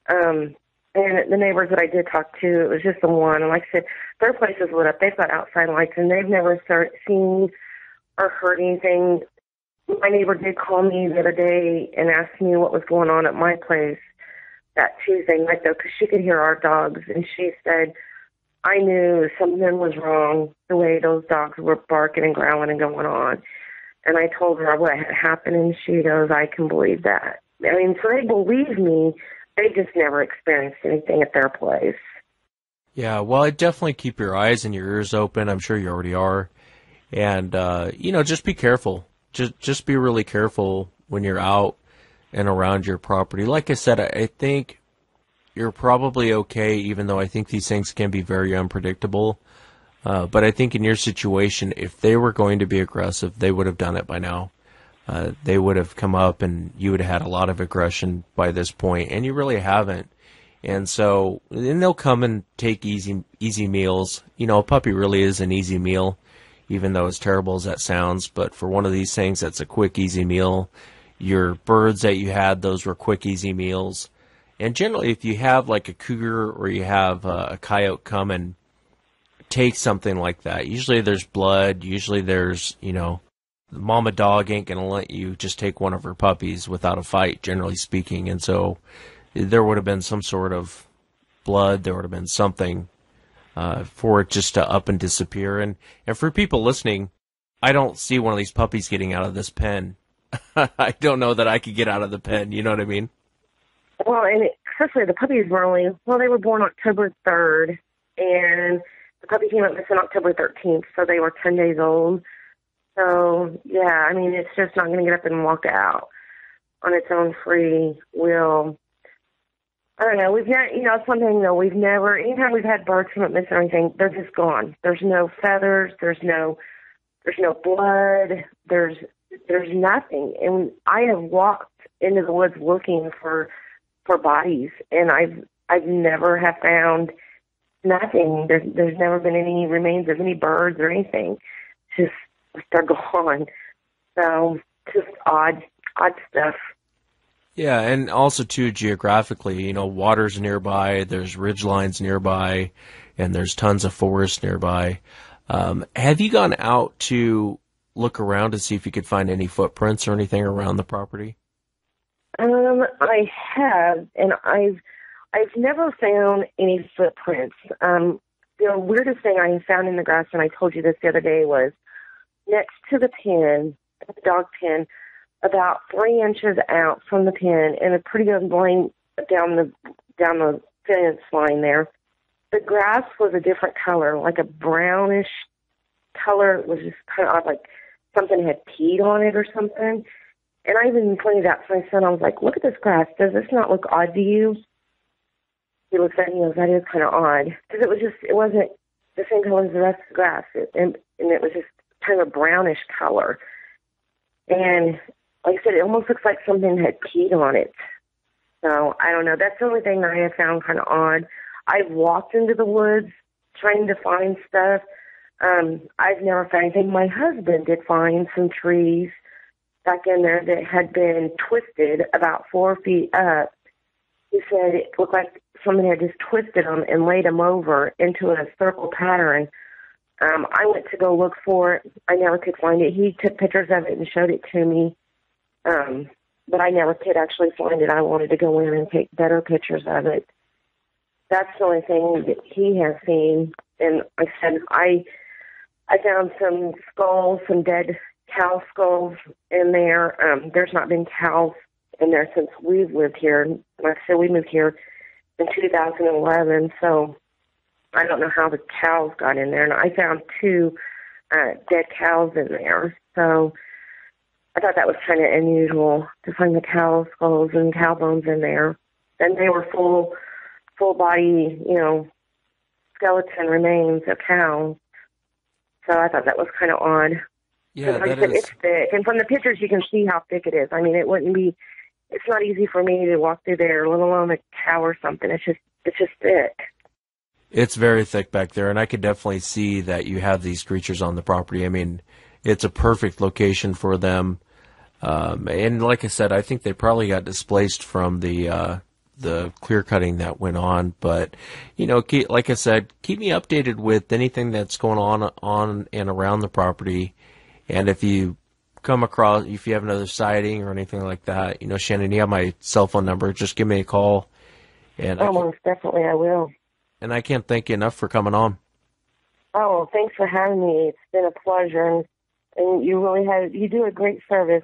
And the neighbors that I did talk to, it was just the one. And like I said, their place is lit up. They've got outside lights, and they've never seen or heard anything. My neighbor did call me the other day and asked me what was going on at my place that Tuesday night, though, because she could hear our dogs. And she said, I knew something was wrong the way those dogs were barking and growling and going on. And I told her what had happened, and she goes, I can believe that. I mean, so they believe me. They just never experienced anything at their place. Yeah, well, I'd definitely keep your eyes and your ears open. I'm sure you already are. And, just be careful. Just be really careful when you're out and around your property. Like I said, I think you're probably okay, even though I think these things can be very unpredictable. But I think in your situation, if they were going to be aggressive, they would have done it by now. They would have come up and you would have had a lot of aggression by this point, and you really haven't. And so, then they'll come and take easy meals. A puppy really is an easy meal, even though as terrible as that sounds. But for one of these things, that's a quick, easy meal. Your birds that you had, those were quick, easy meals. And generally, if you have like a cougar or you have a coyote come and take something like that, usually there's blood, usually there's, the mama dog ain't going to let you just take one of her puppies without a fight, generally speaking. And so there would have been some sort of blood, there would have been something for it just to up and disappear. And for people listening, I don't see one of these puppies getting out of this pen. I don't know that I could get out of the pen, you know what I mean? Well, and especially the puppies were they were born October 3rd, and the puppy came up missing October 13th, so they were 10 days old. So, yeah, I mean, it's just not going to get up and walk out on its own free will. I don't know. We've never, something though, anytime we've had birds come up missing or anything, they're just gone. There's no feathers, there's no blood, there's nothing. And I have walked into the woods looking for bodies, and I've never have found nothing. There's never been any remains of any birds or anything. Just they're gone. So just odd stuff. Yeah, and also too geographically, water's nearby, there's ridge lines nearby, and there's tons of forest nearby. Have you gone out to look around to see if you could find any footprints or anything around the property? I have, and I've never found any footprints. The weirdest thing I found in the grass, and I told you this the other day, was next to the pen, the dog pen, about 3 inches out from the pen, and a pretty good line down the fence line there. The grass was a different color, like a brownish color. It was just kind of odd, like something had peed on it or something. And I even pointed out to my son, I was like, look at this grass. Does this not look odd to you? He looks at me and goes, that is kind of odd. Because it wasn't the same color as the rest of the grass. And it was just kind of a brownish color. And like I said, it almost looks like something had peed on it. So I don't know. That's the only thing that I have found kind of odd. I've walked into the woods trying to find stuff. I've never found anything. My husband did find some trees back in there that had been twisted about 4 feet up. He said it looked like someone had just twisted them and laid them over into a circle pattern. I went to go look for it. I never could find it. He took pictures of it and showed it to me. But I never could actually find it. I wanted to go in and take better pictures of it. that's the only thing that he has seen. And like I said, I found some skulls, some dead cow skulls in there. There's not been cows in there since we've lived here. Like I said, we moved here in 2011, so I don't know how the cows got in there. And I found 2 dead cows in there, so I thought that was kind of unusual to find the cow skulls and cow bones in there. And they were full body, skeleton remains of cows. So I thought that was kind of odd. Yeah, like I said, it's thick. And from the pictures, you can see how thick it is. I mean, it's not easy for me to walk through there, let alone a cow or something. It's just thick. It's very thick back there, and I could definitely see that you have these creatures on the property. I mean, it's a perfect location for them. And like I said, I think they probably got displaced from the clear cutting that went on. But, like I said, keep me updated with anything that's going on and around the property. And if you come across, if you have another sighting or anything like that, Shannon, you have my cell phone number. Just give me a call. And most definitely I will. And I can't thank you enough for coming on. Oh, thanks for having me. It's been a pleasure. And you do a great service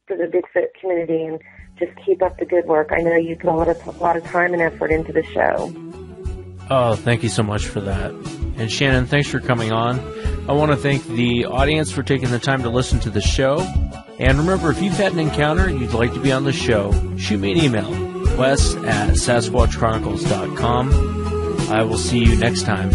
for the Bigfoot community, and just keep up the good work. I know you put a lot of time and effort into the show. Oh, thank you so much for that. And Shannon, thanks for coming on. I want to thank the audience for taking the time to listen to the show. And remember, if you've had an encounter and you'd like to be on the show, shoot me an email, wes@sasquatchchronicles.com. I will see you next time.